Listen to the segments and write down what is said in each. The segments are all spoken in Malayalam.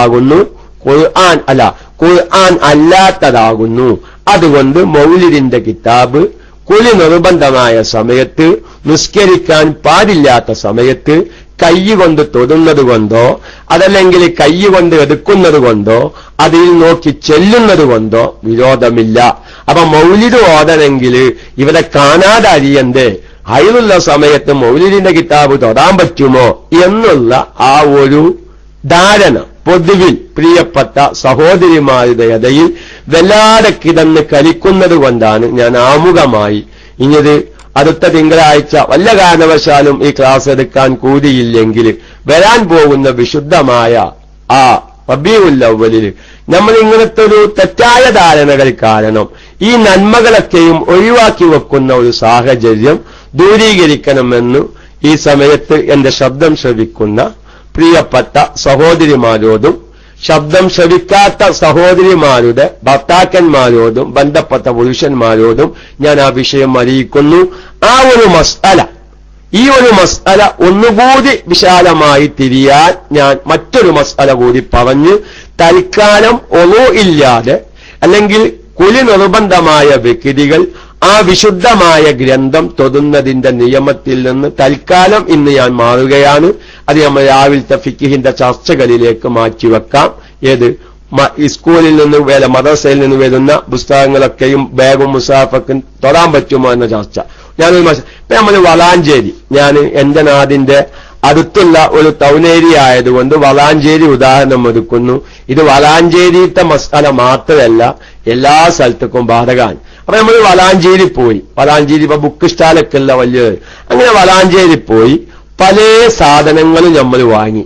ആകുന്നു, ഖുർആൻ അല്ലാത്തതാകുന്നു. അതുകൊണ്ട് മൗലിദിന്റെ കിതാബ് കുലി നിർബന്ധമായ സമയത്ത്, നിസ്കരിക്കാൻ പാടില്ലാത്ത സമയത്ത് കൈകൊണ്ട് തൊടുന്നത് കൊണ്ടോ അതല്ലെങ്കിൽ കൈകൊണ്ട് എടുക്കുന്നത് കൊണ്ടോ അതിൽ നോക്കി ചെല്ലുന്നത് കൊണ്ടോ വിരോധമില്ല. അപ്പൊ മൗലിദ് ഓതണമെങ്കിൽ ഇവിടെ കാണാതെ അറിയണ്ടേ, ഹൈറുള്ള സമയത്ത് മൗലിദിന്റെ കിതാബ് തൊടാൻ പറ്റുമോ എന്നുള്ള ആ ഒരു ധാരണ പൊതുവിൽ പ്രിയപ്പെട്ട സഹോദരിമാരുടെ ഇടയിൽ വല്ലാതെ കിടന്ന് കളിക്കുന്നത് കൊണ്ടാണ് ഞാൻ ആമുഖമായി ഇനിയത് അടുത്ത തിങ്കളാഴ്ച വല്ല കാരണവശാലും ഈ ക്ലാസ് എടുക്കാൻ കൂടിയില്ലെങ്കിൽ വരാൻ പോകുന്ന വിശുദ്ധമായ ആ റബീഉൽ അവ്വലിൽ നമ്മൾ ഇങ്ങനത്തെ ഒരു തെറ്റായ ധാരണകൾ കാരണം ഈ നന്മകളൊക്കെയും ഒഴിവാക്കി വെക്കുന്ന ഒരു സാഹചര്യം ദൂരീകരിക്കണമെന്ന് ഈ സമയത്ത് എന്റെ ശബ്ദം ശ്രവിക്കുന്ന പ്രിയപ്പെട്ട സഹോദരിമാരോടും ശബ്ദം ശ്രവിക്കാത്ത സഹോദരിമാരുടെ ഭർത്താക്കന്മാരോടും ബന്ധപ്പെട്ട പുരുഷന്മാരോടും ഞാൻ ആ വിഷയം അറിയിക്കുന്നു. ആ ഒരു മസ്അല, ഈ ഒരു മസ്അല ഒന്നുകൂടി വിശാലമായി തിരിയാൻ ഞാൻ മറ്റൊരു മസ്അല കൂടി പറഞ്ഞ് തൽക്കാലം ഇല്ലാതെ അല്ലെങ്കിൽ കുലി നിർബന്ധമായ വ്യക്തികൾ ആ വിശുദ്ധമായ ഗ്രന്ഥം തൊടുന്നതിന്റെ നിയമത്തിൽ നിന്ന് തൽക്കാലം ഇന്ന് ഞാൻ മാറുകയാണ്. അത് നമ്മൾ രാവിലത്തെ ഫിഖിന്റെ ചർച്ചകളിലേക്ക് മാറ്റിവെക്കാം. ഏത് സ്കൂളിൽ നിന്ന് മദ്രസയിൽ നിന്ന് വരുന്ന പുസ്തകങ്ങളൊക്കെയും ബാഗും മുസാഫക്കും തൊടാൻ പറ്റുമോ എന്ന ചർച്ച. ഇപ്പൊ നമ്മൾ വളാഞ്ചേരി, ഞാൻ എന്റെ നാടിന്റെ അടുത്തുള്ള ഒരു ടൗൺ ഏരിയ ആയതുകൊണ്ട് വളാഞ്ചേരി ഉദാഹരണം എടുക്കുന്നു. ഇത് വളാഞ്ചേരിത്തെ മസാല മാത്രമല്ല എല്ലാ സ്ഥലത്തേക്കും ബാധകമാണ്. അപ്പൊ നമ്മൾ വളാഞ്ചേരി പോയി, വളാഞ്ചേരി ഇപ്പൊ ബുക്ക് സ്റ്റാളൊക്കെ ഉള്ള വലിയ, അങ്ങനെ വളാഞ്ചേരി പോയി പല സാധനങ്ങളും നമ്മൾ വാങ്ങി.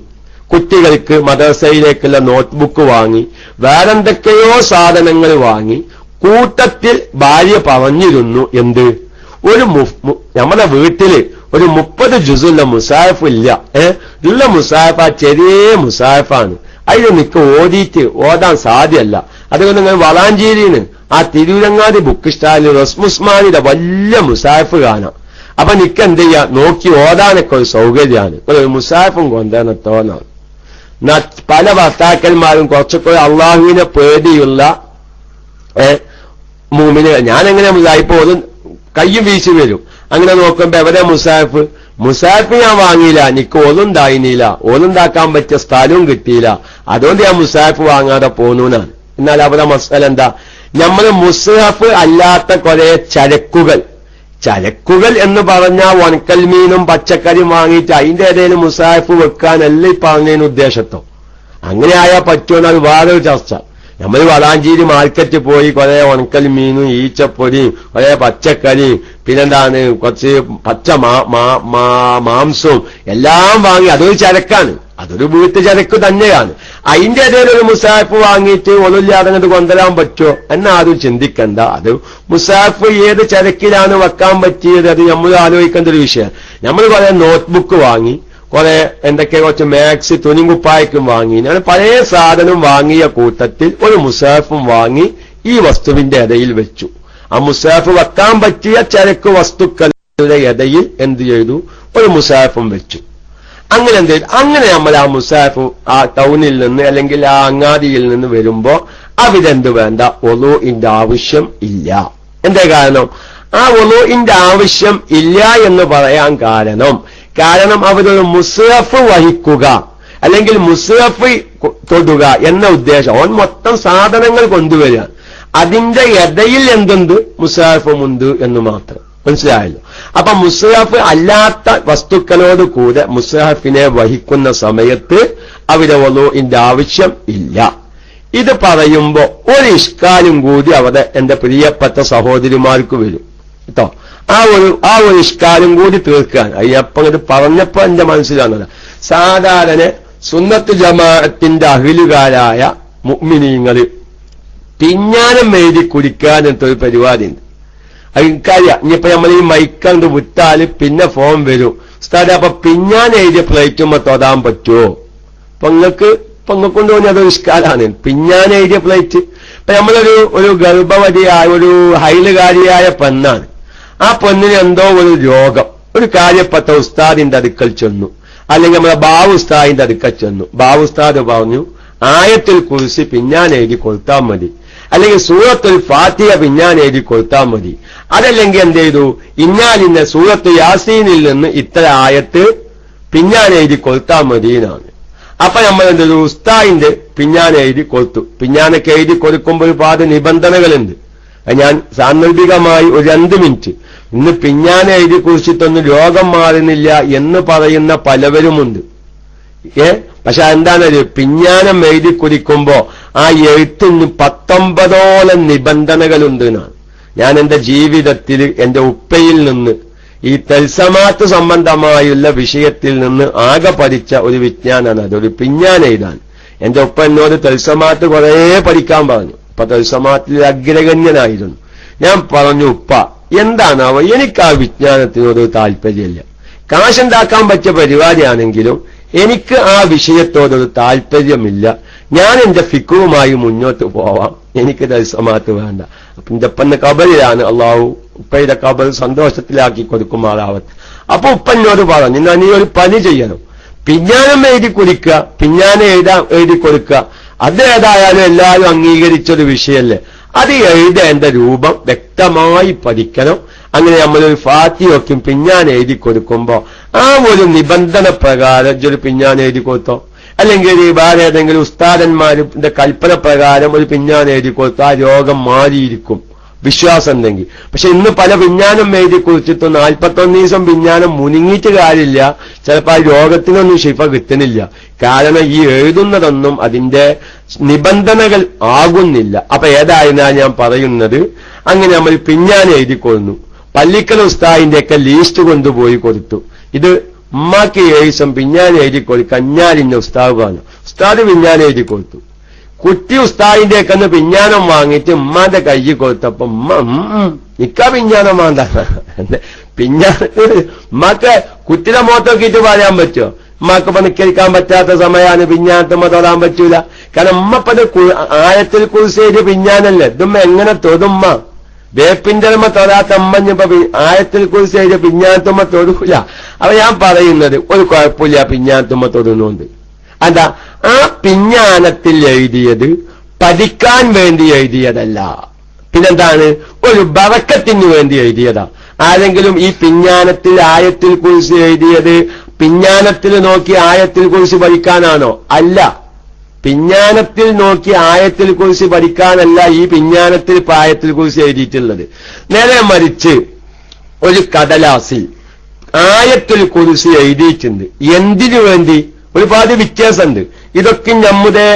കുട്ടികൾക്ക് മദ്രസയിലേക്കുള്ള നോട്ട്ബുക്ക് വാങ്ങി, വേറെന്തൊക്കെയോ സാധനങ്ങൾ വാങ്ങി. കൂട്ടത്തിൽ ഭാര്യ പറഞ്ഞിരുന്നു എന്ത്, ഒരു നമ്മുടെ വീട്ടില് ഒരു 30 ജുസുള്ള മുസാഫ് ഇല്ല, ഉള്ള മുസാഫ് ആ ചെറിയ മുസാഫാണ്, അതിൽ നിക്ക് ഓതാൻ സാധ്യമല്ല. അതുകൊണ്ട് നിങ്ങൾ വളാഞ്ചേരിന്ന് ആ തിരൂരങ്ങാടി ബുക്ക് സ്റ്റാളിൽ റസ്മുസ്മാനിയുടെ വലിയ മുസാഫ് കാണാം. അപ്പൊ നിക്ക് എന്ത് ചെയ്യാ, നോക്കി ഓതാനൊക്കെ ഒരു സൗകര്യമാണ്, ഒരു മുസാഫും കൊണ്ടാണ് തോന്നാം. പല ഭർത്താക്കന്മാരും കുറച്ചൊക്കെ അള്ളാഹുവിനെ പേടിയുള്ള മൂമിനെ, ഞാനെങ്ങനെ മുസാഫ് ഓതും കയ്യും വീശി വരും. അങ്ങനെ നോക്കുമ്പോ എവിടെ മുസാഫ് ഞാൻ വാങ്ങിയില്ല, നിക്ക് ഓലുണ്ടായില്ല, ഓലുണ്ടാക്കാൻ പറ്റിയ സ്ഥലവും കിട്ടിയില്ല, അതുകൊണ്ട് ഞാൻ മുസാഫ് വാങ്ങാതെ പോന്നൂന്നാണ്. എന്നാൽ അവിടെ മസാല എന്താ, നമ്മൾ മുസാഫ് അല്ലാത്ത കുറെ ചരക്കുകൾ എന്ന് പറഞ്ഞാൽ വണക്കൽ മീനും പച്ചക്കറിയും വാങ്ങിയിട്ട് അതിന്റെ ഇടയിൽ മുസാഫ് വെക്കാനല്ല ഈ പറഞ്ഞതിന് ഉദ്ദേശത്തോ. അങ്ങനെ ആയാൽ പറ്റുമെന്ന് അത് വേറൊരു ചർച്ച. നമ്മൾ വളാഞ്ചേരി മാർക്കറ്റ് പോയി കുറെ ഉണക്കൽ മീനും ഈച്ചപ്പൊരിയും കുറെ പച്ചക്കറിയും പിന്നെന്താണ് കുറച്ച് പച്ച മാംസവും എല്ലാം വാങ്ങി, അതൊരു ചരക്കാണ്, അതൊരു വീട്ടു ചരക്ക് തന്നെയാണ്. അതിന്റെ ഇടയിൽ ഒരു മുസാഫ് വാങ്ങിയിട്ട് ഒന്നുമില്ലാതെ കൊണ്ടുവരാൻ പറ്റുമോ എന്നാരും ചിന്തിക്കണ്ട. അത് മുസാഫ് ഏത് ചരക്കിലാണ് വെക്കാൻ പറ്റിയത്, അത് നമ്മൾ ആലോചിക്കേണ്ട ഒരു വിഷയം. നമ്മൾ കുറെ നോട്ട്ബുക്ക് വാങ്ങി, കുറെ എന്തൊക്കെ കുറച്ച് മാക്സി തുണിങ്കുപ്പായ്ക്കും വാങ്ങി, ഞാൻ പഴയ സാധനം വാങ്ങിയ കൂട്ടത്തിൽ ഒരു മുസാഫും വാങ്ങി ഈ വസ്തുവിന്റെ ഇടയിൽ വെച്ചു. ആ മുസാഫ് വെക്കാൻ പറ്റിയ ചരക്ക് വസ്തുക്കളുടെ ഇടയിൽ എന്ത് ചെയ്തു, ഒരു മുസാഫും വെച്ചു. അങ്ങനെ എന്ത് ചെയ്തു, അങ്ങനെ നമ്മൾ ആ മുസാഫ് ആ ടൗണിൽ നിന്ന് അല്ലെങ്കിൽ ആ അങ്ങാടിയിൽ നിന്ന് വരുമ്പോ അവിടെന്ത് വേണ്ട, ഒളൂഇന്റെ ആവശ്യം ഇല്ല. എന്തേ കാരണം, ആ ഒളൂഇന്റെ ആവശ്യം ഇല്ല എന്ന് പറയാൻ കാരണം അവരൊരു മുസ്ഹഫ് വഹിക്കുക അല്ലെങ്കിൽ മുസ്ഹഫ് തൊടുക എന്ന ഉദ്ദേശം, അവൻ മൊത്തം സാധനങ്ങൾ കൊണ്ടുവരിക, അതിന്റെ ഇടയിൽ എന്തുണ്ട്, മുസ്ഹഫുമുണ്ട് എന്ന് മാത്രം. മനസ്സിലായല്ലോ. അപ്പൊ മുസ്ഹഫ് അല്ലാത്ത വസ്തുക്കളോട് കൂടെ മുസ്ഹഫിനെ വഹിക്കുന്ന സമയത്ത് അവിടെ വളുഇന്റെ ആവശ്യം ഇല്ല. ഇത് പറയുമ്പോ ഒരു ഇഷ്കാലും കൂടി അവിടെ എന്റെ പ്രിയപ്പെട്ട സഹോദരിമാർക്ക് വരും കേട്ടോ. ആ ഒരു ഇഷ്കാലും കൂടി തീർക്കാൻ അയ്യപ്പം ഇത് പറഞ്ഞപ്പോ എന്റെ മനസ്സിലാണത്. സാധാരണ സുന്നത്ത് ജമാഅത്തിന്റെ അഹിലുകാരായ മുഅ്മിനീങ്ങള് പിഞ്ഞാനം എഴുതി കുടിക്കാൻ എന്തൊരു പരിപാടി ഉണ്ട്. അതിൻകാര്യം ഇനിയിപ്പോ നമ്മൾ ഈ മൈക്കണ്ട് വിട്ടാല് പിന്നെ ഫോൺ വരും, ഉസ്താദേ അപ്പൊ പിഞ്ഞാൻ എഴുതിയ പ്ലേറ്റുമ്പോ തൊടാൻ പറ്റുമോ? പൊങ്ങക്കൊണ്ട് തോന്നി അതൊരു ഇഷ്കാലാണ്. പിഞ്ഞാൻ എഴുതിയ പ്ലേറ്റ് ഇപ്പൊ നമ്മളൊരു ഗർഭവതിയായ ഒരു ഹൈലുകാരിയായ പെണ്ണാണ്. ആ പെണ്ണിന് എന്തോ ഒരു രോഗം, ഒരു കാര്യപ്പെട്ട ഉസ്താദിന്റെ അടുക്കൽ ചെന്നു, അല്ലെങ്കിൽ നമ്മളെ ബാബു ഉസ്താദിന്റെ അടുക്കൽ ചെന്നു. ബാബു ഉസ്താദ് പറഞ്ഞു ആയത്തുൽ കുർസി പിന്നാൻ എഴുതി കൊടുത്താൽ മതി, അല്ലെങ്കിൽ സൂറത്തുൽ ഫാത്തിഹ പിന്നാൻ എഴുതി കൊടുത്താൽ മതി. അതല്ലെങ്കിൽ എന്ത് ചെയ്തു, ഇന്ന സൂറത്ത് യാസീനിൽ നിന്ന് ഇത്ര ആയത്ത് പിന്നാൻ എഴുതി കൊടുത്താൽ മതി എന്നാണ്. അപ്പൊ നമ്മൾ എന്ത് ചെയ്തു, ഉസ്താദിന്റെ പിന്നാൻ എഴുതി കൊടുത്തു. പിന്നാനൊക്കെ എഴുതി കൊടുക്കുമ്പോൾ ഒരുപാട് നിബന്ധനകളുണ്ട്. ഞാൻ സാന്ദർഭികമായി ഒരു 2 മിനിറ്റ്, ഇന്ന് പിന്നാന എഴുതി കുറിച്ചിട്ടൊന്നും രോഗം മാറുന്നില്ല എന്ന് പറയുന്ന പലവരുമുണ്ട്. പക്ഷെ എന്താണത്, പിഞ്ഞാനം എഴുതി കുറിക്കുമ്പോ ആ എഴുത്തിന് 19ഓളം നിബന്ധനകളുണ്ട് എന്നാണ്. ഞാൻ എന്റെ ജീവിതത്തിൽ എന്റെ ഉപ്പയിൽ നിന്ന് ഈ തൽസമാത്ത് സംബന്ധമായുള്ള വിഷയത്തിൽ നിന്ന് ആകെ പഠിച്ച ഒരു വിജ്ഞാനാണ് അതൊരു പിഞ്ഞാൻ എഴുതാൻ. എന്റെ ഉപ്പ എന്നോട് തൽസമാത്ത് കുറേ പഠിക്കാൻ പറഞ്ഞു. അപ്പൊ തൽസമാത്തിൽ അഗ്രഗണ്യനായിരുന്നു. ഞാൻ പറഞ്ഞു, ഉപ്പ എന്താണാവോ, എനിക്ക് ആ വിജ്ഞാനത്തിനോട് താല്പര്യമില്ല. കാശുണ്ടാക്കാൻ പറ്റിയ പരിപാടിയാണെങ്കിലും എനിക്ക് ആ വിഷയത്തോടൊരു താല്പര്യമില്ല. ഞാൻ എന്റെ ഫിക്കുവുമായി മുന്നോട്ട് പോവാം, എനിക്ക് തൽസമാത്ത് വേണ്ട. അപ്പൊ എന്റെ ഉപ്പന്റെ കബറിലാണ്, അള്ളാഹു ഉപ്പയുടെ കബർ സന്തോഷത്തിലാക്കി കൊടുക്കുമാറാവട്ടെ. അപ്പൊ ഉപ്പനോട് പറഞ്ഞു, നീ ഒരു പണി ചെയ്യണം, പിഞ്ഞാനം എഴുതി കുടിക്കുക, പിഞ്ഞാനം എഴുതി കൊടുക്കുക. അത് ഏതായാലും എല്ലാവരും അംഗീകരിച്ചൊരു വിഷയല്ലേ, അത് എഴുതേണ്ട രൂപം വ്യക്തമായി പഠിക്കണം. അങ്ങനെ നമ്മളൊരു ഫാത്തിഹയ്ക്കും പിഞ്ഞാൻ എഴുതി കൊടുക്കുമ്പോ ആ ഒരു നിബന്ധന പ്രകാരം ഒരു പിഞ്ഞാൻ എഴുതി കൊടുത്തോ, അല്ലെങ്കിൽ വേറെ ഏതെങ്കിലും ഉസ്താദന്മാരുടെ കൽപ്പന പ്രകാരം ഒരു പിഞ്ഞാൻ എഴുതി കൊടുത്തോ ആ രോഗം മാറിയിരിക്കും, വിശ്വാസം ഉണ്ടെങ്കിൽ. പക്ഷെ ഇന്ന് പല പിഞ്ഞാനം എഴുതി കുറിച്ചിട്ട് 41 ദിവസം പിഞ്ഞാനം മുനിങ്ങിയിട്ട് കാര്യമില്ല. ചിലപ്പോൾ ആ രോഗത്തിനൊന്നും ശിഫ കിട്ടുന്നില്ല. കാരണം ഈ എഴുതുന്നതൊന്നും അതിന്റെ നിബന്ധനകൾ ആകുന്നില്ല. അപ്പൊ ഏതായിരുന്നാ ഞാൻ പറയുന്നത്, അങ്ങനെ നമ്മൾ പിഞ്ഞാൻ എഴുതി കൊടുന്നു. പള്ളിക്കൽ ഉസ്താദിന്റെയൊക്കെ ലീസ്റ്റ് കൊണ്ടുപോയി കൊടുത്തു. ഇത് ഉമ്മാക്ക് 7 ദിവസം പിഞ്ഞാൻ എഴുതി കൊടുക്കുക, കഞ്ഞാലിന്റെ ഉസ്താദ് പറഞ്ഞു. ഉസ്താദ് പിഞ്ഞാൻ എഴുതി കൊടുത്തു. കുട്ടി ഉസ്താദിന്റെയൊക്കെ ഒന്ന് പിഞ്ഞാനം വാങ്ങിയിട്ട് ഉമ്മാന്റെ കയ്യിൽ കൊടുത്തപ്പോ ഉമ്മ നിക്ക പിഞ്ഞാനം വേണ്ട. ഉമ്മാക്ക് കുട്ടിയുടെ മുഖത്തൊക്കെയിട്ട് പറയാൻ പറ്റുമോ? ഉമ്മാക്കിപ്പോ നിക്കരിക്കാൻ പറ്റാത്ത സമയമാണ്, പിഞ്ഞാനത്തുമ്മ തൊടാൻ പറ്റൂല. കാരണം ഉമ്മപ്പത് ആയത്തിൽ കുറിച്ച് പിഞ്ഞാനല്ലേ, ഇതുമ്മ എങ്ങനെ തൊടുമ്മ? വേപ്പിന്റെ അമ്മ തൊടാത്ത അമ്മഞ്ഞിപ്പോ ആയത്തിൽ കുറിച്ച് പിഞ്ഞാനത്തുമ്മ തൊടൂല. അപ്പൊ ഞാൻ പറയുന്നത് ഒരു കുഴപ്പമില്ല, പിഞ്ഞാനത്തുമ്മ തൊടുന്നുണ്ട്. അതാ ആ പിഞ്ഞാനത്തിൽ എഴുതിയത് പഠിക്കാൻ വേണ്ടി എഴുതിയതല്ല, പിന്നെന്താണ്, ഒരു ബറക്കത്തിന് വേണ്ടി എഴുതിയതാ. ആരെങ്കിലും ഈ പിഞ്ഞാനത്തിൽ ആയത്തിൽ കുറിച്ച് എഴുതിയത് പിഞ്ഞാനത്തിൽ നോക്കി ആയത്തിൽ കുറിച്ച് പഠിക്കാനാണോ? അല്ല. പിഞ്ഞാനത്തിൽ നോക്കി ആയത്തിൽ കുറിച്ച് പഠിക്കാനല്ല ഈ പിഞ്ഞാനത്തിൽ ആയത്തിൽ കുറിച്ച് എഴുതിയിട്ടുള്ളത്. നേരെ മറിച്ച് ഒരു കടലാസിൽ ആയത്തിൽ കുറിച്ച് എഴുതിയിട്ടുണ്ട്. എന്തിനു വേണ്ടി? ഒരുപാട് വ്യത്യാസമുണ്ട്. ഇതൊക്കെ നമ്മുടെ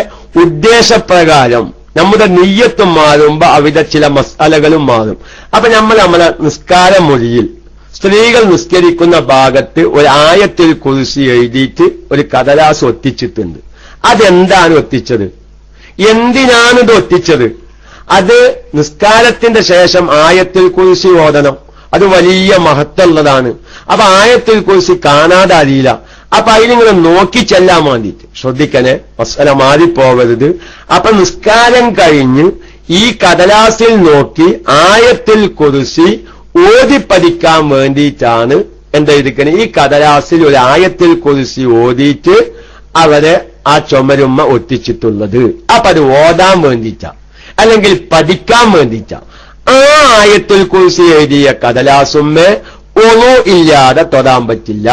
ഉദ്ദേശപ്രകാരം നമ്മുടെ നിയ്യത്തും മാറുമ്പോ അവിടെ ചില മസാലകളും മാറും. അപ്പൊ നമ്മളെ നിസ്കാര മൊഴിയിൽ സ്ത്രീകൾ നിസ്കരിക്കുന്ന ഭാഗത്ത് ഒരു ആയത്തിൽ കുറിച്ച് എഴുതിയിട്ട് ഒരു കടലാസ് ഒട്ടിച്ചിട്ടുണ്ട്. അതെന്താണ് ഒട്ടിച്ചത്? എന്തിനാണ് ഇത് ഒട്ടിച്ചത്? അത് നിസ്കാരത്തിന്റെ ശേഷം ആയത്തിൽ കുറിച്ച് ഓതണം, അത് വലിയ മഹത്തുള്ളതാണ്. അപ്പൊ ആയത്തിൽ കുറിച്ച് കാണാതെ അറിയില്ല. അപ്പൊ അതിലിങ്ങനെ നോക്കി ചെല്ലാൻ വേണ്ടിയിട്ട് ശ്രദ്ധിക്കണേ, മസല മാറിപ്പോകരുത്. അപ്പൊ നിസ്കാരം കഴിഞ്ഞ് ഈ കടലാസിൽ നോക്കി ആയത്തിൽ കുറിച്ച് ഓതി പഠിക്കാൻ വേണ്ടിയിട്ടാണ് എന്തെഴുതിക്കണേ, ഈ കടലാസിൽ ഒരു ആയത്തിൽ കുറിച്ച് ഓതിയിട്ട് അവരെ ആ ചുമരുമ്മ ഒട്ടിച്ചിട്ടുള്ളത്. അപ്പൊ അത് ഓതാൻ വേണ്ടിയിട്ടാ, അല്ലെങ്കിൽ പഠിക്കാൻ വേണ്ടിയിട്ടാ. ആ ആയത്തിൽ കുറിച്ച് എഴുതിയ കടലാസുമ്മേ ഒന്നു ഇല്ലാതെ തൊടാൻ പറ്റില്ല.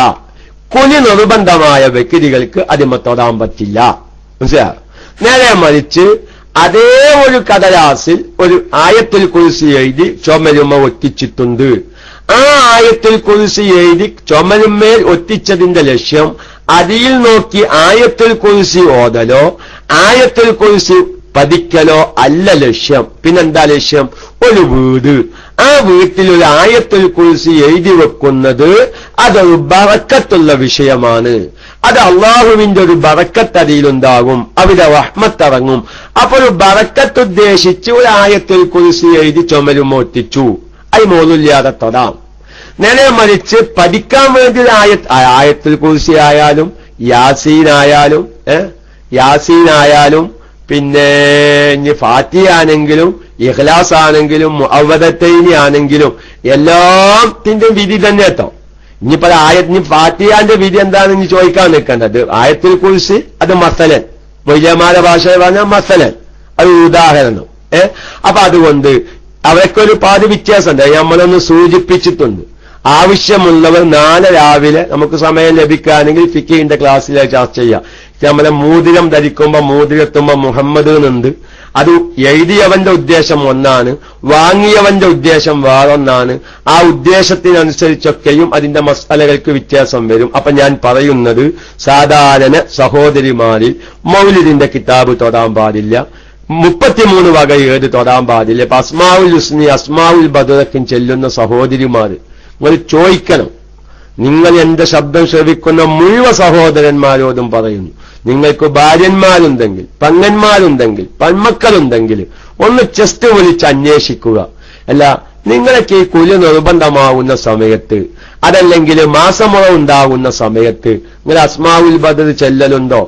കുലി നിർബന്ധമായ വ്യക്തികൾക്ക് അതിമ തൊടാൻ പറ്റില്ല. മനസ്സിലായോ? നേരെ മറിച്ച് അതേ ഒരു കടലാസിൽ ഒരു ആയത്തിൽ കുറിച്ച് എഴുതി ചുമരുമ്മ ഒട്ടിച്ചിട്ടുണ്ട്. ആ ആയത്തിൽ കുറിച്ച് എഴുതി ചുമരുമ്മേൽ ഒട്ടിച്ചതിന്റെ ലക്ഷ്യം അതിൽ നോക്കി ആയത്തിൽ കുറിച്ച് ഓതലോ ആയത്തിൽ കുറിച്ച് പഠിക്കലോ അല്ല ലക്ഷ്യം. പിന്നെന്താ ലക്ഷ്യം? ഒരു വീട്, ആ വീട്ടിൽ ഒരു ആയത്തിൽ കുറിച്ച് എഴുതി വെക്കുന്നത് അതൊരു ബറക്കത്തുള്ള വിഷയമാണ്. അത് അള്ളാഹുവിന്റെ ഒരു ബറക്കത്ത് അതിലുണ്ടാകും, അവിടെ റഹ്മത്തിറങ്ങും. അപ്പൊ ഒരു ബറക്കത്ത് ഉദ്ദേശിച്ച് ഒരു ആയത്തിൽ കുറിച്ച് എഴുതി ചുമരും ഒട്ടിച്ചു, അത് മോളില്ലാതെ തൊടാം. നേരെ മറിച്ച് പഠിക്കാൻ വേണ്ടി ആയത്തിൽ കുറിച്ച് ആയാലും യാസീനായാലും പിന്നെ ഇനി ഫാത്തിഹയാണെങ്കിലും ഇഖ്ലാസ് ആണെങ്കിലും മുഅവ്വദത്തൈനി ആണെങ്കിലും എല്ലാത്തിന്റെ വിധി തന്നെ എത്തോ. ഇനിയിപ്പോ ഫാത്തിഹാന്റെ വിധി എന്താണെന്ന് ചോദിക്കാൻ നിൽക്കേണ്ടത്. ആയത്തിൽ കുറിച്ച് അത് മസലൻ വലിയമാരുടെ ഭാഷയിൽ പറഞ്ഞാൽ മസലൻ, അത് ഉദാഹരണം. അപ്പൊ അതുകൊണ്ട് അവർക്കൊരു പാതി വ്യത്യാസമുണ്ട്. നമ്മളൊന്ന് സൂചിപ്പിച്ചിട്ടുണ്ട്. ആവശ്യമുള്ളവർ നാളെ രാവിലെ നമുക്ക് സമയം ലഭിക്കുകയാണെങ്കിൽ ഫിഖിന്റെ ക്ലാസ്സിലെ ചർച്ച ചെയ്യാം. നമ്മളെ മോതിരം ധരിക്കുമ്പോ മോതിരത്തുമ്പോ മുഹമ്മദ് എന്നുണ്ട്. അത് എഴുതിയവന്റെ ഉദ്ദേശം ഒന്നാണ്, വാങ്ങിയവന്റെ ഉദ്ദേശം വേറൊന്നാണ്. ആ ഉദ്ദേശത്തിനനുസരിച്ചൊക്കെയും അതിന്റെ മസാലകൾക്ക് വ്യത്യാസം വരും. അപ്പൊ ഞാൻ പറയുന്നത്, സാധാരണ സഹോദരിമാരിൽ മൗലിദിന്റെ കിതാബ് തൊടാൻ പാടില്ല, 33 വക ഏത് തൊടാൻ പാടില്ല. ഇപ്പൊ അസ്മാഉൽ ഹുസ്നി അസ്മാഉൽ ബദറക്കും ചെല്ലുന്ന സഹോദരിമാര് നിങ്ങൾ ചോദിക്കണം. നിങ്ങൾ എന്റെ ശബ്ദം ശ്രവിക്കുന്ന മുഴുവൻ സഹോദരന്മാരോടും പറയുന്നു, നിങ്ങൾക്ക് ഭാര്യന്മാരുണ്ടെങ്കിൽ, പെങ്ങന്മാരുണ്ടെങ്കിൽ, പെൺമക്കളുണ്ടെങ്കിൽ ഒന്ന് ചെസ്റ്റ് വിളിച്ച് അന്വേഷിക്കുക. അല്ല, നിങ്ങളൊക്കെ ഈ കുലി നിർബന്ധമാവുന്ന സമയത്ത്, അതല്ലെങ്കിൽ മാസമുറ ഉണ്ടാകുന്ന സമയത്ത് നിങ്ങൾ അസ്മാഉൽ ബദർ ചെല്ലലുണ്ടോ?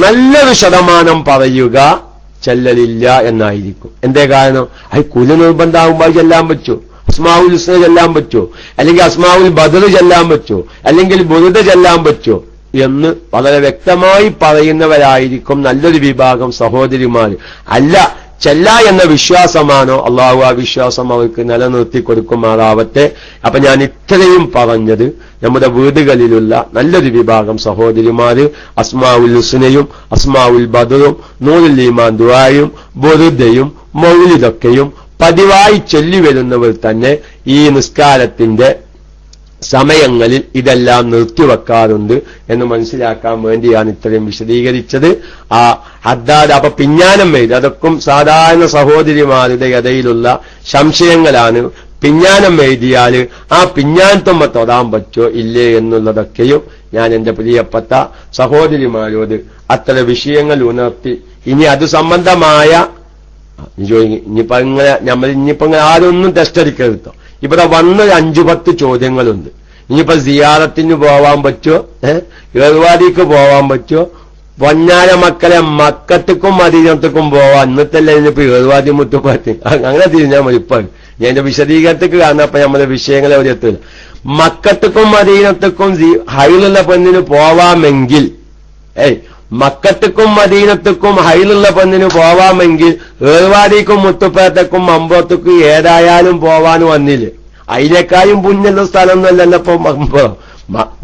നല്ലൊരു ശതമാനം പറയുക ചെല്ലലില്ല എന്നായിരിക്കും. എന്തേ കാരണം? അത് കുലി നിർബന്ധമാകുമ്പോൾ ചെല്ലാൻ പറ്റൂ, അസ്മാഉൽ ഹുസ്ന ചെല്ലാൻ പറ്റോ, അല്ലെങ്കിൽ അസ്മാഉൽ ബദർ ചെല്ലാൻ പറ്റോ, അല്ലെങ്കിൽ ബുറുദ ചെല്ലാൻ പറ്റോ എന്ന് വളരെ വ്യക്തമായി പറയുന്നവരായിരിക്കും നല്ലൊരു വിഭാഗം സഹോദരിമാർ. അല്ല, ചെല്ല എന്ന വിശ്വാസമാണോ, അള്ളാഹു ആ വിശ്വാസം അവർക്ക് നിലനിർത്തി കൊടുക്കുമാറാവട്ടെ. അപ്പൊ ഞാൻ ഇത്രയും പറഞ്ഞത്, നമ്മുടെ വീടുകളിലുള്ള നല്ലൊരു വിഭാഗം സഹോദരിമാര് അസ്മാഉൽ ഹുസ്നയും അസ്മാഉൽ ബദറും നൂറുൽ ഈമാൻ ദുആയും ബുറുദയും മൗലിദൊക്കെയും പതിവായി ചൊല്ലിവരുന്നവർ തന്നെ ഈ നിസ്കാരത്തിന്റെ സമയങ്ങളിൽ ഇതെല്ലാം നിർത്തിവെക്കാറുണ്ട് എന്ന് മനസ്സിലാക്കാൻ വേണ്ടിയാണ് ഇത്രയും വിശദീകരിച്ചത്. ആ ഹദ്ദാദ് അപ്പൊ പിഞ്ഞാനം എഴുതി, അതൊക്കെ സാധാരണ സഹോദരിമാരുടെ ഇടയിലുള്ള സംശയങ്ങളാണ്. പിഞ്ഞാനം എഴുതിയാൽ ആ പിഞ്ഞാനത്തുമ്പ തൊടാൻ പറ്റോ ഇല്ലേ എന്നുള്ളതൊക്കെയും ഞാൻ എന്റെ പ്രിയപ്പെട്ട സഹോദരിമാരോട് അത്തരം വിഷയങ്ങൾ ഉണർത്തി, ഇനി അത് സംബന്ധമായ ഇനിയിപ്പോ ഇങ്ങനെ ആരൊന്നും ടെസ്റ്റ് അടിക്കരുതോ. ഇവിടെ വന്നൊരു 5-10 ചോദ്യങ്ങളുണ്ട്. ഇനിയിപ്പോ സിയാറത്തിന് പോവാൻ പറ്റുമോ, ഏർവാടിക്ക് പോവാൻ പറ്റുമോ, പൊന്നാര മക്കളെ മക്കത്തേക്കും മദീനത്തേക്കും പോവാൻ, ഇന്നത്തല്ലേ ഇനിയിപ്പോ ഏർവാടി മുട്ടുപാറ്റി അങ്ങനെ തിരിഞ്ഞാൽ മതി. ഇപ്പൊ ഞാൻ എന്റെ വിശദീകരണത്തേക്ക് കാരണപ്പോ നമ്മളെ വിഷയങ്ങളെ ഒരു എത്തില്ല. മക്കത്തേക്കും മദീനത്തേക്കും ഹൈലുള്ള പെണ്ണിന് പോവാമെങ്കിൽ, മക്കത്തേക്കും മദീനത്തേക്കും ഹൈലുള്ള പെണ്ണിന് പോവാമെങ്കിൽ ഏർവാടിക്കും മുത്തുപ്പേത്തേക്കും അമ്പത്തേക്കും ഏതായാലും പോവാൻ വന്നില്ലേ. അതിനേക്കായും പുണ്യുള്ള സ്ഥലം എന്നല്ല ഇപ്പൊ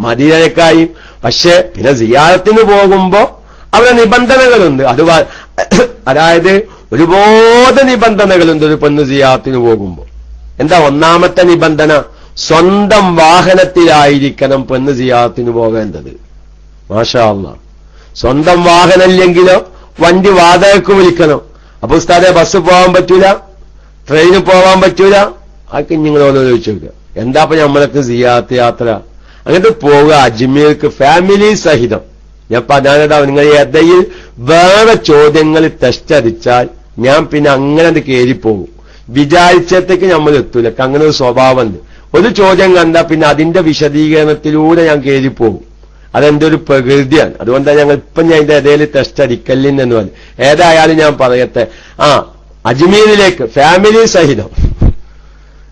മദീനക്കായും. പക്ഷെ പിന്നെ സിയാറത്തിന് പോകുമ്പോ അവിടെ നിബന്ധനകളുണ്ട്. അതായത് ഒരുപാട് നിബന്ധനകളുണ്ട് ഒരു പെണ്ണ് സിയാറത്തിന് പോകുമ്പോ. എന്താ ഒന്നാമത്തെ നിബന്ധന? സ്വന്തം വാഹനത്തിലായിരിക്കണം പെണ്ണ് സിയാറത്തിന് പോകേണ്ടത്. മാഷാ അല്ലാഹ്. സ്വന്തം വാഹനമില്ലെങ്കിലോ വണ്ടി വാടകയ്ക്ക് വിളിക്കണം. അപ്പൊ ഉസ്താദെ ബസ് പോകാൻ പറ്റൂല, ട്രെയിന് പോകാൻ പറ്റൂല, ആക്കി നിങ്ങളോട് ചോദിച്ചു നോക്കുക. എന്താ ഇപ്പൊ നമ്മളൊക്കെ സിയാറത്ത് യാത്ര അങ്ങോട്ട് പോവുക അജ്മീർക്ക് ഫാമിലി സഹിതം. ഞാൻ പറഞ്ഞാ നിങ്ങൾ ഇടയിൽ വേറെ ചോദ്യങ്ങൾ ടെസ്റ്റ് അടിച്ചാൽ ഞാൻ പിന്നെ അങ്ങനെ കയറിപ്പോകും. വിചാരിച്ചത്തേക്ക് നമ്മൾ എത്തൂല. അങ്ങനെ ഒരു സ്വഭാവമുണ്ട്. ഒരു ചോദ്യം കണ്ടാൽ പിന്നെ അതിന്റെ വിശദീകരണത്തിലൂടെ ഞാൻ കയറിപ്പോകും. അതെന്റെ ഒരു പ്രകൃതിയാണ്. അതുകൊണ്ടാണ് ഞങ്ങൾ ഇപ്പം ഞാൻ ഇതിന്റെ ഇടയിൽ ടെസ്റ്റ് അടിക്കലിനെന്ന് പറഞ്ഞു. ഏതായാലും ഞാൻ പറയട്ടെ, അജ്മീരിലേക്ക് ഫാമിലി സഹിതം.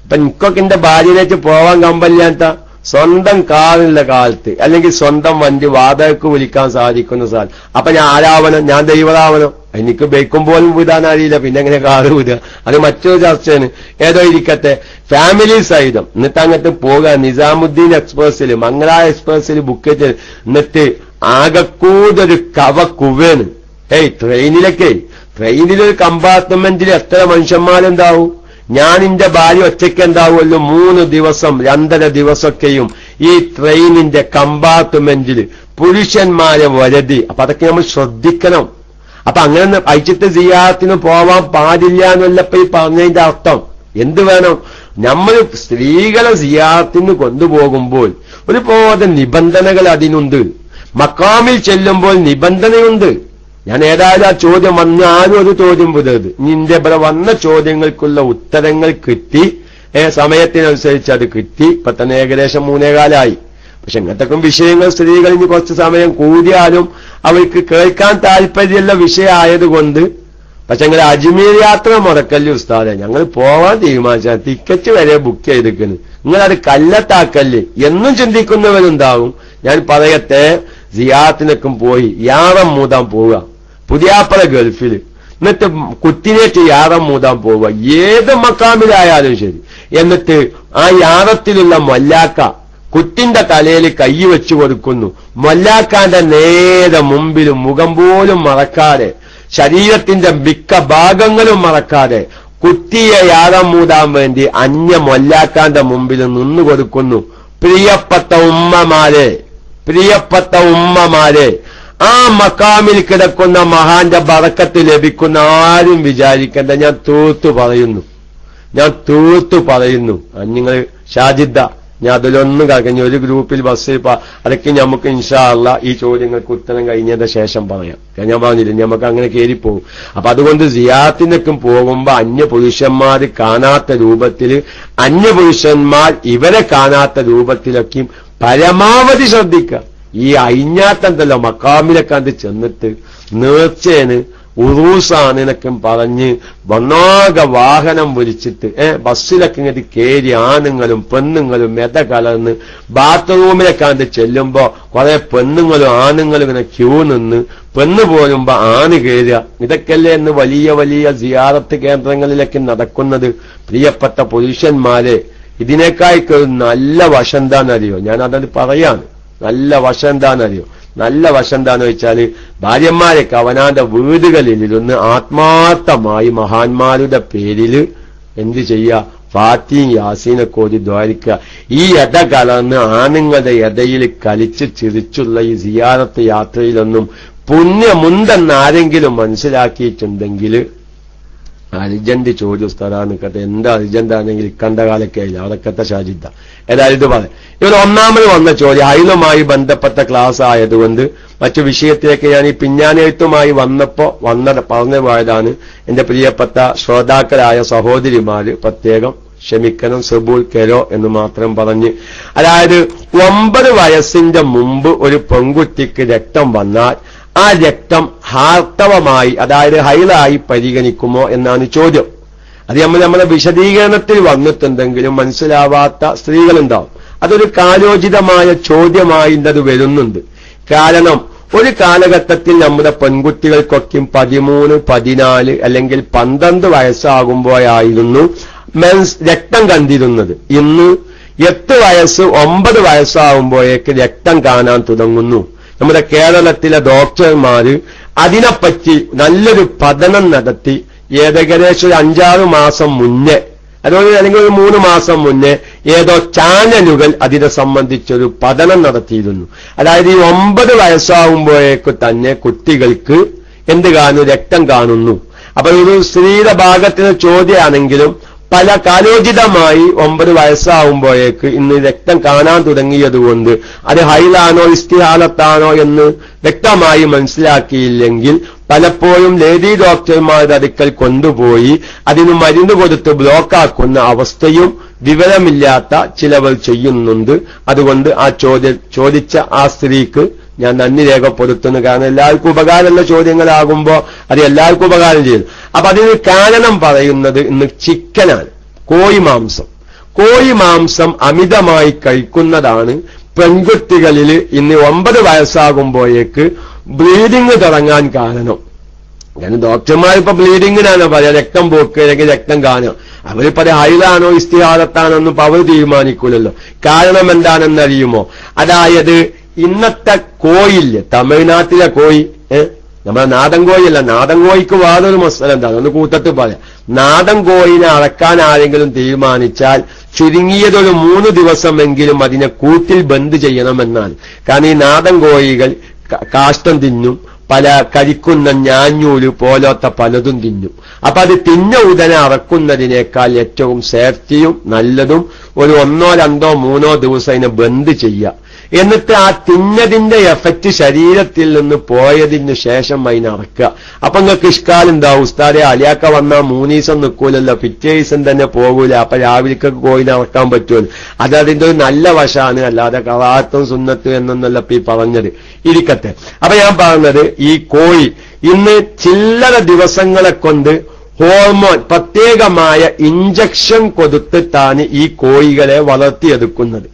ഇപ്പൊ എനിക്കൊക്കെ എന്റെ ഭാര്യയിലേക്ക് പോവാൻ കമ്പല്ലാത്ത സ്വന്തം കാറുള്ള കാലത്ത്, അല്ലെങ്കിൽ സ്വന്തം വണ്ടി വാടകയ്ക്ക് വിളിക്കാൻ സാധിക്കുന്ന സാധനം. അപ്പൊ ഞാൻ ആരാവണം? ഞാൻ ദൈവതാവണം? എനിക്ക് ബൈക്കും പോലും വിടാൻ അറിയില്ല, പിന്നെ എങ്ങനെ കാറ് വിടുക? അത് മറ്റൊരു ചർച്ചയാണ്. ഏതോ ഇരിക്കട്ടെ, ഫാമിലി സഹിതം എന്നിട്ട് അങ്ങോട്ട് പോകുക. നിസാമുദ്ദീൻ എക്സ്പ്രസിൽ, മംഗള എക്സ്പ്രസിൽ ബുക്ക് ചെയ്ത് എന്നിട്ട് ആകെക്കൂതൊരു കുവേണ്. ട്രെയിനിലൊരു കമ്പാർട്ട്മെന്റിൽ എത്ര മനുഷ്യന്മാരുണ്ടാവും? ഞാൻ എന്റെ ഭാര്യ ഒറ്റയ്ക്ക് ഉണ്ടാവുമല്ലോ 3 ദിവസം 2.5 ദിവസമൊക്കെയും ഈ ട്രെയിനിന്റെ കമ്പാർട്ട്മെന്റിൽ പുരുഷന്മാരെ വരതി. അപ്പൊ അതൊക്കെ നമ്മൾ ശ്രദ്ധിക്കണം. അപ്പൊ അങ്ങനെ അയച്ചിട്ട് സിയാറത്തിന് പോവാൻ പാടില്ല എന്നല്ലപ്പോ ഈ പറഞ്ഞതിന്റെ അർത്ഥം. എന്ത് വേണം? നമ്മൾ സ്ത്രീകളെ സിയാറത്തിന് കൊണ്ടുപോകുമ്പോൾ ഒരുപാട് നിബന്ധനകൾ അതിനുണ്ട്. മക്കാമിൽ ചെല്ലുമ്പോൾ നിബന്ധനയുണ്ട്. ഞാൻ ഏതായാലും ആ ചോദ്യം വന്ന് ആരും ഒരു ചോദ്യം പുതരുത്. നിന്റെ ഇവിടെ വന്ന ചോദ്യങ്ങൾക്കുള്ള ഉത്തരങ്ങൾ കിട്ടി, സമയത്തിനനുസരിച്ച് അത് കിട്ടി. ഇപ്പൊ തന്നെ ഏകദേശം 3:15. പക്ഷെ ഇങ്ങനത്തെ വിഷയങ്ങൾ സ്ത്രീകൾ ഇനി കുറച്ച് സമയം കൂടിയാലും അവർക്ക് കേൾക്കാൻ താല്പര്യമുള്ള വിഷയമായതുകൊണ്ട്. പക്ഷെ ഞങ്ങൾ അജ്മീർ യാത്ര മുടക്കല്ലേ ഉസ്താദെ, ഞങ്ങൾ പോവാൻ തീരുമാനിച്ച ടിക്കറ്റ് വരെ ബുക്ക് ചെയ്തിരിക്കുന്നു, നിങ്ങളത് കല്ലത്താക്കല്ലേ എന്നും ചിന്തിക്കുന്നവരുണ്ടാവും. ഞാൻ പറയട്ടെ, സിയാറത്തിനൊക്കെ പോയി യാറം മൂതാൻ പോവുക, പുതിയാപ്പള ഗൾഫിൽ, എന്നിട്ട് കുത്തിനേറ്റ് യാറം മൂതാൻ പോവുക, ഏത് മക്കാമിലായാലും ശരി. എന്നിട്ട് ആ യാറത്തിലുള്ള മൊല്ലാക്ക കുത്തിന്റെ തലയിൽ കൈ വെച്ചു കൊടുക്കുന്നു. മൊല്ലാക്കാന്റെ നേരെ മുമ്പിൽ മുഖം പോലും മറക്കാതെ, ശരീരത്തിന്റെ മിക്ക ഭാഗങ്ങളും മറക്കാതെ കുത്തിയെ യാറം മൂതാൻ വേണ്ടി അന്യ മൊല്ലാക്കാന്റെ മുമ്പിൽ നിന്നു കൊടുക്കുന്നു. പ്രിയപ്പെട്ട ഉമ്മമാരെ, ആ മക്കാമിൽ കിടക്കുന്ന മഹാന്റെ ബറക്കത്ത് ലഭിക്കുന്ന ആരും വിചാരിക്കേണ്ട. ഞാൻ തീർത്തു പറയുന്നു. നിങ്ങൾ ഷാജിദ, ഞാൻ അതിലൊന്നും കഴിഞ്ഞ ഒരു ഗ്രൂപ്പിൽ ബസ്സിൽ അതൊക്കെ നമുക്ക് ഇൻഷാ അല്ലാഹ് ഈ ചോദ്യങ്ങൾക്ക് ഉത്തരം കഴിഞ്ഞതിന്റെ ശേഷം പറയാം. ഞാൻ പറഞ്ഞില്ല, നമുക്ക് അങ്ങനെ കയറിപ്പോകും. അപ്പൊ അതുകൊണ്ട് സിയാറത്തിനൊക്കെ പോകുമ്പോ അന്യപുരുഷന്മാർ കാണാത്ത രൂപത്തിൽ, അന്യപുരുഷന്മാർ ഇവരെ കാണാത്ത രൂപത്തിലൊക്കെയും പരമാവധി ശ്രദ്ധിക്കുക. ഈ അയിഞ്ഞാത്തണ്ടല്ലോ മക്കാമിലൊക്കെ അത് ചെന്നിട്ട് നേർച്ചേന് ഉറൂസാണ് എന്നൊക്കെ പറഞ്ഞ് വന്നാകെ വാഹനം വിളിച്ചിട്ട് ബസ്സിലൊക്കെ ഇങ്ങോട്ട് കയറി ആണുങ്ങളും പെണ്ണുങ്ങളും മെത കലർന്ന് ബാത്റൂമിലൊക്കെ അത് ചെല്ലുമ്പോ കുറെ പെണ്ണുങ്ങളും ആണുങ്ങളും ഇങ്ങനെ ക്യൂ നിന്ന് പെണ്ണ് പോരുമ്പോ ആണ് കയറുക. ഇതൊക്കെയല്ലേ എന്ന് വലിയ വലിയ സിയാറത്ത് കേന്ദ്രങ്ങളിലൊക്കെ നടക്കുന്നത്. പ്രിയപ്പെട്ട പുരുഷന്മാരെ, ഇതിനേക്കാൾക്ക് നല്ല വശം എന്താണെന്നറിയോ? ഞാൻ അതത് പറയാണ്. നല്ല വശം എന്താണെന്നറിയോ? നല്ല വശം എന്താന്ന് വെച്ചാൽ ഭാര്യമാരൊക്കെ അവനാന്റെ വീടുകളിലിരുന്ന് ആത്മാർത്ഥമായി മഹാന്മാരുടെ പേരിൽ എന്ത് ചെയ്യുക? ഫാത്തിയും യാസീനൊക്കെ ഓതി ദ്വാരിക്കുക. ഈ എട കലർന്ന് ആണുങ്ങളുടെ ഇടയിൽ കളിച്ച് ചിരിച്ചുള്ള ഈ സിയാറത്ത് യാത്രയിലൊന്നും പുണ്യമുണ്ടെന്ന് ആരെങ്കിലും മനസ്സിലാക്കിയിട്ടുണ്ടെങ്കിൽ അർജന്റ് ചോദ്യം സ്ഥലമാണ് കേട്ടെ. എന്താ അർജന്റാണെങ്കിൽ കണ്ട കാലൊക്കെ ആയില്ല, അതൊക്കെ ഷാജിദ്ദ. ഏതായാലും ഇത് പറയാം. ഇവർ ഒന്നാമത് വന്ന ചോദ്യം അയിലുമായി ബന്ധപ്പെട്ട ക്ലാസ് ആയതുകൊണ്ട് മറ്റു വിഷയത്തിലേക്ക് ഞാൻ ഈ പിഞ്ഞാനെഴുത്തുമായി പറഞ്ഞു പോയതാണ്. എന്റെ പ്രിയപ്പെട്ട ശ്രോതാക്കളായ സഹോദരിമാര് പ്രത്യേകം ക്ഷമിക്കണം, സബൂൽ കെരോ എന്ന് മാത്രം പറഞ്ഞ്. അതായത് 9 വയസ്സിന്റെ മുമ്പ് ഒരു പെൺകുട്ടിക്ക് രക്തം വന്നാൽ ആ രക്തം ഹാർത്തവമായി, അതായത് ഹൈലായി പരിഗണിക്കുമോ എന്നാണ് ചോദ്യം. അത് നമ്മളെ വിശദീകരണത്തിൽ വന്നിട്ടുണ്ടെങ്കിലും മനസ്സിലാവാത്ത സ്ത്രീകളുണ്ടാവും. അതൊരു കാലോചിതമായ ചോദ്യമായി അത് വരുന്നുണ്ട്. കാരണം ഒരു കാലഘട്ടത്തിൽ നമ്മുടെ പെൺകുട്ടികൾക്കൊക്കെ 13, 14 അല്ലെങ്കിൽ 12 വയസ്സാകുമ്പോഴായിരുന്നു രക്തം കണ്ടിരുന്നത്. ഇന്ന് 8 വയസ്സ് 9 വയസ്സാകുമ്പോഴേക്ക് രക്തം കാണാൻ തുടങ്ങുന്നു. നമ്മുടെ കേരളത്തിലെ ഡോക്ടർമാര് അതിനെപ്പറ്റി നല്ലൊരു പഠനം നടത്തി ഏകദേശം 5-6 മാസം മുന്നേ, അല്ലെങ്കിൽ ഒരു 3 മാസം മുന്നേ ഏതോ ചാനലുകൾ അതിനെ സംബന്ധിച്ചൊരു പഠനം നടത്തിയിരുന്നു. അതായത് ഈ 9 വയസ്സാകുമ്പോഴേക്ക് തന്നെ കുട്ടികൾക്ക് എന്ത് കാണുന്നു? രക്തം കാണുന്നു. അപ്പൊ ഒരു സ്ത്രീയുടെ ഭാഗത്തിന് ചോദ്യമാണെങ്കിലും പല കാലോചിതമായി 9 വയസ്സാവുമ്പോഴേക്ക് ഇന്ന് രക്തം കാണാൻ തുടങ്ങിയതുകൊണ്ട് അത് ഹൈലാണോ ഇസ്തിഹാലത്താണോ എന്ന് വ്യക്തമായി മനസ്സിലാക്കിയില്ലെങ്കിൽ പലപ്പോഴും ലേഡി ഡോക്ടർമാരുടെ അടുക്കൽ കൊണ്ടുപോയി അതിന് മരുന്ന് കൊടുത്ത് ബ്ലോക്കാക്കുന്ന അവസ്ഥയും വിവരമില്ലാത്ത ചിലവർ ചെയ്യുന്നുണ്ട്. അതുകൊണ്ട് ആ ചോദിച്ച ആ സ്ത്രീക്ക് ഞാൻ നന്ദി രേഖപ്പെടുത്തുന്നു. കാരണം എല്ലാവർക്കും ഉപകാരമുള്ള ചോദ്യങ്ങളാകുമ്പോ അത് എല്ലാവർക്കും ഉപകാരം ചെയ്യും. അപ്പൊ അതിന് കാരണം പറയുന്നത് ഇന്ന് ചിക്കനാണ്, കോഴി മാംസം അമിതമായി കഴിക്കുന്നതാണ് പെൺകുട്ടികളിൽ ഇന്ന് 9 വയസ്സാകുമ്പോഴേക്ക് ബ്ലീഡിങ് തുടങ്ങാൻ കാരണം. കാരണം ഡോക്ടർമാരിപ്പോ ബ്ലീഡിങ്ങിനാണോ പറയാ, രക്തം പോക്ക് അല്ലെങ്കിൽ രക്തം കാണുക. അവരിപ്പോ ഹൈലാണോ ഇസ്തിഹാലത്താണോ ഒന്നും അവർ തീരുമാനിക്കൂലല്ലോ. കാരണം എന്താണെന്നറിയുമോ? അതായത് ഇന്നത്തെ കോഴില്ലേ, തമിഴ്നാട്ടിലെ കോഴി, നമ്മുടെ നാടൻ കോഴിയല്ല. നാടൻ കോഴിക്ക് വേറൊരു മസാല എന്താണ് ഒന്ന് കൂട്ടത്തിൽ പറയാം. നാടൻ കോഴിനെ അറക്കാൻ ആരെങ്കിലും തീരുമാനിച്ചാൽ ചുരുങ്ങിയതൊരു 3 ദിവസമെങ്കിലും അതിനെ കൂട്ടിൽ ബന്ദ് ചെയ്യണമെന്നാണ്. കാരണം ഈ നാടൻ കോഴികൾ കാഷ്ടം തിന്നും, പല കരിക്കുന്ന ഞാഞ്ഞൂല് പോലത്തെ പലതും തിന്നും. അപ്പൊ അത് തിന്ന ഉടനെ അറക്കുന്നതിനേക്കാൾ ഏറ്റവും സേഫ്റ്റിയും നല്ലതും ഒരു 1, 2, 3 ദിവസം അതിനെ ബന്ദ് ചെയ്യുക. എന്നിട്ട് ആ തിന്നതിന്റെ എഫക്റ്റ് ശരീരത്തിൽ നിന്ന് പോയതിന് ശേഷം അതിനെ അറക്കുക. അപ്പൊ നിങ്ങൾക്ക് ഇഷ്കാലുണ്ടാവും, ഉസ്താദെ അലിയാക്ക വന്നാൽ 3 ദിവസം നിൽക്കൂലല്ലോ, പിറ്റേ ദിവസം തന്നെ പോകൂല, അപ്പൊ രാവിലേക്കൊക്കെ കോഴിനെ അറക്കാൻ പറ്റുമല്ലോ. അത് അതിന്റെ ഒരു നല്ല വശമാണ്, അല്ലാതെ ഖറാഅത്തും സുന്നത്തും എന്നൊന്നല്ല ഈ പറഞ്ഞത്. ഇരിക്കട്ടെ. അപ്പൊ ഞാൻ പറഞ്ഞത് ഈ കോഴി ഇന്ന് ചില്ലറ ദിവസങ്ങളെ കൊണ്ട് ഹോർമോൺ പ്രത്യേകമായ ഇഞ്ചക്ഷൻ കൊടുത്തിട്ടാണ് ഈ കോഴികളെ വളർത്തിയെടുക്കുന്നത്.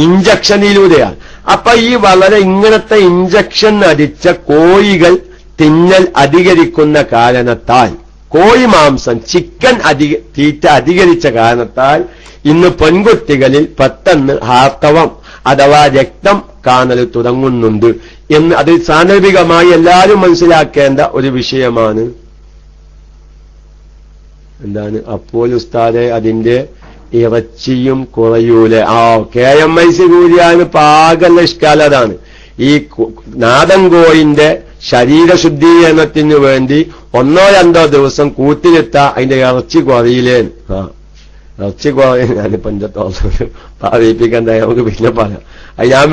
ഇഞ്ചക്ഷനിലൂടെയാണ്. അപ്പൊ ഈ വളരെ ഇങ്ങനത്തെ ഇഞ്ചക്ഷൻ അടിച്ച കോഴികൾ തിന്നൽ അധികരിക്കുന്ന കാരണത്താൽ, കോഴി മാംസം ചിക്കൻ തീറ്റ അധികരിച്ച കാരണത്താൽ ഇന്ന് പെൺകുട്ടികളിൽ പെട്ടെന്ന് ആർത്തവം അഥവാ രക്തം കാണൽ തുടങ്ങുന്നുണ്ട് എന്ന് അത് സാന്ദർഭികമായി എല്ലാവരും മനസ്സിലാക്കേണ്ട ഒരു വിഷയമാണ്. എന്താണ് അപ്പോൾ ഉസ്താദെ അതിന്റെ ഇറച്ചിയും കുറയൂലെ? KMIC കൂടിയാണ് പാകല്ല ഇഷ്കാലതാണ്. ഈ നാടൻ കോഴിന്റെ ശരീരശുദ്ധീകരണത്തിന് വേണ്ടി 1-2 ദിവസം കൂട്ടിലിട്ടാ അതിന്റെ ഇറച്ചി കുറയില്ലേ? ഇറച്ചി കുറയും. ഞാനിപ്പോ എന്റെ പറയിപ്പിക്കണ്ട, നമുക്ക് പിന്നെ പറയാം. ഞാൻ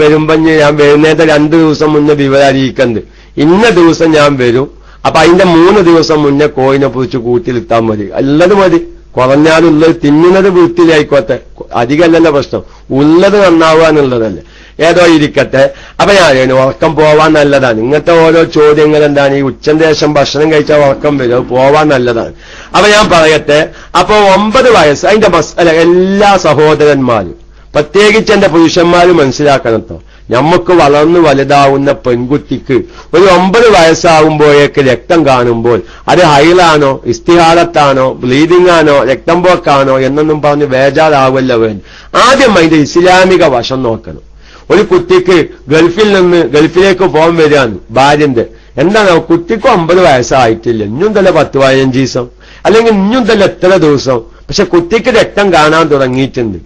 വരുന്നേത്തെ 2 ദിവസം മുന്നേ വിവരം അറിയിക്കണ്ട്. ഇന്ന ദിവസം ഞാൻ വരും. അപ്പൊ അതിന്റെ 3 ദിവസം മുന്നേ കോഴിനെ പൊതിച്ച് കൂട്ടിലിട്ടാൽ മതി. അല്ലത് മതി. കുറഞ്ഞാലുള്ളത് തിന്നുന്നത് വൃത്തിയിലായിക്കോട്ടെ, അധികമല്ലല്ലോ പ്രശ്നം, ഉള്ളത് നന്നാവുക എന്നുള്ളതല്ലേ. ഏതോ ഇരിക്കട്ടെ. അപ്പൊ ഞാൻ ഉറക്കം പോവാൻ നല്ലതാണ്. ഇങ്ങനത്തെ ഓരോ ചോദ്യങ്ങൾ എന്താണ്, ഈ ഉച്ചന്റെ ശേഷം ഭക്ഷണം കഴിച്ചാൽ ഉറക്കം വരും, പോവാൻ നല്ലതാണ്. അപ്പൊ ഞാൻ പറയട്ടെ, അപ്പൊ 9 വയസ്സ് അതിന്റെ മസല എല്ലാ സഹോദരന്മാരും പ്രത്യേകിച്ച് എന്റെ പുരുഷന്മാരും മനസ്സിലാക്കണട്ടോ. നമുക്ക് വളർന്നു വലുതാവുന്ന പെൺകുട്ടിക്ക് ഒരു 9 വയസ്സാകുമ്പോഴേക്ക് രക്തം കാണുമ്പോൾ അത് ഹൈലാണോ, ഇസ്തിഹാലത്താണോ, ബ്ലീഡിംഗ് ആണോ, രക്തം പോക്കാണോ എന്നൊന്നും പറഞ്ഞ് ബേജാറാവല്ല വേണ്ടി ആദ്യം അതിന്റെ ഇസ്ലാമിക വശം നോക്കണം. ഒരു കുട്ടിക്ക് ഗൾഫിൽ നിന്ന് ഗൾഫിലേക്ക് പോകാൻ വരികയാണ് ഭാര്യന്റെ, എന്താണ് കുട്ടിക്ക് 9 വയസ്സായിട്ടില്ല, ഇഞ്ഞും തന്നെ 10-15 ദിവസം, അല്ലെങ്കിൽ ഇഞ്ഞും തന്നെ എത്ര ദിവസം, പക്ഷെ കുട്ടിക്ക് രക്തം കാണാൻ തുടങ്ങിയിട്ടുണ്ട്.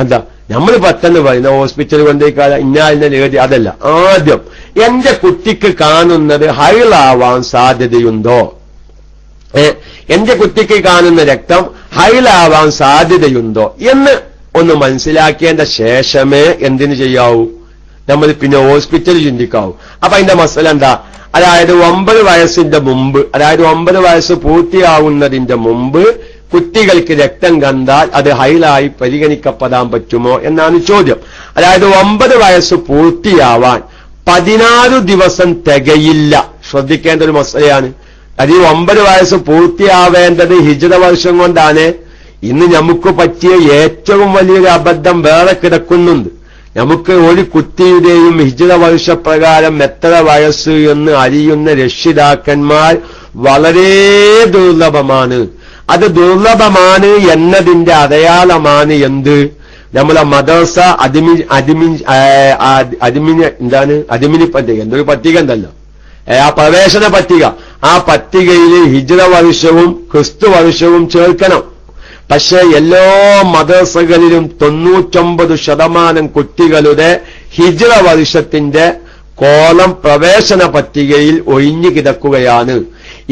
എന്താ നമ്മൾ പെട്ടെന്ന് പറയുന്ന ഹോസ്പിറ്റലിൽ കൊണ്ടേക്കാല ഇന്നാലിനെ എഴുതി, അതല്ല. ആദ്യം എന്റെ കുട്ടിക്ക് കാണുന്നത് ഹൈലാവാൻ സാധ്യതയുണ്ടോ, എന്റെ കുട്ടിക്ക് കാണുന്ന രക്തം ഹൈലാവാൻ സാധ്യതയുണ്ടോ എന്ന് ഒന്ന് മനസ്സിലാക്കേണ്ട ശേഷമേ എന്തിനു ചെയ്യാവൂ, നമ്മൾ പിന്നെ ഹോസ്പിറ്റലിൽ ചിന്തിക്കാവൂ. അപ്പൊ അതിന്റെ മസല എന്താ? അതായത് 9 വയസ്സിന്റെ മുമ്പ്, അതായത് 9 വയസ്സ് പൂർത്തിയാവുന്നതിന്റെ മുമ്പ് കുട്ടികൾക്ക് രക്തം കണ്ടാൽ അത് ഹൈലായി പരിഗണിക്കപ്പെടാൻ പറ്റുമോ എന്നാണ് ചോദ്യം. അതായത് 9 വയസ്സ് പൂർത്തിയാവാൻ 16 ദിവസം തികയില്ല. ശ്രദ്ധിക്കേണ്ട ഒരു മസലയാണ്. അത് ഈ 9 വയസ്സ് പൂർത്തിയാവേണ്ടത് ഹിജ്റ വർഷം കൊണ്ടാണ്. ഇന്ന് നമുക്ക് പറ്റിയ ഏറ്റവും വലിയൊരു അബദ്ധം വേറെ കിടക്കുന്നുണ്ട്. നമുക്ക് ഒരു കുട്ടിയുടെയും ഹിജ്റ വർഷപ്രകാരം എത്ര വയസ്സ് എന്ന് അറിയുന്ന രക്ഷിതാക്കന്മാർ വളരെ ദുർലഭമാണ്. അത് ദുർലഭമാണ് എന്നതിന്റെ അടയാളമാണ് എന്ത്? നമ്മളെ മദ്രസ അദിമിനി പട്ടിക, എന്തൊരു പട്ടിക ഉണ്ടല്ലോ, ആ പ്രവേശന പട്ടിക, ആ പട്ടികയിൽ ഹിജ്റ വർഷവും ക്രിസ്തു വർഷവും ചേർക്കണം. പക്ഷെ എല്ലാ മദ്രസകളിലും 99% കുട്ടികളുടെ ഹിജ്റ വർഷത്തിന്റെ കോളം പ്രവേശന പട്ടികയിൽ ഒഴിഞ്ഞു കിടക്കുകയാണ്.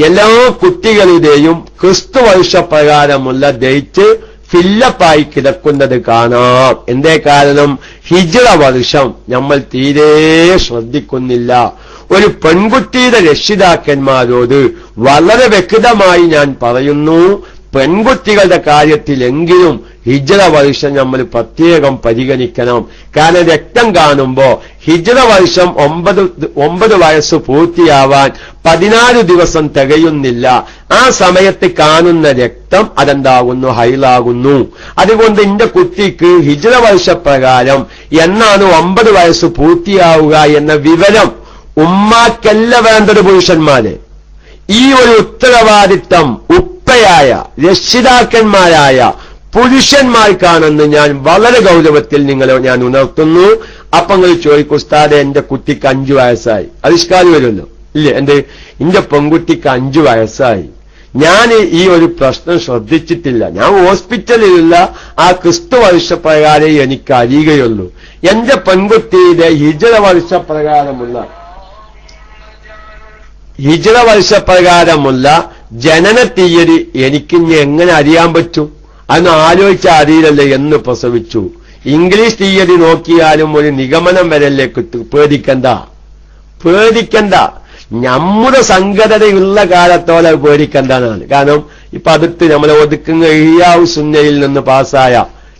എല്ലാ കുട്ടികളുടെയും ക്രിസ്തു വർഷപ്രകാരമുള്ള ഡേറ്റ് ഫില്ലപ്പായി കിടക്കുന്നത് കാണാം. എന്തേ കാരണം? ഹിജ്റ വർഷം നമ്മൾ തീരെ ശ്രദ്ധിക്കുന്നില്ല. ഒരു പെൺകുട്ടിയുടെ രക്ഷിതാക്കന്മാരോട് വളരെ വ്യക്തമായി ഞാൻ പറയുന്നു, പെൺകുട്ടികളുടെ കാര്യത്തിലെങ്കിലും ഹിജ്റ വർഷം നമ്മൾ പ്രത്യേകം പരിഗണിക്കണം. കാരണം രക്തം കാണുമ്പോ ഹിജ്റ വർഷം 9 വയസ്സ് പൂർത്തിയാവാൻ 14 ദിവസം തികയുന്നില്ല. ആ സമയത്ത് കാണുന്ന രക്തം അതെന്താകുന്നു? ഹൈലാകുന്നു. അതുകൊണ്ട് എന്റെ കുട്ടിക്ക് ഹിജ്റ വർഷപ്രകാരം എന്നാണ് 9 വയസ്സ് പൂർത്തിയാവുക എന്ന വിവരം ഉമ്മാക്കല്ല വേണ്ടത്, പുരുഷന്മാരെ. ഈ ഒരു ഉത്തരവാദിത്തം ഉപ്പയായ രക്ഷിതാക്കന്മാരായ പുരുഷന്മാർക്കാണെന്ന് ഞാൻ വളരെ ഗൗരവത്തിൽ നിങ്ങളെ ഞാൻ ഉണർത്തുന്നു. അപ്പൊ നിങ്ങൾ ചോദിക്കും, ഉസ്താദെ എന്റെ കുട്ടിക്ക് 5 വയസ്സായി, അതിഷ്കാലി വരുമല്ലോ ഇല്ലേ, എന്റെ പെൺകുട്ടിക്ക് 5 വയസ്സായി, ഞാൻ ഈ ഒരു പ്രശ്നം ശ്രദ്ധിച്ചിട്ടില്ല, ഞാൻ ഹോസ്പിറ്റലിലുള്ള ആ ക്രിസ്തു വർഷപ്രകാരം എനിക്ക് അറിയുകയുള്ളൂ. എന്റെ പെൺകുട്ടിയുടെ ഹിജ്റ വർഷപ്രകാരമുള്ള ജനന തീയതി എനിക്കിനി എങ്ങനെ അറിയാൻ പറ്റും? അന്ന് ആലോചിച്ച അറിയില്ലല്ലേ എന്ന് പ്രസവിച്ചു. ഇംഗ്ലീഷ് തീയതി നോക്കിയാലും ഒരു നിഗമനം വരല്ലേ കിട്ടും. പേടിക്കണ്ട. നമ്മുടെ സംഘടനയുള്ള കാലത്തോളം പേടിക്കണ്ടെന്നാണ്. കാരണം ഇപ്പൊ അടുത്ത് നമ്മളെ ഒതുക്കുന്ന ഇഹിയാഉ സുന്നയിൽ നിന്ന് പാസ്സായ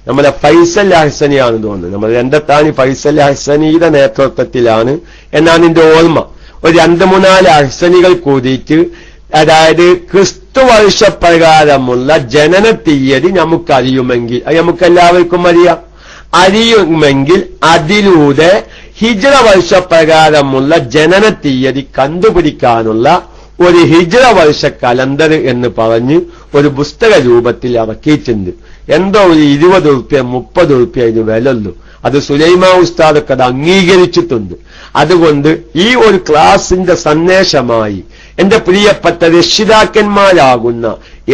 നമ്മളെ ഫൈസൽ അഹ്സനിയാണ് തോന്നുന്നത്. നമ്മൾ രണ്ടത്താണി ഫൈസൽ അഹ്സനിയുടെ നേതൃത്വത്തിലാണ് എന്നാണ് എന്റെ ഓർമ്മ. ഒരു 2-3 അഹ്സനികൾ കൂടിയിട്ട്, അതായത് ക്രിസ്തു വർഷപ്രകാരമുള്ള ജനന തീയതി നമുക്കറിയുമെങ്കിൽ, അത് നമുക്കെല്ലാവർക്കും അറിയുമെങ്കിൽ അതിലൂടെ ഹിജ്റ വർഷപ്രകാരമുള്ള ജനന തീയതി കണ്ടുപിടിക്കാനുള്ള ഒരു ഹിജ്റ വർഷ കലണ്ടർ എന്ന് പറഞ്ഞ് ഒരു പുസ്തക രൂപത്തിൽ ഇറക്കിയിട്ടുണ്ട്. എന്തോ ഒരു 20 ഉറുപ്യ 30 ഉറുപ്യ ഇതിന് വിലയുള്ളൂ. അത് സുലൈമാ ഉസ്താദൊക്കെ അത് അംഗീകരിച്ചിട്ടുണ്ട്. അതുകൊണ്ട് ഈ ഒരു ക്ലാസിന്റെ സന്ദേശമായി എന്റെ പ്രിയപ്പെട്ട രക്ഷിതാക്കന്മാരാകുന്ന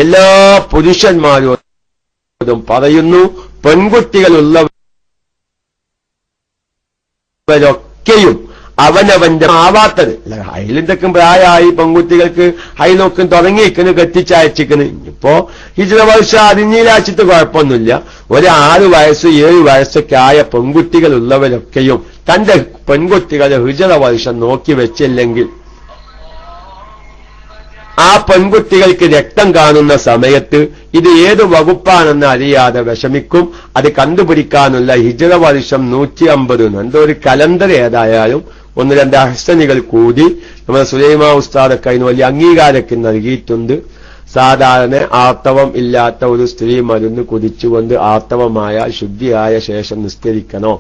എല്ലാ പുരുഷന്മാരോടും പറയുന്നു, പെൺകുട്ടികളുള്ളവരൊക്കെയും അവനവന്റെ ആവാത്തത് ഹൈലിന്റെക്കും പ്രായമായി പെൺകുട്ടികൾക്ക് ഹൈലൊക്കെ തുടങ്ങിയിരിക്കുന്നു, കെട്ടിച്ചയച്ചിക്കുന്നു. ഇപ്പോ ഹിജ്റ വർഷം അതിഞ്ഞിലാച്ചിട്ട് കുഴപ്പമൊന്നുമില്ല. ഒരു 6 വയസ്സ് 7 വയസ്സൊക്കെ ആയ പെൺകുട്ടികൾ ഉള്ളവരൊക്കെയും തന്റെ പെൺകുട്ടികളെ ഹിജ്റ വർഷം നോക്കി വെച്ചില്ലെങ്കിൽ ആ പെൺകുട്ടികൾക്ക് രക്തം കാണുന്ന സമയത്ത് ഇത് ഏത് വകുപ്പാണെന്ന് അറിയാതെ വിഷമിക്കും. അത് കണ്ടുപിടിക്കാനുള്ള ഹിജ്റ വർഷം 150 എന്തോ ഒരു കലണ്ടർ ഏതായാലും 1-2 അഹ്സനികൾ കൂടി നമ്മുടെ സുലൈമാ ഉസ്താദൊക്കെ അതിന് വലിയ അംഗീകാരമൊക്കെ നൽകിയിട്ടുണ്ട്. സാധാരണ ആർത്തവം ഇല്ലാത്ത ഒരു സ്ത്രീ മരുന്ന് കുടിച്ചുകൊണ്ട് ആർത്തവമായ ശുദ്ധിയായ ശേഷം നിസ്കരിക്കണോ?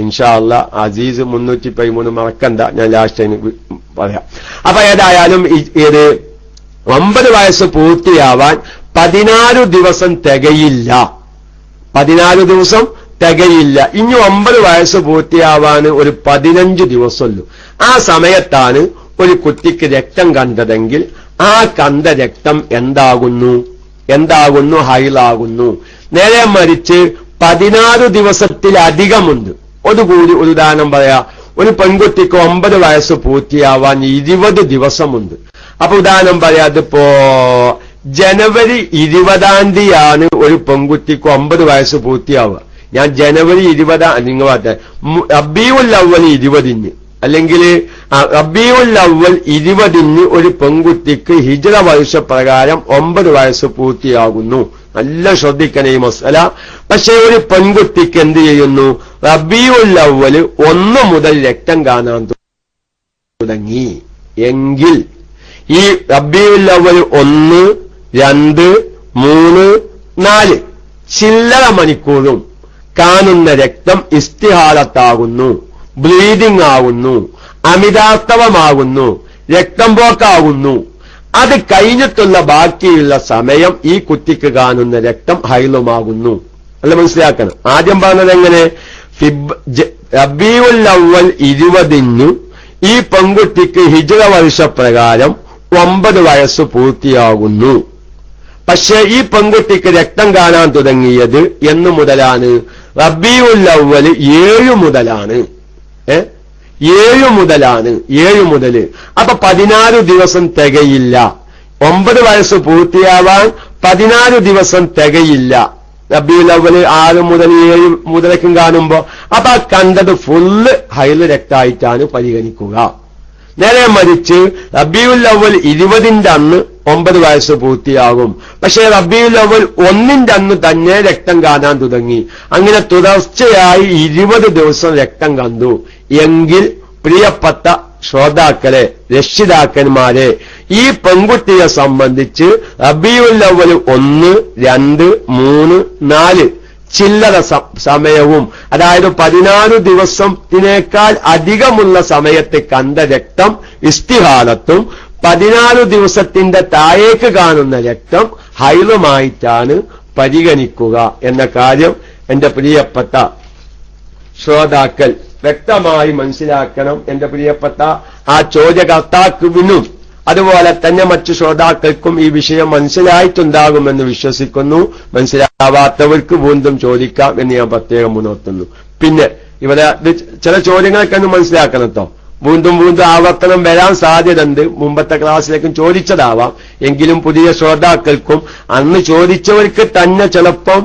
ഇൻഷാ അല്ലാ അസീസ് 313 മറക്കണ്ട, ഞാൻ ലാസ്റ്റ് പറയാം. അപ്പൊ ഏതായാലും ഇത് 9 വയസ്സ് പൂർത്തിയാവാൻ 14 ദിവസം തികയില്ല. 14 ദിവസം തികയില്ല. ഇനി 9 വയസ്സ് പൂർത്തിയാവാൻ ഒരു 15 ദിവസമുള്ളൂ. ആ സമയത്താണ് ഒരു കുട്ടിക്ക് രക്തം കണ്ടതെങ്കിൽ ആ കണ്ട രക്തം എന്താകുന്നു? ഹൈലാകുന്നു. നേരെ മറിച്ച് 16 ദിവസത്തിലധികമുണ്ട്. അതുകൂടി ഒരു ഉദാഹരണം പറയാ, ഒരു പെൺകുട്ടിക്ക് 9 വയസ്സ് പൂർത്തിയാവാൻ 20 ദിവസമുണ്ട്. അപ്പൊ ഉദാഹരണം പറയാ, അതിപ്പോ ജനുവരി 20-ാം തീയതിയാണ് ഒരു പെൺകുട്ടിക്ക് 9 വയസ്സ് പൂർത്തിയാവുക. ഞാൻ ജനുവരി 20 നിങ്ങൾ പറഞ്ഞ റബീഉൽ അവ്വൽ 20-ന് അല്ലെങ്കിൽ റബീഉൽ അവ്വൽ 20-ന് ഒരു പെൺകുട്ടിക്ക് ഹിജ്റ വർഷപ്രകാരം 9 വയസ്സ് പൂർത്തിയാകുന്നു. നല്ല ശ്രദ്ധിക്കണം ഈ മസല. പക്ഷെ ഒരു പെൺകുട്ടിക്ക് എന്ത് ചെയ്യുന്നു? റബീഉൽ അവ്വൽ 1 മുതൽ രക്തം കാണാൻ തുടങ്ങി എങ്കിൽ ഈ റബീഉൽ അവ്വൽ 1, 2, 3, 4 ചില്ലറ മണിക്കൂറും കാണുന്ന രക്തം ഇസ്തിഹാലത്താകുന്നു, ബ്ലീഡിംഗ് ആകുന്നു, അമിതാർത്തവമാകുന്നു, രക്തം പോക്കാകുന്നു. അത് കഴിഞ്ഞിട്ടുള്ള ബാക്കിയുള്ള സമയം ഈ കുട്ടിക്ക് കാണുന്ന രക്തം ഹൈലുമാകുന്നു. അല്ല, മനസ്സിലാക്കണം. ആദ്യം പറഞ്ഞത് എങ്ങനെ? റബീഉൽ അവ്വൽ 20-ന് ഈ പെൺകുട്ടിക്ക് ഹിജ്റ വർഷപ്രകാരം 9 വയസ്സ് പൂർത്തിയാകുന്നു. പക്ഷേ ഈ പെൺകുട്ടിക്ക് രക്തം കാണാൻ തുടങ്ങിയത് എന്ന് മുതലാണ്? റബീഉൽ അവ്വൽ 7 മുതലാണ്. 7 മുതൽ. അപ്പൊ 14 ദിവസം തികയില്ല. 9 വയസ്സ് പൂർത്തിയാവാൻ 14 ദിവസം തികയില്ല. റബീഉൽ അവ്വൽ 6 മുതൽ 7 മുതലേക്കും കാണുമ്പോ അപ്പൊ ആ കണ്ടത് ഫുള്ള് ഹൈല് രക്തമായിട്ടാണ് പരിഗണിക്കുക. നേരെ മറിച്ച് റബീഉൽ അവ്വൽ 20-ന്റെ അന്ന് 9 വയസ്സ് പൂർത്തിയാകും. പക്ഷേ റബീഉൽ അവ്വൽ 1-ന്റെ അന്ന് തന്നെ രക്തം കാണാൻ തുടങ്ങി. അങ്ങനെ തുടർച്ചയായി 20 ദിവസം രക്തം കണ്ടു എങ്കിൽ പ്രിയപ്പെട്ട ശ്രോതാക്കളെ, രക്ഷിതാക്കന്മാരെ, ഈ പെൺകുട്ടിയെ സംബന്ധിച്ച് റബീഉൽ അവ്വൽ 1, 2, 3, 4 ചില്ലറ സമയവും, അതായത് 14 ദിവസത്തിനേക്കാൾ അധികമുള്ള സമയത്ത് കണ്ട രക്തം ഇസ്തിഹാലത്തും 14 ദിവസത്തിന്റെ താഴേക്ക് കാണുന്ന രക്തം ഹൈലുമായിട്ടാണ് പരിഗണിക്കുക എന്ന കാര്യം എന്റെ പ്രിയപ്പെട്ട ശ്രോതാക്കൾ വ്യക്തമായി മനസ്സിലാക്കണം. എന്റെ പ്രിയപ്പെട്ട ആ ചോദ്യകർത്താവിനും അതുപോലെ തന്നെ മറ്റു ശ്രോതാക്കൾക്കും ഈ വിഷയം മനസ്സിലായിട്ടുണ്ടാകുമെന്ന് വിശ്വസിക്കുന്നു. മനസ്സിലാവാത്തവർക്ക് വീണ്ടും ചോദിക്കാം എന്ന് ഞാൻ പ്രത്യേകം ഉണർത്തുന്നു. പിന്നെ ഇവിടെ ചില ചോദ്യങ്ങളൊക്കെ ഒന്ന് മനസ്സിലാക്കണം കേട്ടോ. വീണ്ടും ആവർത്തനം വരാൻ സാധ്യതയുണ്ട്. മുമ്പത്തെ ക്ലാസ്സിലേക്കും ചോദിച്ചതാവാം. എങ്കിലും പുതിയ ശ്രോതാക്കൾക്കും അന്ന് ചോദിച്ചവർക്ക് തന്നെ ചിലപ്പം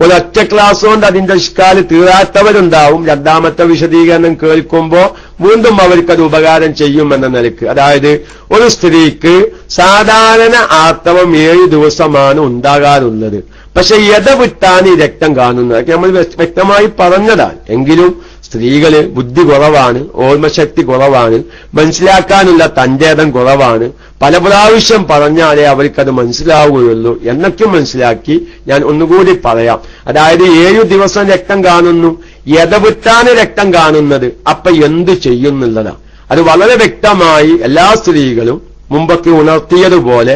ഒരൊറ്റ ക്ലാസ് കൊണ്ട് അതിന്റെ ഇഷ്കാല് തീരാത്തവരുണ്ടാവും. രണ്ടാമത്തെ വിശദീകരണം കേൾക്കുമ്പോ വീണ്ടും അവർക്കത് ഉപകാരം ചെയ്യുമെന്ന നിലയ്ക്ക്, അതായത് ഒരു സ്ത്രീക്ക് സാധാരണ ആർത്തവം 7 ദിവസമാണ് ഉണ്ടാകാറുള്ളത്. പക്ഷെ വിട്ടാണ് ഈ രക്തം കാണുന്നത്. അതൊക്കെ നമ്മൾ വ്യക്തമായി പറഞ്ഞതാണ്. എങ്കിലും സ്ത്രീകള് ബുദ്ധി കുറവാണ്, ഓർമ്മശക്തി കുറവാണ്, മനസ്സിലാക്കാനുള്ള തന്റേടം കുറവാണ്. പല പ്രാവശ്യം പറഞ്ഞാലേ അവർക്കത് മനസ്സിലാവുകയുള്ളൂ എന്നൊക്കെ മനസ്സിലാക്കി ഞാൻ ഒന്നുകൂടി പറയാം. അതായത് 7 ദിവസം രക്തം കാണുന്നു ഇടവിട്ടാണ് രക്തം കാണുന്നത്. അപ്പൊ എന്തു ചെയ്യുന്നുള്ളതാണ്. അത് വളരെ വ്യക്തമായി എല്ലാ സ്ത്രീകളും മുമ്പൊക്കെ ഉണർത്തിയതുപോലെ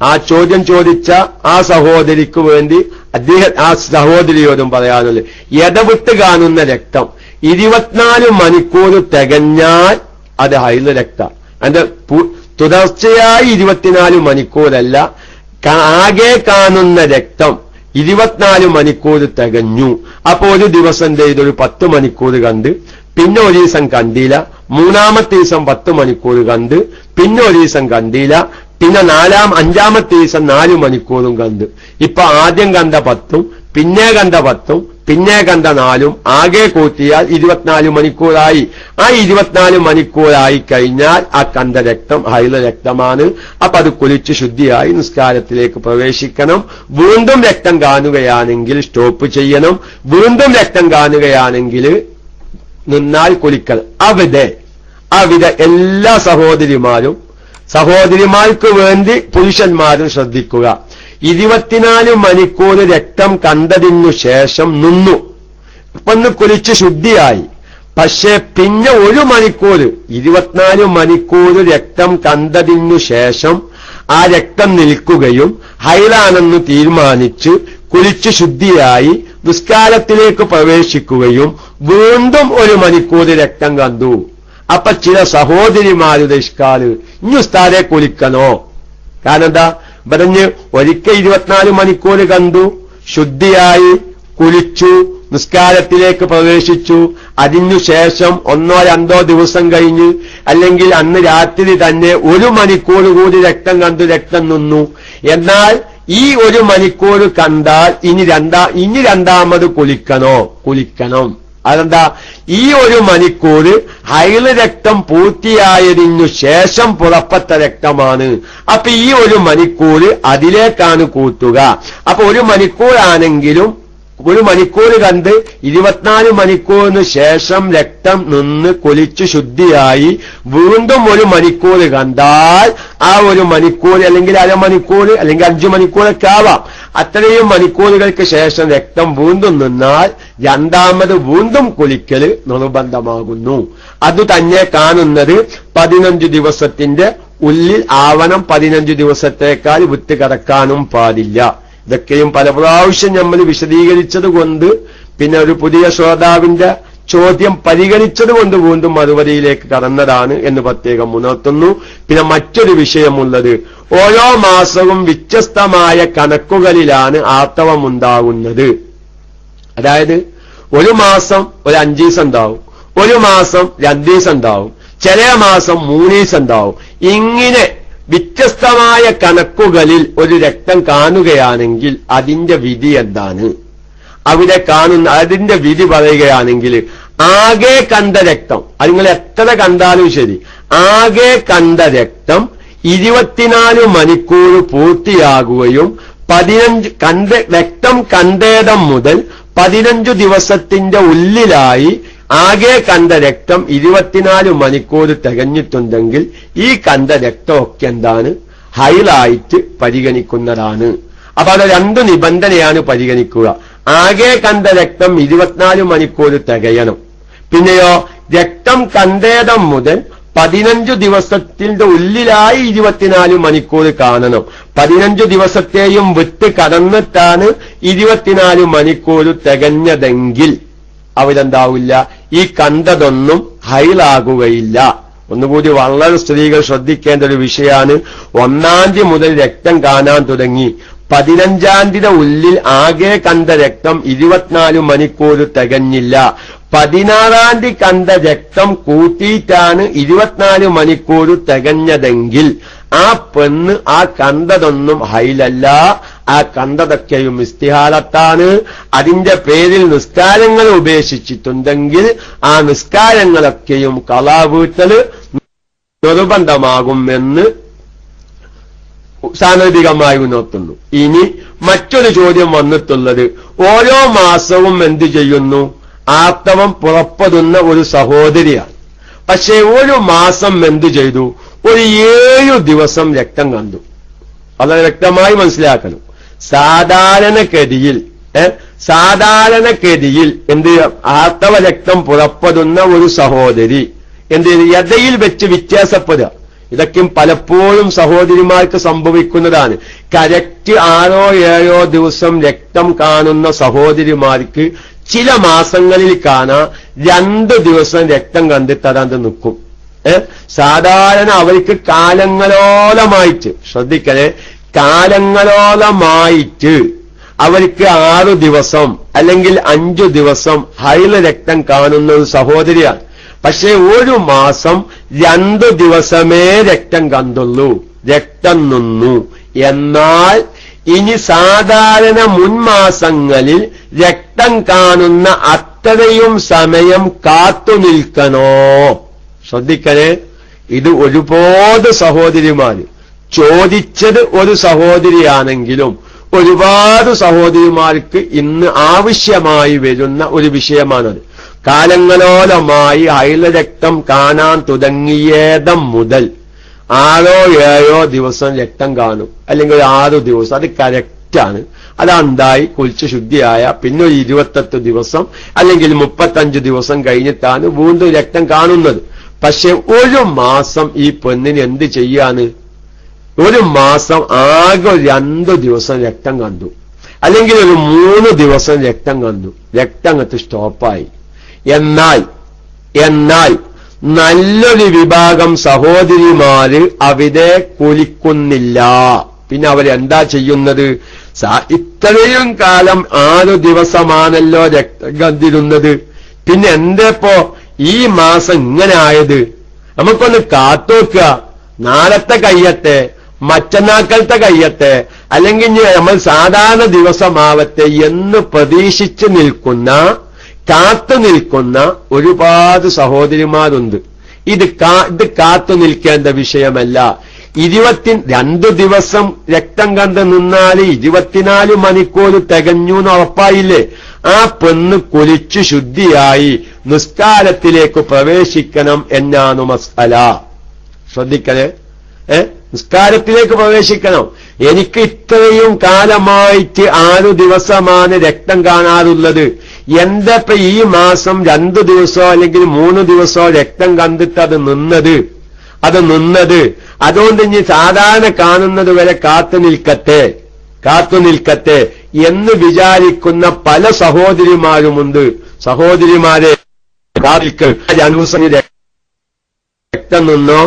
ആ ചോദ്യം ചോദിച്ച ആ സഹോദരിക്ക് വേണ്ടി ആ സഹോദരിയോടും പറയാനുള്ളത്, ഇടവിട്ട് കാണുന്ന രക്തം 24 മണിക്കൂർ തികഞ്ഞാൽ അത് ഹൈല രക്തം. അതിന്റെ തുടർച്ചയായി 24 മണിക്കൂറല്ല, ആകെ കാണുന്ന രക്തം 24 മണിക്കൂർ തികഞ്ഞു. അപ്പൊ ഒരു ദിവസം ഇതൊരു 10 മണിക്കൂർ കണ്ട്, പിന്നെ ഒരു ദിവസം കണ്ടില്ല, മൂന്നാമത്തെ ദിവസം 10 മണിക്കൂർ കണ്ട്, പിന്നെ ഒരു ദിവസം കണ്ടില്ല, പിന്നെ അഞ്ചാമത്തെ ദിവസം 4 മണിക്കൂറും കണ്ട്. ഇപ്പൊ ആദ്യം കണ്ട 10ഉം പിന്നെ കണ്ട 10ഉം പിന്നെ കണ്ട 4ഉം ആകെ കൂട്ടിയാൽ 24 മണിക്കൂറായി. ആ 24 മണിക്കൂറായി കഴിഞ്ഞാൽ ആ കണ്ട രക്തം ഹൈല രക്തമാണ്. അപ്പൊ അത് കുളിച്ച് ശുദ്ധിയായി നിസ്കാരത്തിലേക്ക് പ്രവേശിക്കണം. വീണ്ടും രക്തം കാണുകയാണെങ്കിൽ സ്റ്റോപ്പ് ചെയ്യണം. വീണ്ടും രക്തം കാണുകയാണെങ്കിൽ നിന്നാൽ കുളിക്കണം. അവിടെ എല്ലാ സഹോദരിമാർക്ക് വേണ്ടി പുരുഷന്മാരും ശ്രദ്ധിക്കുക. 24 മണിക്കൂർ രക്തം കണ്ടതിനു ശേഷം നിന്നു, ഒന്ന് കുളിച്ച് ശുദ്ധിയായി. പക്ഷേ പിന്നെ 1 മണിക്കൂർ 24 മണിക്കൂർ രക്തം കണ്ടതിനു ശേഷം ആ രക്തം നിൽക്കുകയും ഹൈലാണെന്ന് തീരുമാനിച്ച് കുളിച്ച് ശുദ്ധിയായി നിസ്കാരത്തിലേക്ക് പ്രവേശിക്കുകയും വീണ്ടും 1 മണിക്കൂർ രക്തം കണ്ടു. അപ്പൊ ചില സഹോദരിമാരുടെ ഇഷ്കാല്, ഇനി ഉസ്താദെ കുളിക്കണോ? കാരണം എന്താ പറഞ്ഞ്, ഒരിക്കൽ 24 മണിക്കൂർ കണ്ടു, ശുദ്ധിയായി, കുളിച്ചു, നിസ്കാരത്തിലേക്ക് പ്രവേശിച്ചു. അതിനുശേഷം 1-2 ദിവസം കഴിഞ്ഞ്, അല്ലെങ്കിൽ അന്ന് രാത്രി തന്നെ 1 മണിക്കൂർ കൂടി രക്തം കണ്ടു, രക്തം നിന്നു. എന്നാൽ ഈ 1 മണിക്കൂർ കണ്ടാൽ ഇനി രണ്ടാമത് കുളിക്കണം. അതെന്താ? ഈ 1 മണിക്കൂർ ഹൈല രക്തം പൂർത്തിയായതിനു ശേഷം പുറപ്പെട്ട രക്തമാണ്. അപ്പൊ ഈ 1 മണിക്കൂർ അതിലേക്കാണ് കൂട്ടുക. അപ്പൊ 1 മണിക്കൂറാണെങ്കിലും 1 മണിക്കൂർ കണ്ട് 24 മണിക്കൂറിന് ശേഷം രക്തം നിന്ന് കുളിച്ച് ശുദ്ധിയായി വീണ്ടും 1 മണിക്കൂർ കണ്ടാൽ ആ 1 മണിക്കൂർ അല്ലെങ്കിൽ അരമണിക്കൂർ അല്ലെങ്കിൽ 5 മണിക്കൂറൊക്കെ ആവാം. അത്രയും മണിക്കൂറുകൾക്ക് ശേഷം രക്തം വീണ്ടും നിന്നാൽ രണ്ടാമത് വീണ്ടും കുളിക്കൽ നിർബന്ധമാകുന്നു. അതുതന്നെ കാണുന്നത് 15 ദിവസത്തിന്റെ ഉള്ളിൽ ആവണം. 15 ദിവസത്തേക്കാൾ വിട്ട് കടക്കാനും പാടില്ല. ഇതൊക്കെയും പല പ്രാവശ്യം നമ്മൾ വിശദീകരിച്ചത് കൊണ്ട്, പിന്നെ ഒരു പുതിയ ശ്രോതാവിന്റെ ചോദ്യം പരിഗണിച്ചത് കൊണ്ട് വീണ്ടും മറുപടിയിലേക്ക് കടന്നതാണ് എന്ന് പ്രത്യേകം ഉണർത്തുന്നു. പിന്നെ മറ്റൊരു വിഷയമുള്ളത്, ഓരോ മാസവും വ്യത്യസ്തമായ കണക്കുകളിലാണ് ആർത്തവമുണ്ടാകുന്നത്. അതായത് ഒരു മാസം ഒരു 5 ദിവസം ഉണ്ടാവും, ഒരു മാസം 2 ദിവസം ഉണ്ടാവും, ചില മാസം 3 ദിവസം ഉണ്ടാവും. ഇങ്ങനെ വ്യത്യസ്തമായ കണക്കുകളിൽ ഒരു രക്തം കാണുകയാണെങ്കിൽ അതിന്റെ വിധി എന്താണ്? അവിടെ അതിന്റെ വിധി പറയുകയാണെങ്കിൽ, ആകെ കണ്ട രക്തം, അത് നിങ്ങൾ എത്ര കണ്ടാലും ശരി, ആകെ കണ്ട രക്തം 24 മണിക്കൂർ പൂർത്തിയാകുകയും 15 രക്തം കണ്ടേടം മുതൽ 15 ദിവസത്തിന്റെ ഉള്ളിലായി ആകെ കണ്ട രക്തം 24 മണിക്കൂർ തികഞ്ഞിട്ടുണ്ടെങ്കിൽ ഈ കണ്ട രക്തമൊക്കെ എന്താണ്? ഹൈലായിട്ട് പരിഗണിക്കുന്നതാണ്. അപ്പൊ അത് 2 നിബന്ധനയാണ് പരിഗണിക്കുക. ആകെ കണ്ട രക്തം 24 മണിക്കൂർ തികയണം. പിന്നെയോ രക്തം കണ്ടേടം മുതൽ 15 ദിവസത്തിന്റെ ഉള്ളിലായി 24 മണിക്കൂർ കാണണം. 15 ദിവസത്തെയും വിട്ട് കടന്നിട്ടാണ് 24 മണിക്കൂർ തികഞ്ഞതെങ്കിൽ അവരെന്താവില്ല, ഈ കണ്ടതൊന്നും ഹൈലാകുകയില്ല. ഒന്നുകൂടി വളരെ സ്ത്രീകൾ ശ്രദ്ധിക്കേണ്ട ഒരു വിഷയമാണ്. 1-ാം തീയതി മുതൽ രക്തം കാണാൻ തുടങ്ങി, 15-ാം തീയതി ഉള്ളിൽ ആകെ കണ്ട രക്തം 24 മണിക്കൂർ തികഞ്ഞില്ല. 16-ാം തീയതി കണ്ട രക്തം കൂട്ടിയിട്ടാണ് 24 മണിക്കൂർ തികഞ്ഞതെങ്കിൽ ആ പെണ്ണ് ആ കണ്ടതൊന്നും ഹൈലല്ല, ആ കണ്ടതൊക്കെയും ഇസ്തിഹാലത്താണ്. അതിന്റെ പേരിൽ നിസ്കാരങ്ങൾ ഉപേക്ഷിച്ചിട്ടുണ്ടെങ്കിൽ ആ നിസ്കാരങ്ങളൊക്കെയും ഖളാ വീട്ടൽ നിർബന്ധമാകുമെന്ന് സാന്ദർഭികമായി ഉണർത്തുന്നു. ഇനി മറ്റൊരു ചോദ്യം വന്നിട്ടുള്ളത്, ഓരോ മാസവും എന്തു ചെയ്യുന്നു? ആർത്തവം പുറപ്പെടുന്ന ഒരു സഹോദരിയാണ്. പക്ഷേ ഒരു മാസം എന്തു ചെയ്തു? ഒരു 7 ദിവസം രക്തം കണ്ടു. വളരെ വ്യക്തമായി മനസ്സിലാക്കണം. സാധാരണഗതിയിൽ സാധാരണഗതിയിൽ ആർത്തവ രക്തം പുറപ്പെടുന്ന ഒരു സഹോദരി യഥയിൽ വെച്ച് വ്യത്യാസപ്പെടുക. ഇതൊക്കെയും പലപ്പോഴും സഹോദരിമാർക്ക് സംഭവിക്കുന്നതാണ്. കറക്റ്റ് 6-7 ദിവസം രക്തം കാണുന്ന സഹോദരിമാർക്ക് ചില മാസങ്ങളിൽ കാണാൻ 2 ദിവസം രക്തം കണ്ടിത്തരാണ്ട് നിൽക്കും. സാധാരണ അവർക്ക് കാലങ്ങളോളമായിട്ട്, ശ്രദ്ധിക്കണേ, കാലങ്ങളോളമായിട്ട് അവർക്ക് 6 ദിവസം അല്ലെങ്കിൽ 5 ദിവസം ഹൈല രക്തം കാണുന്ന ഒരു സഹോദരിയാണ്. പക്ഷേ ഒരു മാസം 2 ദിവസമേ രക്തം കണ്ടുള്ളൂ, രക്തം നിന്നു. എന്നാൽ ഇനി സാധാരണ മുൻമാസങ്ങളിൽ രക്തം കാണുന്ന അത്രയും സമയം കാത്തു നിൽക്കണോ? ശ്രദ്ധിക്കണേ, ഇത് ഒരുപാട് സഹോദരിമാര് ചോദിച്ചത് ഒരു സഹോദരിയാണെങ്കിലും ഒരുപാട് സഹോദരിമാർക്ക് ഇന്ന് ആവശ്യമായി വരുന്ന ഒരു വിഷയമാണത്. കാലങ്ങളോളമായി ഹൈലരക്തം കാണാൻ തുടങ്ങിയതം മുതൽ 6-7 ദിവസം രക്തം കാണും, അല്ലെങ്കിൽ 6 ദിവസം. അത് കറക്റ്റാണ്. അതാണ്ടായി കുളിച്ച് ശുദ്ധിയായ പിന്നെ ഒരു 28 ദിവസം അല്ലെങ്കിൽ 35 ദിവസം കഴിഞ്ഞിട്ടാണ് വീണ്ടും രക്തം കാണുന്നത്. പക്ഷെ ഒരു മാസം ഈ പെണ്ണിന് എന്ത് ചെയ്യാന്? ഒരു മാസം ആകെ 2 ദിവസം രക്തം കണ്ടു, അല്ലെങ്കിൽ ഒരു 3 ദിവസം രക്തം കണ്ടു, രക്തം അങ്ങോട്ട് സ്റ്റോപ്പായി. എന്നാൽ നല്ലൊരു വിഭാഗം സഹോദരിമാര് അവിടെ കുളിക്കുന്നില്ല. പിന്നെ അവരെന്താ ചെയ്യുന്നത്? ഇത്രയും കാലം 6 ദിവസമാണല്ലോ രക്തം കണ്ടിരുന്നത്, പിന്നെ എന്തേപ്പോ ഈ മാസം ഇങ്ങനെ ആയത്? നമുക്കൊന്ന് കാത്തോക്കുക, നാളത്തെ കയ്യത്തെ, മറ്റന്നാക്കലത്തെ കയ്യത്തെ, അല്ലെങ്കിൽ നമ്മൾ സാധാരണ ദിവസമാവട്ടെ എന്ന് പ്രതീക്ഷിച്ചു നിൽക്കുന്ന, കാത്തു നിൽക്കുന്ന ഒരുപാട് സഹോദരിമാരുണ്ട്. ഇത് കാത്തു നിൽക്കേണ്ട വിഷയമല്ല. 22 ദിവസം രക്തം കണ്ട് നിന്നാൽ 24 മണിക്കൂർ തികഞ്ഞു എന്ന് ഉറപ്പായില്ലേ? ആ പെണ്ണ് കുളിച്ചു ശുദ്ധിയായി നിസ്കാരത്തിലേക്ക് പ്രവേശിക്കണം എന്നാണ് മസ്അല. ശ്രദ്ധിക്കണേ, നിസ്കാരത്തിലേക്ക് പ്രവേശിക്കണം. എനിക്ക് ഇത്രയും കാലമായിട്ട് 6 ദിവസമാണ് രക്തം കാണാറുള്ളത്, എന്തപ്പോ ഈ മാസം 2 ദിവസമോ അല്ലെങ്കിൽ 3 ദിവസമോ രക്തം കണ്ടിട്ട് അത് നിന്നത്. അതുകൊണ്ട് ഇനി സാധാരണ കാണുന്നത് വരെ കാത്തു നിൽക്കട്ടെ എന്ന് വിചാരിക്കുന്ന പല സഹോദരിമാരുമുണ്ട്. സഹോദരിമാരെ, 2 ദിവസം രക്തം നിന്നോ,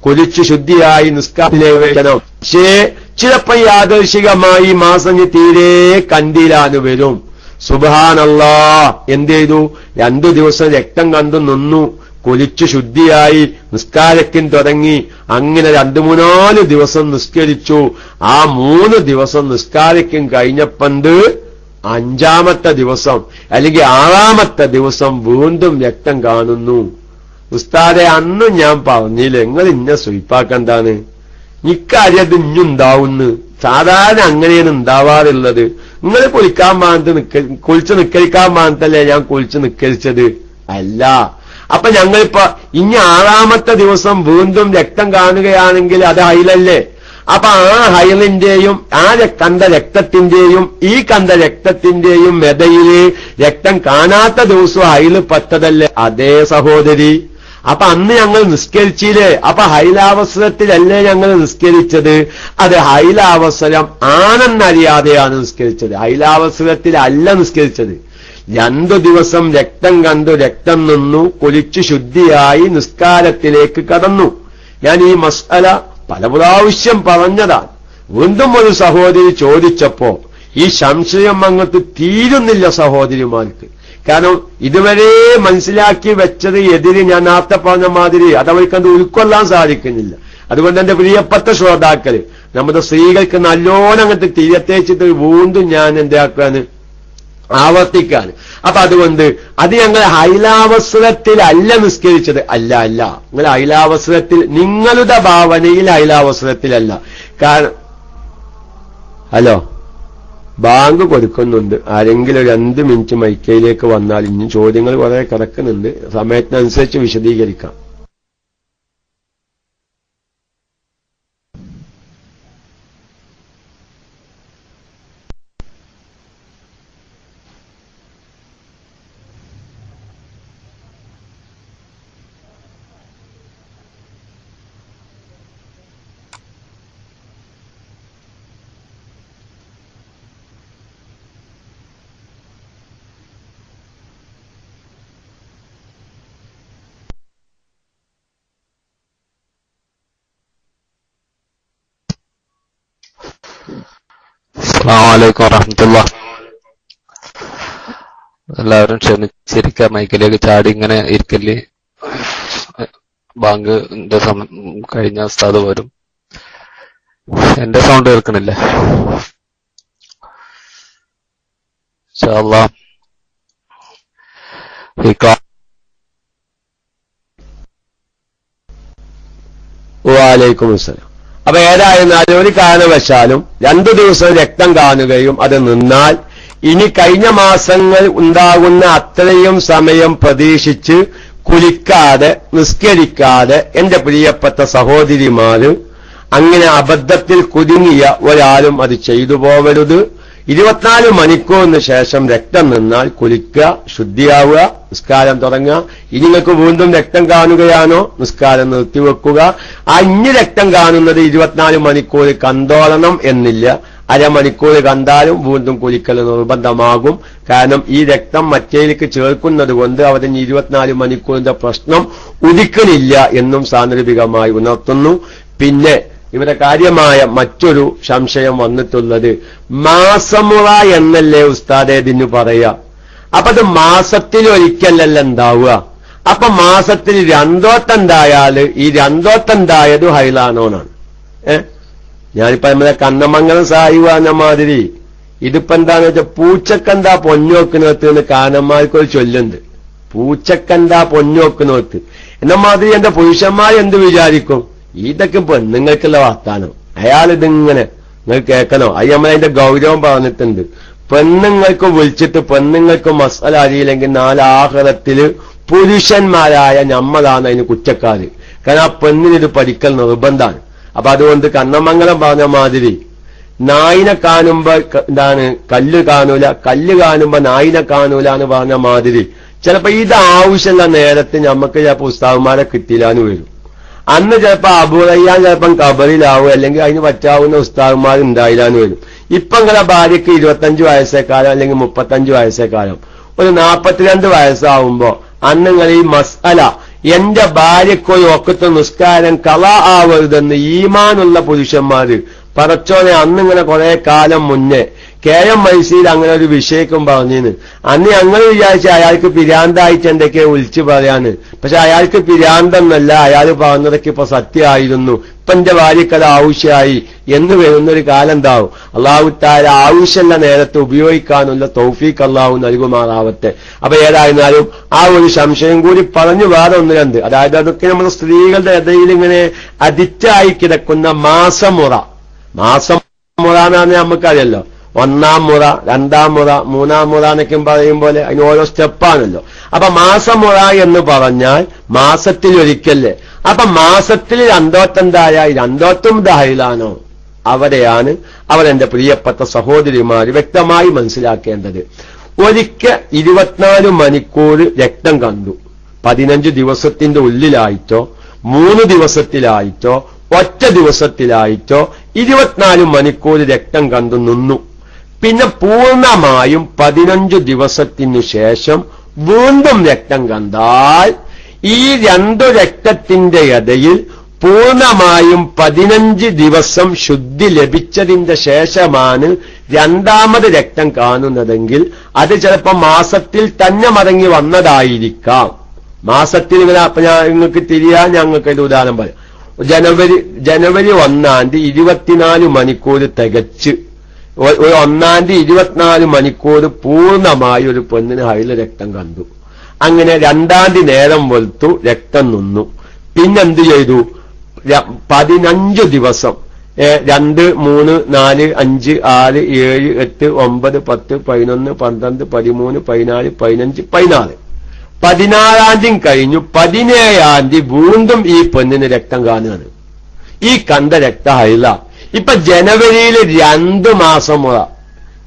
കുളിച്ചു ശുദ്ധിയായി നിസ്കാരത്തിലേക്ക് വയ്ക്കണം. പക്ഷേ ചിലപ്പോ യാദൃശികമായി മാസം തീരെ കണ്ടില്ലാന്ന് വരും. സുബ്ഹാനല്ലാഹ്, എന്ത് ചെയ്തു? 2 ദിവസം രക്തം കണ്ടു നിന്നു, കുളിച്ചു ശുദ്ധിയായി നിസ്കാരത്തിന് തുടങ്ങി. അങ്ങനെ 2-3-4 ദിവസം നിസ്കരിച്ചു. ആ 3 ദിവസം നിസ്കാരക്കും കഴിഞ്ഞപ്പണ്ട് 5-ാമത്തെ ദിവസം അല്ലെങ്കിൽ 6-ാമത്തെ ദിവസം വീണ്ടും രക്തം കാണുന്നു. ഉസ്താദെ, അന്ന് ഞാൻ പറഞ്ഞില്ല, നിങ്ങൾ ഇന്ന സ്വീപ്പാക്കെന്താണ്, ഇക്കാര്യം അത് ഇഞ്ഞുണ്ടാവുന്നു. സാധാരണ അങ്ങനെയാണ് ഉണ്ടാവാറുള്ളത്. നിങ്ങൾ കുളിച്ച് നിക്കരിക്കാൻ പാകത്തല്ലേ ഞാൻ കുളിച്ച് നിക്കരിച്ചത്? അല്ല. അപ്പൊ ഞങ്ങളിപ്പോ ഇനി 6-ാമത്തെ ദിവസം വീണ്ടും രക്തം കാണുകയാണെങ്കിൽ അത് ഹൈലല്ലേ? അപ്പൊ ആ ഹൈലിന്റെയും ആ കണ്ട രക്തത്തിന്റെയും ഈ കണ്ട രക്തത്തിന്റെയും മെതയില് രക്തം കാണാത്ത ദിവസം ഹൈല് പറ്റതല്ലേ? അതേ സഹോദരി. അപ്പൊ അന്ന് ഞങ്ങൾ നിസ്കരിച്ചില്ലേ? അപ്പൊ ഹൈലാവസരത്തിലല്ലേ ഞങ്ങൾ നിസ്കരിച്ചത്? അത് ഹൈലാവസരം ആണെന്നറിയാതെയാണ് നിസ്കരിച്ചത്, ഹൈലാവസരത്തിലല്ല നിസ്കരിച്ചത്. 2 ദിവസം രക്തം കണ്ടു, രക്തം നിന്നു, കുളിച്ചു ശുദ്ധിയായി നിസ്കാരത്തിലേക്ക് കടന്നു. ഞാൻ ഈ മസ്അല പല പ്രാവശ്യം പറഞ്ഞതാണ്. വീണ്ടും ഒരു സഹോദരി ചോദിച്ചപ്പോ ഈ സംശയം അങ്ങോട്ട് തീരുന്നില്ല സഹോദരിമാർക്ക്. കാരണം ഇതുവരെ മനസ്സിലാക്കി വെച്ചത് എതിര് ഞാൻ നേരത്തെ പറഞ്ഞ മാതിരി അതവർക്കത് ഉൾക്കൊള്ളാൻ സാധിക്കുന്നില്ല. അതുകൊണ്ട് എന്റെ പ്രിയപ്പെട്ട ശ്രോതാക്കള്, നമ്മുടെ സ്ത്രീകൾക്ക് നല്ലോണം അങ്ങോട്ട് തിരത്തേച്ചിട്ട് വീണ്ടും ഞാൻ എന്താക്കാന് ആവർത്തിക്കാണ്. അപ്പൊ അതുകൊണ്ട് അത് ഞങ്ങൾ ഹൈലാവസരത്തിലല്ല നിസ്കരിച്ചത്. അല്ല, നിങ്ങൾ ഹൈലാവസരത്തിൽ, നിങ്ങളുടെ ഭാവനയിൽ ഹൈലാവസരത്തിലല്ല. കാരണം ഹലോ, ബാങ്ക് കൊടുക്കുന്നുണ്ട്. ആരെങ്കിലും 2 മിനിറ്റ് മൈക്കയിലേക്ക് വന്നാൽ ഇനി ചോദ്യങ്ങൾ കുറെ കിടക്കുന്നുണ്ട്, സമയത്തിനനുസരിച്ച് വിശദീകരിക്കാം. അസ്സലാമു അലൈക്കും വറഹ്മത്തുള്ളാഹി. എല്ലാവരും ക്ഷമിച്ചിരിക്കുക, മൈക്കിലേക്ക് ചാടി ഇങ്ങനെ ഇരിക്കല്ലേ. ബാങ്കിന്റെ കഴിഞ്ഞ ഉസ്താദ് വരും. എന്റെ സൗണ്ട് കേൾക്കണില്ലേ? ഇൻഷാ അല്ലാഹ് വഅലൈക്കും അസ്സലാം. അപ്പൊ ഏതായിരുന്നാലും ഒരു കാരണവശാലും 2 ദിവസം രക്തം കാണുകയും അത് നിന്നാൽ ഇനി കഴിഞ്ഞ മാസങ്ങൾ ഉണ്ടാകുന്ന അത്രയും സമയം പ്രതീക്ഷിച്ച് കുളിക്കാതെ നിസ്കരിക്കാതെ എന്റെ പ്രിയപ്പെട്ട സഹോദരിമാര് അങ്ങനെ അബദ്ധത്തിൽ കുടുങ്ങിയ ഒരാളും അത് ചെയ്തു പോവരുത്. 24 മണിക്കൂറിന് ശേഷം രക്തം നിന്നാൽ കുളിക്കുക, ശുദ്ധിയാവുക, നിസ്കാരം തുടങ്ങുക. ഇനി നിങ്ങൾക്ക് വീണ്ടും രക്തം കാണുകയാണോ, നിസ്കാരം നിർത്തിവെക്കുക. ഇനി രക്തം കാണുന്നത് 24 മണിക്കൂർ കണ്ടോളണം എന്നില്ല. അരമണിക്കൂർ കണ്ടാലും വീണ്ടും കുളിക്കൽ നിർബന്ധമാകും. കാരണം ഈ രക്തം മറ്റേലേക്ക് ചേർക്കുന്നത് കൊണ്ട് അവന് 24 മണിക്കൂറിന്റെ പ്രശ്നം ഉദിക്കണില്ല എന്നും സാന്ദർഭികമായി ഉണർത്തുന്നു. പിന്നെ ഇവിടെ കാര്യമായ മറ്റൊരു സംശയം വന്നിട്ടുള്ളത്, മാസമുറ എന്നല്ലേ ഉസ്താദേ ഇതിന് പറയാ. അപ്പൊ അത് മാസത്തിലൊരിക്കലല്ല ഉണ്ടാവുക. അപ്പൊ മാസത്തിൽ 2 വട്ടം ഉണ്ടായാല് ഈ 2 വട്ടം ഉണ്ടായത് ഹൈലാണോന്നാണ്. ഞാനിപ്പോ നമ്മളെ കണ്ണമംഗലം സാഹിബ് പറഞ്ഞ മാതിരി ഇതിപ്പോ എന്താന്ന് വെച്ചാൽ പൂച്ചക്കെന്താ പൊന്നോക്കിനോത്ത് എന്ന് കാനന്മാർക്കൊരു ചൊല്ലുണ്ട്. പൂച്ചക്കെന്താ പൊന്നോക്കിനോത്ത് എന്ന മാതിരി എന്റെ പുരുഷന്മാരെന്ത് വിചാരിക്കും, ഇതൊക്കെ പെണ്ണുങ്ങൾക്കുള്ള വാർത്താനം, അയാളിതിങ്ങനെ നിങ്ങൾ കേൾക്കണോ? അത് നമ്മളതിന്റെ ഗൗരവം പറഞ്ഞിട്ടുണ്ട്. പെണ്ണുങ്ങൾക്ക് വിളിച്ചിട്ട് പെണ്ണുങ്ങൾക്ക് മസാല അറിയില്ലെങ്കിൽ 4 ആഖിറത്തില് പുരുഷന്മാരായ നമ്മളാണ് അതിന് കുറ്റക്കാര്. കാരണം ആ പെണ്ണിനിത് പഠിക്കൽ നിർബന്ധമാണ്. അപ്പൊ അതുകൊണ്ട് കണ്ണമംഗലം പറഞ്ഞ മാതിരി നായിനെ കാണുമ്പോ എന്താണ് കല്ല് കാണൂല, കല്ല് കാണുമ്പോ നായിനെ കാണൂല എന്ന് പറഞ്ഞ മാതിരി ചിലപ്പോ ഇത് ആവശ്യമുള്ള നേരത്ത് നമുക്ക് ചിലപ്പോ ഉസ്താദന്മാരെ കിട്ടിയില്ലാന്ന് വരും. അന്ന് ചിലപ്പോ അബുറയ്യാൻ ചിലപ്പം കബറിലാവും, അല്ലെങ്കിൽ അതിന് പറ്റാവുന്ന ഉസ്താദന്മാർ ഉണ്ടായില്ലാന്ന് വരും. ഇപ്പൊ നിങ്ങളെ ഭാര്യയ്ക്ക് 25 വയസ്സേക്കാലം അല്ലെങ്കിൽ 35 വയസ്സേക്കാലം ഒരു 42 വയസ്സാവുമ്പോ അന്ന് നിങ്ങൾ ഈ മസ്അല എന്റെ ഭാര്യക്കൊരു ഒക്കത്തെ നിസ്കാരം കള ആവരുതെന്ന് ഈമാനുള്ള പുരുഷന്മാര് പറച്ചോനെ അന്നിങ്ങനെ കുറെ കാലം മുന്നേ KM മൈസൂർ അങ്ങനെ ഒരു വിഷയക്കും പറഞ്ഞിന്. അന്ന് ഞങ്ങൾ വിചാരിച്ച അയാൾക്ക് പിരാന്തായിട്ട് എന്തൊക്കെയോ വിളിച്ചു പറയാന്. പക്ഷെ അയാൾക്ക് പിരാന്തെന്നല്ല, അയാൾ പറഞ്ഞതൊക്കെ ഇപ്പൊ സത്യമായിരുന്നു. ഇപ്പൊ എന്റെ ഭാര്യക്കത് ആവശ്യമായി എന്ന് വരുന്നൊരു കാലം ഉണ്ടാവും. അള്ളാഹു തആല ആവശ്യമുള്ള നേരത്തെ ഉപയോഗിക്കാനുള്ള തൗഫീഖ് അള്ളാഹു നൽകുമാറാവട്ടെ. അപ്പൊ ഏതായിരുന്നാലും ആ ഒരു സംശയം കൂടി പറഞ്ഞു വേറെ ഒന്ന് രണ്ട്, അതായത് അതൊക്കെ നമ്മുടെ സ്ത്രീകളുടെ ഇടയിൽ ഇങ്ങനെ അഡിക്റ്റായി കിടക്കുന്ന മാസമുറ എന്ന് പറഞ്ഞാൽ നമുക്കറിയല്ലോ. 1-ാം മുറ, 2-ാം മുറ, 3-ാം മുറ എന്നൊക്കെ പറയും പോലെ അതിന് ഓരോ സ്റ്റെപ്പാണല്ലോ. അപ്പൊ മാസമുറ എന്ന് പറഞ്ഞാൽ മാസത്തിലൊരിക്കല്ലേ. അപ്പൊ മാസത്തിൽ 2 വട്ടം ഉണ്ടായാൽ 2 വട്ടം ദഹയിലാണോ? അവിടെയാണ് അവരെന്റെ പ്രിയപ്പെട്ട സഹോദരിമാര് വ്യക്തമായി മനസ്സിലാക്കേണ്ടത്. ഒരിക്കൽ 24 മണിക്കൂർ രക്തം കണ്ടു, 15 ദിവസത്തിന്റെ ഉള്ളിലായിട്ടോ 3 ദിവസത്തിലായിട്ടോ ഒറ്റ ദിവസത്തിലായിട്ടോ 24 മണിക്കൂർ രക്തം കണ്ടു നിന്നു. പിന്നെ പൂർണ്ണമായും 15 ദിവസത്തിനു ശേഷം വീണ്ടും രക്തം കണ്ടാൽ ഈ 2 രക്തത്തിന്റെ ഇടയിൽ പൂർണ്ണമായും 15 ദിവസം ശുദ്ധി ലഭിച്ചതിന്റെ ശേഷമാണ് 2ാമത് രക്തം കാണുന്നതെങ്കിൽ അത് ചിലപ്പോൾ മാസത്തിൽ തന്നെ മടങ്ങി വന്നതായിരിക്കാം. മാസത്തിൽ ഇങ്ങനെ അപ്പൊ നിങ്ങൾക്ക് തിരിയാൻ ഞങ്ങൾക്ക് ഒരു ഉദാഹരണം പറയാം. ജനുവരി 1-ാം തീയതി 24 മണിക്കൂർ തികച്ച് ഒരു 1-ാം തീയതി 24 മണിക്കൂർ പൂർണ്ണമായി ഒരു പെണ്ണിന് ഹൈല രക്തം കണ്ടു. അങ്ങനെ 2-ാം തീയതി നേരം വെളുത്തു രക്തം നിന്നു. പിന്നെന്ത് ചെയ്തു? 15 ദിവസം 2, 3, 4, 5, 6, 7, 8, 9, 10, 11, 12, 13, 14, 15, 16. 16-ാം തീയതി കഴിഞ്ഞു. 17-ാം തീയതി വീണ്ടും ഈ പെണ്ണിന് രക്തം കാണുകയാണ്. ഈ കണ്ട രക്ത ഹൈല. ഇപ്പൊ ജനുവരിയിൽ 2 മാസം മുറ.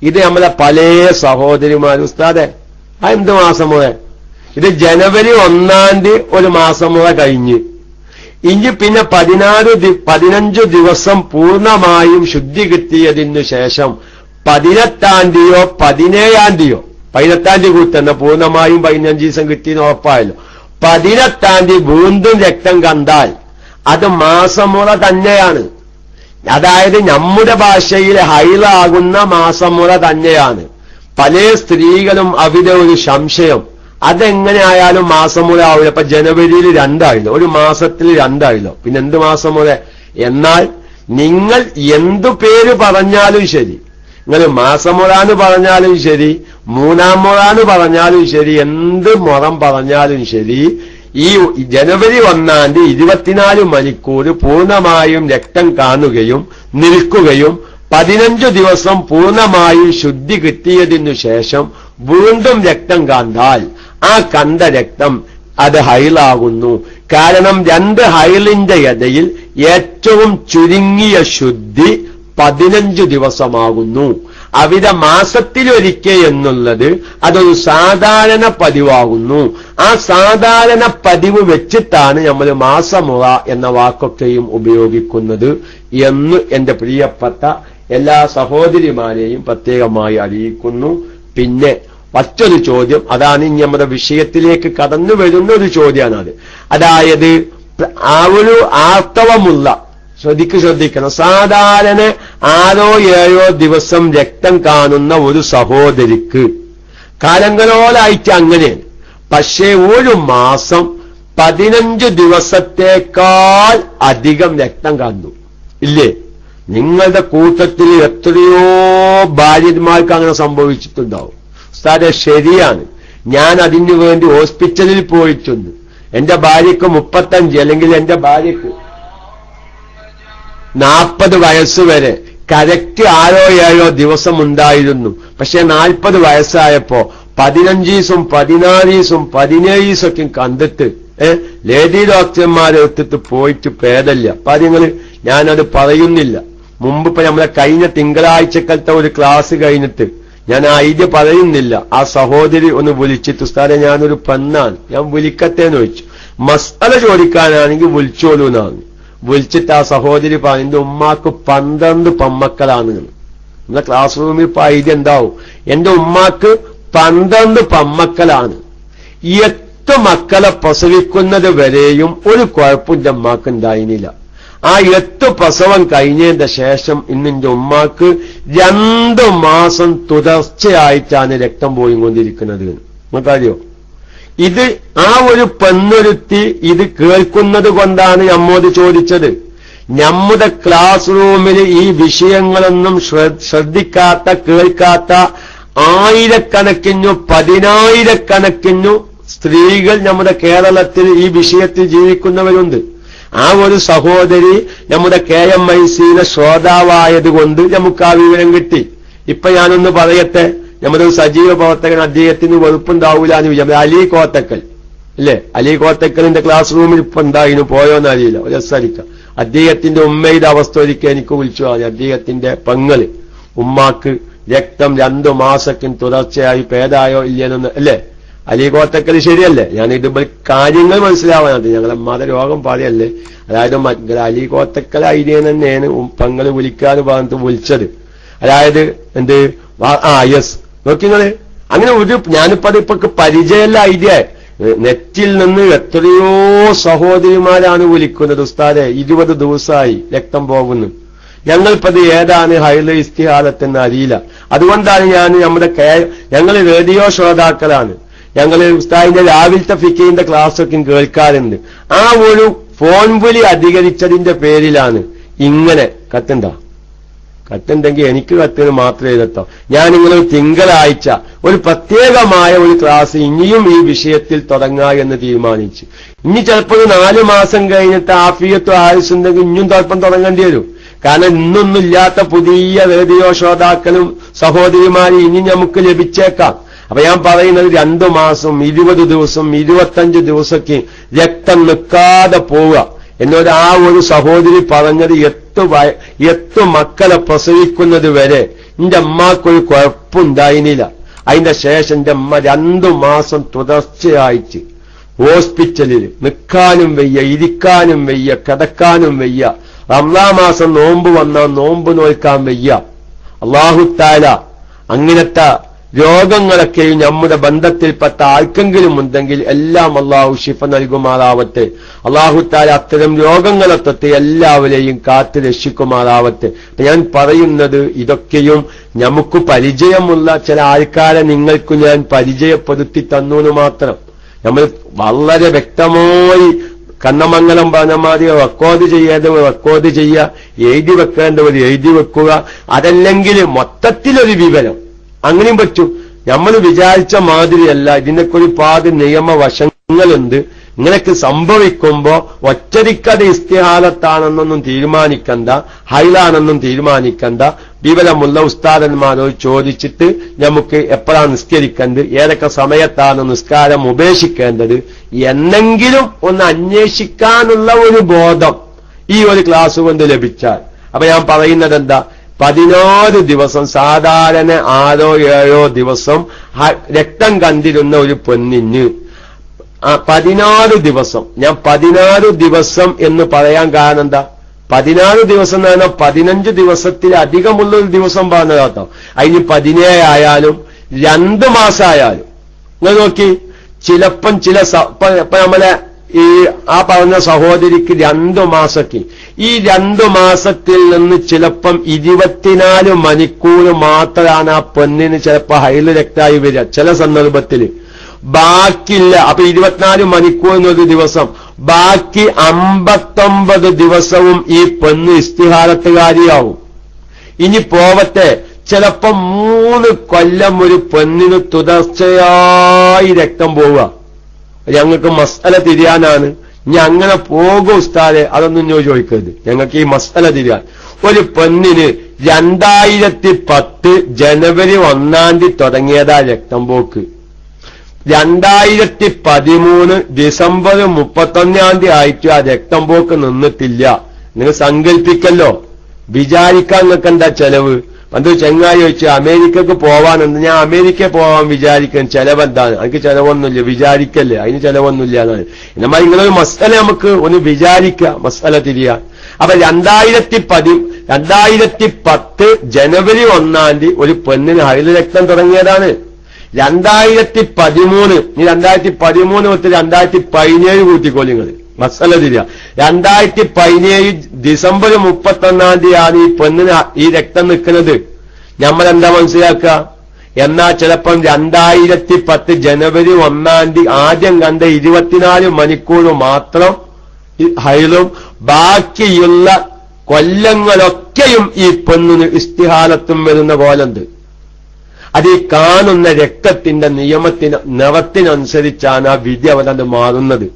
ഇത് നമ്മളെ പല സഹോദരിമാർ ഉസ്താദെ എന്ത് മാസം മുറ? ഇത് ജനുവരി 1-ാം തീയതി ഒരു മാസം മുറ കഴിഞ്ഞ് ഇനി പിന്നെ 15 ദിവസം പൂർണ്ണമായും ശുദ്ധി കിട്ടിയതിനു ശേഷം 18-ാം തീയതിയോ 17-ാം തീയതിയോ 18-ാം തീയതി കൂട്ടുന്ന പൂർണ്ണമായും 15 ദിവസം കിട്ടിയെന്ന് ഉറപ്പായല്ലോ. 18-ാം തീയതി വീണ്ടും രക്തം കണ്ടാൽ അത് മാസമുറ തന്നെയാണ്. അതായത് നമ്മുടെ ഭാഷയിൽ ഹൈലാകുന്ന മാസമുറ തന്നെയാണ്. പല സ്ത്രീകളും അവിടെ ഒരു സംശയം, അതെങ്ങനെ ആയാലും മാസമുറ ആവില്ല. ഇപ്പൊ ജനുവരിയിൽ 2 ആയില്ലോ, ഒരു മാസത്തിൽ 2 ആയില്ലോ, പിന്നെ എന്ത് മാസമുറ? എന്നാൽ നിങ്ങൾ എന്തു പേര് പറഞ്ഞാലും ശരി, നിങ്ങൾ മാസമുറാന്ന് പറഞ്ഞാലും ശരി, 3-ാം മുറാന്ന് പറഞ്ഞാലും ശരി, എന്ത് മുറം പറഞ്ഞാലും ശരി, ഈ ജനുവരി 1-ാം തീയതി 24 മണിക്കൂർ പൂർണ്ണമായും രക്തം കാണുകയും നിൽക്കുകയും 15 ദിവസം പൂർണ്ണമായും ശുദ്ധി കിട്ടിയതിനു ശേഷം വീണ്ടും രക്തം കണ്ടാൽ ആ കണ്ട രക്തം അത് ഹൈലാകുന്നു. കാരണം 2 ഹൈലിന്റെ ഇടയിൽ ഏറ്റവും ചുരുങ്ങിയ ശുദ്ധി 15 ദിവസമാകുന്നു. അവിടെ മാസത്തിലൊരിക്കൽ എന്നുള്ളത് അതൊരു സാധാരണ പതിവാകുന്നു. ആ സാധാരണ പതിവ് വെച്ചിട്ടാണ് നമ്മൾ മാസമുറ എന്ന വാക്കൊക്കെയും ഉപയോഗിക്കുന്നത് എന്ന് എന്റെ പ്രിയപ്പെട്ട എല്ലാ സഹോദരിമാരെയും പ്രത്യേകമായി അറിയിക്കുന്നു. പിന്നെ മറ്റൊരു ചോദ്യം, അതാണ് ഇനി നമ്മുടെ വിഷയത്തിലേക്ക് കടന്നു വരുന്ന ഒരു ചോദ്യമാണ് അത്. അതായത് ആ ഒരു ആർത്തവമുള്ള, ശ്രദ്ധിക്കണം, സാധാരണ 6-7 ദിവസം രക്തം കാണുന്ന ഒരു സഹോദരിക്ക് കാലങ്ങളോളായിട്ട് അങ്ങനെയാണ്. പക്ഷേ ഒരു മാസം 15 ദിവസത്തേക്കാൾ അധികം രക്തം കാണുന്നു ഇല്ലേ? നിങ്ങളുടെ കൂട്ടത്തിൽ എത്രയോ ഭാര്യമാർക്ക് അങ്ങനെ സംഭവിച്ചിട്ടുണ്ടാവും. ഉസ്താദേ, ശരിയാണ്, ഞാൻ അതിനു വേണ്ടി ഹോസ്പിറ്റലിൽ പോയിട്ടുണ്ട്. എന്റെ ഭാര്യക്ക് 35 അല്ലെങ്കിൽ എന്റെ ഭാര്യക്ക് 40 വയസ്സുവരെ കറക്റ്റ് 6-7 ദിവസം ഉണ്ടായിരുന്നു. പക്ഷെ 40 വയസ്സായപ്പോ 15 ദിവസം 14 ദിവസം 17 ദിവസമൊക്കെ കണ്ടിട്ട് ലേഡി ഡോക്ടർമാരെ എടുത്തിട്ട് പോയിട്ട് ഭേദമില്ല. കാര്യങ്ങള് ഞാനത് പറയുന്നില്ല. മുമ്പ് ഇപ്പൊ നമ്മളെ കഴിഞ്ഞ തിങ്കളാഴ്ചക്കലത്തെ ഒരു ക്ലാസ് കഴിഞ്ഞിട്ട് ഞാൻ ആ ഐഡിയ പറയുന്നില്ല. ആ സഹോദരി ഒന്ന് വിളിച്ചിട്ട്, ഉസ്താദേ ഞാനൊരു പെണ്ണാണ്, ഞാൻ വിളിക്കത്തേന്ന് ചോദിച്ചു. മസ്അല ചോദിക്കാനാണെങ്കിൽ വിളിച്ചോളൂ എന്നാണ്. വിളിച്ചിട്ട് ആ സഹോദരി പറഞ്ഞു, എന്റെ ഉമ്മാക്ക് 12 പെമ്മക്കളാണ്. നമ്മളെ ക്ലാസ് റൂമിൽ ഇപ്പൊ ഐഡിയ എന്താവും, എന്റെ ഉമ്മാക്ക് 12 പെമ്മക്കളാണ്. 8 മക്കളെ പ്രസവിക്കുന്നത് വരെയും ഒരു കുഴപ്പം എന്റെ ഉമ്മാക്ക് ഉണ്ടായിരുന്നില്ല. ആ 8 പ്രസവം കഴിഞ്ഞതിന്റെ ശേഷം ഇന്നെന്റെ ഉമ്മാക്ക് 2 മാസം തുടർച്ചയായിട്ടാണ് രക്തം പോയിക്കൊണ്ടിരിക്കുന്നത്. നമുക്കറിയോ? ഇത് ആ ഒരു പെണ്ണൊരുത്തി ഇത് കേൾക്കുന്നത് കൊണ്ടാണ് നമ്മോട് ചോദിച്ചത്. നമ്മുടെ ക്ലാസ് റൂമിൽ ഈ വിഷയങ്ങളൊന്നും ശ്രദ്ധിക്കാത്ത, കേൾക്കാത്ത ആയിരക്കണക്കിനു 10,000-കണക്കിനു സ്ത്രീകൾ നമ്മുടെ കേരളത്തിൽ ഈ വിഷയത്തിൽ ജീവിക്കുന്നവരുണ്ട്. ആ ഒരു സഹോദരി നമ്മുടെ KMIC-യിലെ ശ്രോതാവായതുകൊണ്ട് നമുക്ക് ആ വിവരം കിട്ടി. ഇപ്പൊ ഞാനൊന്ന് പറയട്ടെ, നമ്മുടെ ഒരു സജീവ പ്രവർത്തകൻ, അദ്ദേഹത്തിന് വെറുപ്പുണ്ടാവൂല എന്ന് വിചാരിച്ചു, അലി കോത്തക്കൽ അല്ലേ? അലി കോത്തക്കലിന്റെ ക്ലാസ് റൂമിൽ ഇപ്പൊ ഉണ്ടായിരുന്നു, പോയോന്ന് അറിയില്ല, ഒരു രസരിക്കാം. അദ്ദേഹത്തിന്റെ ഉമ്മയുടെ അവസ്ഥ ഒരിക്കൽ എനിക്ക് വിളിച്ചു പറഞ്ഞു. അദ്ദേഹത്തിന്റെ പെങ്ങള് ഉമ്മാക്ക് രക്തം 2 മാസത്തിന് തുടർച്ചയായി ഭേദായോ ഇല്ലെന്ന് അല്ലേ? അലി കോത്തക്കൽ ശരിയല്ലേ? ഞാൻ ഇതുപോലെ കാര്യങ്ങൾ മനസ്സിലാവാനാണ്, ഞങ്ങളെ രോഗം പറയല്ലേ. അതായത് അലി കോത്തക്കൽ ഐഡിയ തന്നെയാണ് പെങ്ങള് വിളിക്കാന്ന് പറഞ്ഞിട്ട് വിളിച്ചത്. അതായത് എന്ത് യെസ് നോക്കിങ്ങള് അങ്ങനെ ഒരു ഞാനിപ്പോ ഇപ്പൊ പരിചയമുള്ള ഐഡിയ. നെറ്റിൽ നിന്ന് എത്രയോ സഹോദരിമാരാണ് വിളിക്കുന്നത്, ഉസ്താദെ 20 ദിവസമായി രക്തം പോകുന്നു, ഞങ്ങൾപ്പത് ഏതാണ് ഹൈല ഇസ്തിഹാലത്തെന്ന് അറിയില്ല. അതുകൊണ്ടാണ് ഞങ്ങൾ റേഡിയോ ശ്രോതാക്കളാണ്, ഞങ്ങൾ ഉസ്താദിന്റെ രാവിലത്തെ ഫിക്കിന്റെ ക്ലാസ്സൊക്കെ കേൾക്കാറുണ്ട്. ആ ഒരു ഫോൺ വിളി അധികരിച്ചതിന്റെ പേരിലാണ് ഇങ്ങനെ കത്തുണ്ടെങ്കിൽ എനിക്ക് കത്തിന് മാത്രമേ എഴുതട്ടോ. ഞാൻ നിങ്ങൾ തിങ്കളാഴ്ച ഒരു പ്രത്യേകമായ ഒരു ക്ലാസ് ഇനിയും ഈ വിഷയത്തിൽ തുടങ്ങാ എന്ന് തീരുമാനിച്ചു. ഇനി ചിലപ്പോൾ 4 മാസം കഴിഞ്ഞിട്ട് ആഫിയത്തും ആയുസുണ്ടെങ്കിൽ ഇനിയും ചിലപ്പം തുടങ്ങേണ്ടി വരും. കാരണം ഇന്നൊന്നുമില്ലാത്ത പുതിയ റേഡിയോ ശ്രോതാക്കളും സഹോദരിമാരും ഇനി നമുക്ക് ലഭിച്ചേക്കാം. അപ്പൊ ഞാൻ പറയുന്നത് 2 മാസം 20 ദിവസം 25 ദിവസമൊക്കെ രക്തം നിൽക്കാതെ പോവുക. എന്നോട് ആ ഒരു സഹോദരി പറഞ്ഞത് 8 മക്കളെ പ്രസവിക്കുന്നത് വരെ എന്റെ അമ്മക്കൊരു കുഴപ്പമുണ്ടായിരുന്നില്ല. അതിന്റെ ശേഷം എന്റെ അമ്മ 2 മാസം തുടർച്ചയായിട്ട് ഹോസ്പിറ്റലിൽ നിൽക്കാനും വയ്യ, ഇരിക്കാനും വയ്യ, കിടക്കാനും വയ്യ. റമളാൻ മാസം നോമ്പ് വന്നാൽ നോമ്പ് നോൽക്കാൻ വയ്യ. അല്ലാഹു തആല അങ്ങനത്തെ രോഗങ്ങളൊക്കെയും നമ്മുടെ ബന്ധത്തിൽപ്പെട്ട ആർക്കെങ്കിലും ഉണ്ടെങ്കിൽ എല്ലാം അള്ളാഹു ശിഫ നൽകുമാറാവട്ടെ. അള്ളാഹു താല അത്തരം രോഗങ്ങളെ തൊട്ട് എല്ലാവരെയും കാത്തു രക്ഷിക്കുമാറാവട്ടെ. ഞാൻ പറയുന്നത് ഇതൊക്കെയും നമുക്ക് പരിചയമുള്ള ചില ആൾക്കാരെ നിങ്ങൾക്ക് ഞാൻ പരിചയപ്പെടുത്തി തന്നു എന്ന് മാത്രം. നമ്മൾ വളരെ വ്യക്തമായി കണ്ണമംഗലം പറഞ്ഞ മാതിരി റെക്കോർഡ് ചെയ്യേണ്ടവർ റെക്കോർഡ് ചെയ്യുക, എഴുതി വെക്കേണ്ടവർ എഴുതി വെക്കുക. അതല്ലെങ്കിൽ മൊത്തത്തിലൊരു വിവരം അങ്ങനെയും പറ്റും. നമ്മൾ വിചാരിച്ച മാതിരിയല്ല, ഇതിനൊക്കെ ഒരുപാട് നിയമവശങ്ങളുണ്ട്. ഇങ്ങനെയൊക്കെ സംഭവിക്കുമ്പോ ഒറ്റരിക്കത് ഇസ്തിഹാലത്താണെന്നൊന്നും തീരുമാനിക്കണ്ട, ഹൈലാണെന്നും തീരുമാനിക്കണ്ട. വിവരമുള്ള ഉസ്താദന്മാരോട് ചോദിച്ചിട്ട് നമുക്ക് എപ്പോഴാണ് നിസ്കരിക്കേണ്ടത്, ഏതൊക്കെ സമയത്താണ് നിസ്കാരം ഉപേക്ഷിക്കേണ്ടത് എന്നെങ്കിലും ഒന്ന് അന്വേഷിക്കാനുള്ള ഒരു ബോധം ഈ ഒരു ക്ലാസ് കൊണ്ട് ലഭിച്ചാൽ. അപ്പൊ ഞാൻ പറയുന്നത് എന്താ, 16 ദിവസം സാധാരണ 6 7 ദിവസം രക്തം കണ്ടിരുന്ന ഒരു പെണ്ണിന് 16 ദിവസം, ഞാൻ 16 ദിവസം എന്ന് പറയാൻ കാരണം എന്താ, 16 ദിവസം എന്ന് പറഞ്ഞാൽ 15 ദിവസത്തിലധികമുള്ള ഒരു ദിവസം പറഞ്ഞതാട്ടോ. അതിന് 17 ആയാലും 2 മാസമായാലും നിങ്ങൾ നോക്കി, ചിലപ്പം ഇപ്പൊ നമ്മളെ ഈ ആ പറഞ്ഞ സഹോദരിക്ക് 2 മാസക്ക്, ഈ 2 മാസത്തിൽ നിന്ന് ചിലപ്പം 24 മണിക്കൂർ മാത്രമാണ് ആ പെണ്ണിന് ചിലപ്പോ ഹൈല് രക്തമായി വരിക ചില സന്ദർഭത്തിൽ. ബാക്കിയില്ല. അപ്പൊ 24 മണിക്കൂർ എന്നൊരു ദിവസം, ബാക്കി 59 ദിവസവും ഈ പെണ്ണ് ഇസ്തിഹാലത്തുകാരിയാവും. ഇനി പോവട്ടെ, ചിലപ്പോ 3 കൊല്ലം ഒരു പെണ്ണിന് തുടർച്ചയായി രക്തം പോവുക. ഞങ്ങൾക്ക് മസ്അല തിരിയാനാണ്. ഇനി അങ്ങനെ പോകും ഉസ്താദെ, അതൊന്നും ഞാൻ ചോദിക്കരുത്. ഞങ്ങൾക്ക് ഈ മസ്അല തിരിയാൻ. ഒരു പെണ്ണിന് 2010 ജനുവരി 1 തുടങ്ങിയതാ രക്തം പോക്ക്. 2013 ഡിസംബർ 31 ആയിട്ട് ആ രക്തം പോക്ക് നിന്നിട്ടില്ല. നിങ്ങൾ സങ്കല്പിക്കല്ലോ, വിചാരിക്കാൻ നിങ്ങൾക്ക് എന്താ ചെലവ്. പണ്ട് ചെങ്ങായി ചോദിച്ചു അമേരിക്കക്ക് പോവാനെന്ന്. ഞാൻ അമേരിക്ക പോവാൻ വിചാരിക്കാൻ ചെലവെന്താണ്? എനിക്ക് ചെലവൊന്നുമില്ല, വിചാരിക്കല്ലേ, അതിന് ചെലവൊന്നുമില്ല എന്നാണ്. എന്നാൽ ഇങ്ങനൊരു മസ്അല നമുക്ക് ഒന്ന് വിചാരിക്കുക, മസ്അല തിരിയാൻ. അപ്പൊ 2010 ജനുവരി 1 ഒരു പെണ്ണിന് ഹൈല് രക്തം തുടങ്ങിയതാണ്. 2013 ഈ 2013 തൊട്ട് 2017 കൂട്ടിക്കോളിങ്ങൾ, മസ്അല തിരിയ. 2017 ഡിസംബർ 31 ഈ പെണ്ണിന് ഈ രക്തം നിൽക്കുന്നത്. നമ്മളെന്താ മനസ്സിലാക്കുക? എന്നാ ചിലപ്പം 2010 ജനുവരി 1 ആദ്യം കണ്ട 24 മണിക്കൂർ മാത്രം ഹൈലും ബാക്കിയുള്ള കൊല്ലങ്ങളൊക്കെയും ഈ പെണ്ണിന് ഇസ്തിഹാലത്തും വരുന്ന പോലുണ്ട്. അത് ഈ കാണുന്ന രക്തത്തിന്റെ നിറത്തിനനുസരിച്ചാണ് ആ വിധി അവരത് മാറുന്നത്.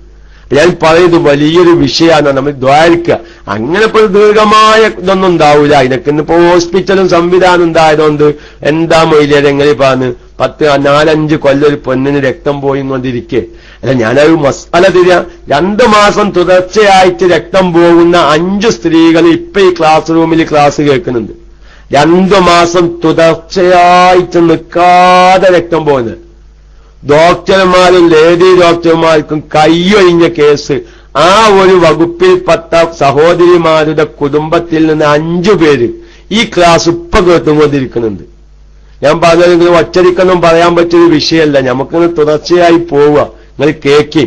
ഞാൻ പറയുന്നത് വലിയൊരു വിഷയമാണ്. നമ്മൾ ദ്വാരിക്കുക. അങ്ങനെ ഇപ്പോൾ ദീർഘമായ ഇതൊന്നും ഉണ്ടാവില്ല. അതിനൊക്കെ ഇന്നിപ്പോ ഹോസ്പിറ്റലും സംവിധാനം ഉണ്ടായതുകൊണ്ട് എന്താ മൊയിലെങ്ങനെ പറഞ്ഞ് 4-5 കൊല്ലം ഒരു പെണ്ണിന് രക്തം പോയിക്കൊണ്ടിരിക്കെ. അല്ല, ഞാനൊരു മസ്അല തിരിയാ. 2 മാസം തുടർച്ചയായിട്ട് രക്തം പോകുന്ന 5 സ്ത്രീകൾ ഇപ്പൊ ഈ ക്ലാസ് റൂമിൽ ക്ലാസ് കേൾക്കുന്നുണ്ട്. 2 മാസം തുടർച്ചയായിട്ട് നിൽക്കാതെ രക്തം പോകുന്നത്. ഡോക്ടർമാരും ലേഡി ഡോക്ടർമാർക്കും കൈയൊഴിഞ്ഞ കേസ്. ആ ഒരു വകുപ്പിൽപ്പെട്ട സഹോദരിമാരുടെ കുടുംബത്തിൽ നിന്ന് 5 പേര് ഈ ക്ലാസ് ഇപ്പൊ കേട്ടുകൊണ്ടിരിക്കുന്നുണ്ട്. ഞാൻ പറഞ്ഞത് ഒറ്റരിക്കൊന്നും പറയാൻ പറ്റിയൊരു വിഷയമല്ല. നമുക്കിന്ന് തുടർച്ചയായി പോവുക. നിങ്ങൾ കേക്കി,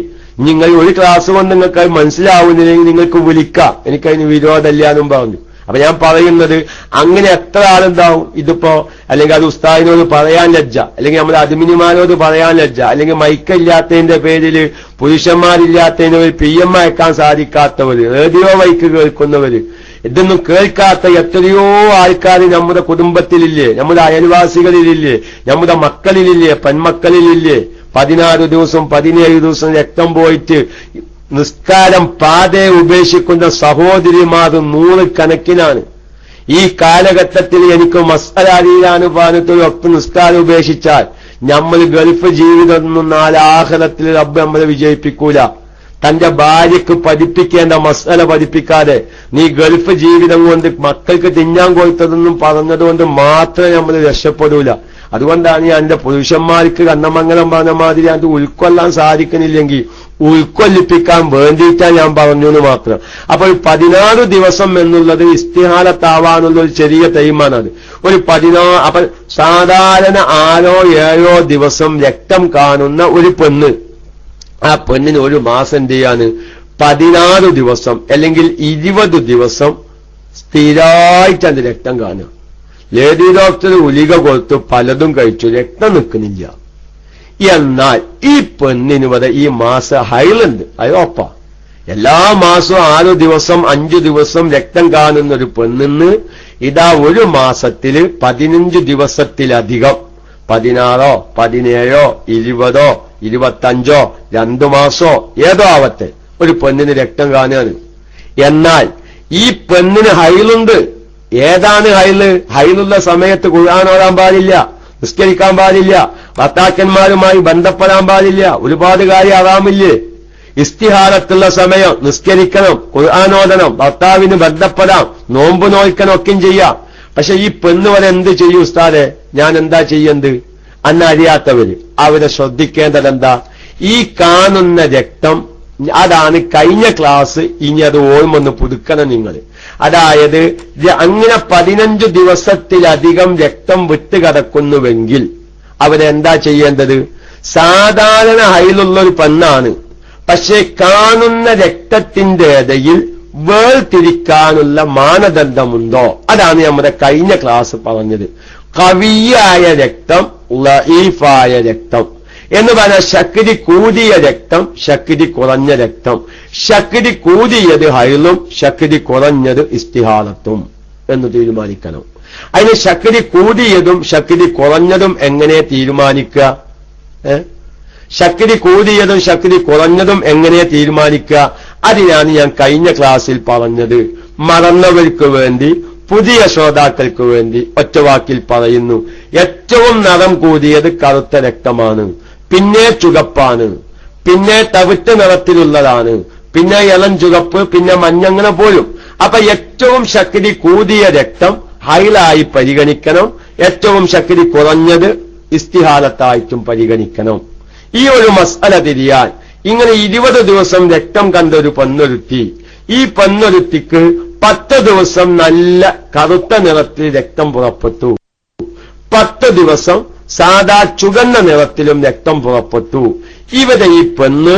നിങ്ങൾ ഒരു ക്ലാസ് കൊണ്ട് നിങ്ങൾക്ക് മനസ്സിലാവുന്നില്ലെങ്കിൽ നിങ്ങൾക്ക് വിളിക്കാം, എനിക്കതിന് വിരോധമില്ല എന്നും പറഞ്ഞു. അപ്പൊ ഞാൻ പറയുന്നത്, അങ്ങനെ എത്ര ആളുണ്ടാവും ഇതിപ്പോ, അല്ലെങ്കിൽ അത് ഉസ്താദിനോട് പറയാൻ ലജ്ജ, അല്ലെങ്കിൽ നമ്മുടെ അദ്മിനിമാരോട് പറയാൻ ലജ്ജ, അല്ലെങ്കിൽ മൈക്കില്ലാത്തതിന്റെ പേരിൽ പുരുഷന്മാരില്ലാത്തതിന് ഒരു PM അയക്കാൻ സാധിക്കാത്തവര്, റേഡിയോ മൈക്ക് കേൾക്കുന്നവര്, ഇതൊന്നും കേൾക്കാത്ത എത്രയോ ആൾക്കാർ നമ്മുടെ കുടുംബത്തിലില്ലേ, നമ്മുടെ അയൽവാസികളിലില്ലേ, നമ്മുടെ മക്കളിലില്ലേ, പെൺമക്കളിലില്ലേ. 16 ദിവസം 17 ദിവസം രക്തം പോയിട്ട് നിസ്കാരം പാതയെ ഉപേക്ഷിക്കുന്ന സഹോദരിമാർ 100 കണക്കിനാണ്. ഈ കാലഘട്ടത്തിൽ എനിക്ക് മസ്അല അറിയിലാണ് പറഞ്ഞിട്ട് ഒക്കെ നിസ്കാരം ഉപേക്ഷിച്ചാൽ നമ്മൾ ഗൾഫ് ജീവിതമൊന്നും ആഖിറത്തിൽ റബ്ബ് നമ്മളെ വിജയിപ്പിക്കൂല. തന്റെ ഭാര്യയ്ക്ക് പഠിപ്പിക്കേണ്ട മസ്അല പഠിപ്പിക്കാതെ നീ ഗൾഫ് ജീവിതം കൊണ്ട് മക്കൾക്ക് തിന്നാൻ കൊടുത്തതെന്നും പറഞ്ഞതുകൊണ്ട് മാത്രമേ നമ്മൾ രക്ഷപ്പെടൂല. അതുകൊണ്ടാണ് ഞാൻ എന്റെ പുരുഷന്മാർക്ക് കണ്ണമംഗലം പറഞ്ഞ മാതിരി അത് ഉൾക്കൊള്ളാൻ സാധിക്കുന്നില്ലെങ്കിൽ ഉൾക്കൊല്ലിപ്പിക്കാൻ വേണ്ടിയിട്ടാണ് ഞാൻ പറഞ്ഞു എന്ന് മാത്രം. അപ്പോൾ 16 ദിവസം എന്നുള്ളത് ഇസ്തിഹാലത്താവാനുള്ള ഒരു ചെറിയ ടൈമാണത്. ഒരു 16 അപ്പൊ സാധാരണ 6 7 ദിവസം രക്തം കാണുന്ന ഒരു പെണ്ണ്, ആ പെണ്ണിന് ഒരു മാസം എന്ത് ചെയ്യാണ് 16 ദിവസം അല്ലെങ്കിൽ 20 ദിവസം സ്ഥിരമായിട്ട് അതിന്റെ രക്തം കാണുക. ലേഡി ഡോക്ടർ ഗുളിക കൊടുത്തു പലതും കഴിച്ചു, രക്തം നിൽക്കുന്നില്ല. എന്നാൽ ഈ പെണ്ണിന് വരെ ഈ മാസം ഹൈലുണ്ട്, അയ്യോപ്പ എല്ലാ മാസവും 6 ദിവസം 5 ദിവസം രക്തം കാണുന്ന ഒരു പെണ്ണിന് ഇതാ ഒരു മാസത്തില് 15 ദിവസത്തിലധികം 16 17 20 25 2 മാസോ ഏതോ ആവട്ടെ ഒരു പെണ്ണിന് രക്തം കാണുകയാണ്. എന്നാൽ ഈ പെണ്ണിന് ഹൈലുണ്ട്. ഏതാണ് ഹൈല്? ഹൈലുള്ള സമയത്ത് ഖുർആൻ ഓതാൻ പാടില്ല, നിസ്കരിക്കാൻ പാടില്ല, ഭർത്താക്കന്മാരുമായി ബന്ധപ്പെടാൻ പാടില്ല, ഒരുപാട് കാര്യം ആവാമില്ലേ. ഇസ്തിഹാലത്തുള്ള സമയം നിസ്കരിക്കണം, ഖുർആൻ ഓതണം, ഭർത്താവിന് ബന്ധപ്പെടാം, നോമ്പ് നോൽക്കണം, ഒക്കെയും ചെയ്യാം. പക്ഷെ ഈ പെണ്ണ് വരെ എന്ത് ചെയ്യും ഉസ്താദെ? ഞാൻ എന്താ ചെയ്യേണ്ടത്? അന്നറിയാത്തവര് അവരെ ശ്രദ്ധിക്കേണ്ടത് എന്താ? ഈ കാണുന്ന രക്തം അതാണ് കഴിഞ്ഞ ക്ലാസ്, ഇനി അത് ഓർമ്മൊന്ന് പുതുക്കണം നിങ്ങൾ. അതായത് അങ്ങനെ 15 ദിവസത്തിലധികം രക്തം വിട്ടുകിടക്കുന്നുവെങ്കിൽ അവരെന്താ ചെയ്യേണ്ടത്? സാധാരണ ഹൈലുള്ള ഒരു പെണ്ണാണ്, പക്ഷെ കാണുന്ന രക്തത്തിന്റെ ഇടയിൽ വേർതിരിക്കാനുള്ള മാനദണ്ഡമുണ്ടോ? അതാണ് നമ്മുടെ കഴിഞ്ഞ ക്ലാസ് പറഞ്ഞത്. കവിയായ രക്തം, ലഈഫായ രക്തം എന്ന് പറഞ്ഞാൽ ശക്തി കൂടിയ രക്തം, ശക്തി കുറഞ്ഞ രക്തം. ശക്തി കൂടിയത് ഹൈലും ശക്തി കുറഞ്ഞത് ഇസ്തിഹാലത്തും എന്ന് തീരുമാനിക്കണം. അതിന് ശക്തി കൂടിയതും ശക്തി കുറഞ്ഞതും എങ്ങനെ തീരുമാനിക്കുക? ശക്തി കൂടിയതും ശക്തി കുറഞ്ഞതും എങ്ങനെ തീരുമാനിക്കുക? അതിനാണ് ഞാൻ കഴിഞ്ഞ ക്ലാസ്സിൽ പറഞ്ഞത്. മറന്നവർക്ക് വേണ്ടി, പുതിയ ശ്രോതാക്കൾക്ക് വേണ്ടി ഒറ്റവാക്കിൽ പറയുന്നു. ഏറ്റവും നിറം കൂടിയത് കറുത്ത രക്തമാണ്, പിന്നെ ചുവപ്പാണ്, പിന്നെ തവിട്ട നിറത്തിലുള്ളതാണ്, പിന്നെ ഇളം ചുവപ്പ്, പിന്നെ മഞ്ഞങ്ങനെ പോലും. അപ്പൊ ഏറ്റവും ശക്തി കൂടിയ രക്തം ഹൈലായി പരിഗണിക്കണം, ഏറ്റവും ശക്തി കുറഞ്ഞത് ഇസ്തിഹാലത്തായിട്ടും പരിഗണിക്കണം. ഈ ഒരു മസ്അല തിരിയാൻ ഇങ്ങനെ 20 ദിവസം രക്തം കണ്ട ഒരു പെണ്ണൊരുത്തി, ഈ പെണ്ണൊരുത്തിക്ക് 10 ദിവസം നല്ല കറുത്ത നിറത്തിൽ രക്തം പുറപ്പെട്ടു, 10 ദിവസം സാധാ ചുവന്ന നിറത്തിലും രക്തം പുറപ്പെട്ടു. ഇവിടെ ഈ പെണ്ണ്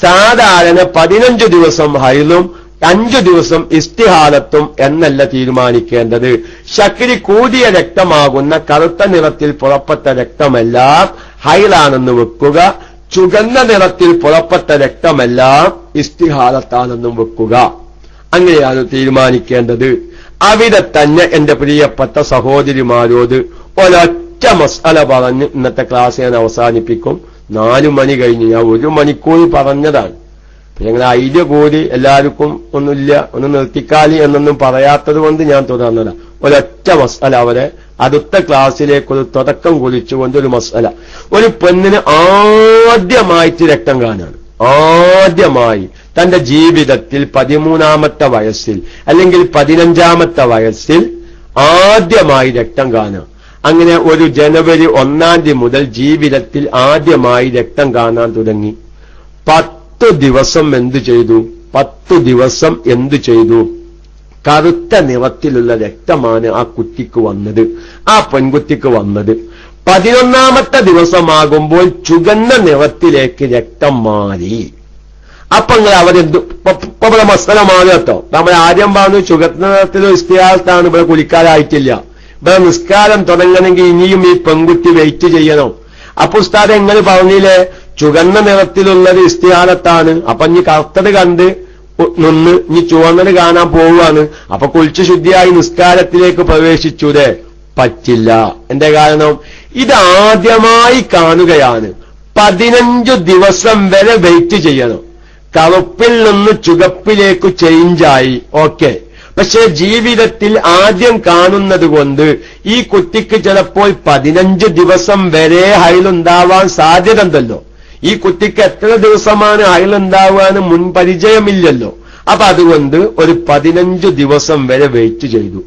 സാധാരണ 15 ദിവസം ഹൈലും 5 ദിവസം ഇസ്തിഹാലത്തും എന്നല്ല തീരുമാനിക്കേണ്ടത്. ശക്തി കൂടിയ രക്തമാകുന്ന കറുത്ത നിറത്തിൽ പുറപ്പെട്ട രക്തമെല്ലാം ഹൈലാണെന്ന് വെക്കുക, ചുവന്ന നിറത്തിൽ പുറപ്പെട്ട രക്തമെല്ലാം ഇസ്തിഹാലത്താണെന്നും വെക്കുക. അങ്ങനെയാണ് തീരുമാനിക്കേണ്ടത്. അവിടെ തന്നെ എന്റെ പ്രിയപ്പെട്ട സഹോദരിമാരോട് ഒരൊറ്റ മസ്അല പറഞ്ഞ് ഇന്നത്തെ ക്ലാസ് ഞാൻ അവസാനിപ്പിക്കും. 4 മണി കഴിഞ്ഞ് ഞാൻ 1 മണിക്കൂർ പറഞ്ഞതാണ്. ഞങ്ങൾ ഐഡിയ കൂടി എല്ലാവർക്കും ഒന്നുമില്ല, ഒന്ന് നിർത്തിക്കാലി എന്നൊന്നും പറയാത്തത് കൊണ്ട് ഞാൻ തുടർന്നതാണ്. ഒരൊറ്റ മസ്അല അവരെ അടുത്ത ക്ലാസ്സിലേക്കൊരു തുടക്കം കുറിച്ചുകൊണ്ട് ഒരു മസ്അല. ഒരു പെണ്ണിന് ആദ്യമായിട്ട് രക്തം കാണാണ്, ആദ്യമായി തന്റെ ജീവിതത്തിൽ 13ാമത്തെ വയസ്സിൽ അല്ലെങ്കിൽ 15ാമത്തെ വയസ്സിൽ ആദ്യമായി രക്തം കാണാം. അങ്ങനെ ഒരു ജനുവരി 1-ാം തീയതി മുതൽ ജീവിതത്തിൽ ആദ്യമായി രക്തം കാണാൻ തുടങ്ങി. 10 ദിവസം എന്തു ചെയ്തു? 10 ദിവസം എന്തു ചെയ്തു? കറുത്ത നിറത്തിലുള്ള രക്തമാണ് ആ കുട്ടിക്ക് വന്നത്, ആ പെൺകുട്ടിക്ക് വന്നത്. 11ാമത്തെ ദിവസമാകുമ്പോൾ ചുവന്ന നിറത്തിലേക്ക് രക്തം മാറി. അപ്പൊ നിങ്ങൾ അവരെന്തു ഇവിടെ മസ്അല മാറി കേട്ടോ. നമ്മൾ ആദ്യം പറഞ്ഞു ചുവന്ന നിറത്തിലും ഇസ്തിഹാലത്താണ്, ഇവിടെ കുലിക്കാരായിട്ടില്ല. ഇവിടെ നിസ്കാരം തുടങ്ങണമെങ്കിൽ ഇനിയും ഈ പെൺകുട്ടി വെയിറ്റ് ചെയ്യണം. അപ്പൊ ഉസ്താദ് എങ്ങനെ പറഞ്ഞില്ലേ ചുവന്ന നിറത്തിലുള്ളത് ഇസ്തിഹാലത്താണ്, അപ്പൊ ഇനി കറുത്തത് കണ്ട് നിന്ന് ഇനി ചുവന്നത് കാണാൻ പോവുകയാണ്. അപ്പൊ കുളിച്ച് ശുദ്ധിയായി നിസ്കാരത്തിലേക്ക് പ്രവേശിച്ചൂടെ? പറ്റില്ല. എന്റെ കാരണം ഇതാദ്യമായി കാണുകയാണ്. 15 ദിവസം വരെ വെയിറ്റ് ചെയ്യണം. കറുപ്പിൽ നിന്ന് ചുവപ്പിലേക്ക് ചേഞ്ചായി, ഓക്കെ. പക്ഷെ ജീവിതത്തിൽ ആദ്യം കാണുന്നത് കൊണ്ട് ഈ കുട്ടിക്ക് ചിലപ്പോൾ 15 ദിവസം വരെ ഹൈലുണ്ടാവാൻ സാധ്യത ഉണ്ടല്ലോ. ഈ കുട്ടിക്ക് എത്ര ദിവസമാണ് ഹൈലുണ്ടാവാന്ന് മുൻപരിചയമില്ലല്ലോ. അപ്പൊ അതുകൊണ്ട് ഒരു 15 ദിവസം വരെ വെയിറ്റ് ചെയ്തു.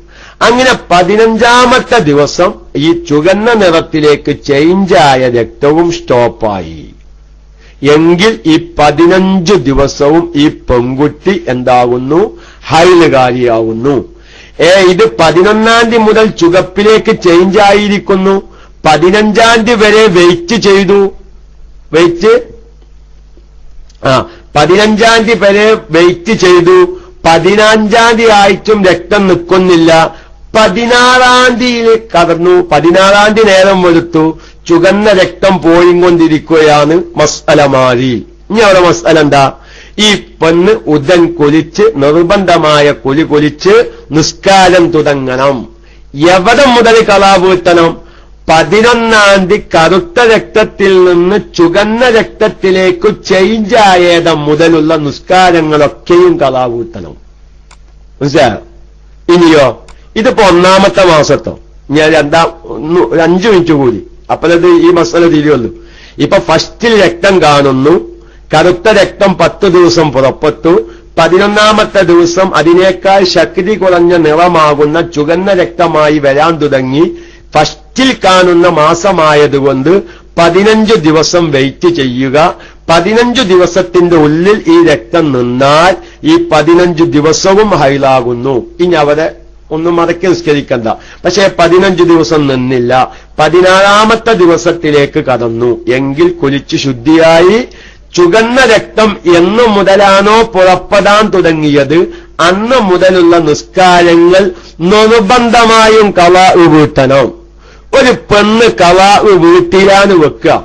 അങ്ങനെ 15ാമത്തെ ദിവസം ഈ ചുവന്ന നിറത്തിലേക്ക് ചേഞ്ചായ രക്തവും സ്റ്റോപ്പായി എങ്കിൽ ഈ 15 ദിവസവും ഈ പെൺകുട്ടി എന്താകുന്നു? ഹൈലുകാരിയാകുന്നു. ഇത് 11-ാം തീയതി മുതൽ ചുവപ്പിലേക്ക് ചേഞ്ച് ആയിരിക്കുന്നു. 15-ാം തീയതി വരെ വെയിറ്റ് ചെയ്തു. 15-ാം തീയതി വരെ വെയിറ്റ് ചെയ്തു. 15-ാം തീയതി ആയിട്ടും രക്തം നിൽക്കുന്നില്ല. 16-ാം തീയതിയിൽ കടന്നു. 16-ാം തീയതി നേരം വെളുത്തു. ചുവന്ന രക്തം പോയിക്കൊണ്ടിരിക്കുകയാണ്. മസ്അല മാറി. ഇനി അവിടെ മസ്അല എന്താ? ഈ പെണ്ണ് ഉദൻ കുലിച്ച് നിർബന്ധമായ കുലി കുലിച്ച് നിസ്കാരം തുടങ്ങണം. എവിടെ മുതൽ കളാ വീട്ടണം? 11-ാം തീയതി കറുത്ത രക്തത്തിൽ നിന്ന് ചുവന്ന രക്തത്തിലേക്ക് ചേഞ്ചായത മുതലുള്ള നിസ്കാരങ്ങളൊക്കെയും കളാ വീട്ടണം. മനസ്സിലായോ? ഇനിയോ ഇതിപ്പോ 1-ാമത്തെ മാസത്തോ ഞാൻ 5 മിനിറ്റ് കൂടി അപ്പോഴത് ഈ മസല തിരിയുള്ളൂ. ഇപ്പൊ ഫസ്റ്റിൽ രക്തം കാണുന്നു. കറുത്ത രക്തം 10 ദിവസം പുറപ്പെട്ടു. 11-ാമത്തെ ദിവസം അതിനേക്കാൾ ശക്തി കുറഞ്ഞ നിറമാകുന്ന ചുവന്ന രക്തമായി വരാൻ തുടങ്ങി. ഫസ്റ്റിൽ കാണുന്ന മാസമായതുകൊണ്ട് 15 ദിവസം വെയിറ്റ് ചെയ്യുക. 15 ദിവസത്തിന്റെ ഉള്ളിൽ ഈ രക്തം നിന്നാൽ ഈ 15 ദിവസവും ഹൈലാകുന്നു. ഇനി അവരെ ഒന്നും മടക്കി നിസ്കരിക്കണ്ട. പക്ഷേ 15 ദിവസം നിന്നില്ല. 16-ാമത്തെ ദിവസത്തിലേക്ക് കടന്നു എങ്കിൽ കുലിച്ചു ശുദ്ധിയായി. ചുവന്ന രക്തം എന്നു മുതലാണോ പുറപ്പെടാൻ തുടങ്ങിയത് അന്ന് മുതലുള്ള നിസ്കാരങ്ങൾ നിർബന്ധമായും കളാ വീട്ടണം. ഒരു പെണ്ണ് കളാ വീട്ടിലാണ് വെക്കുക.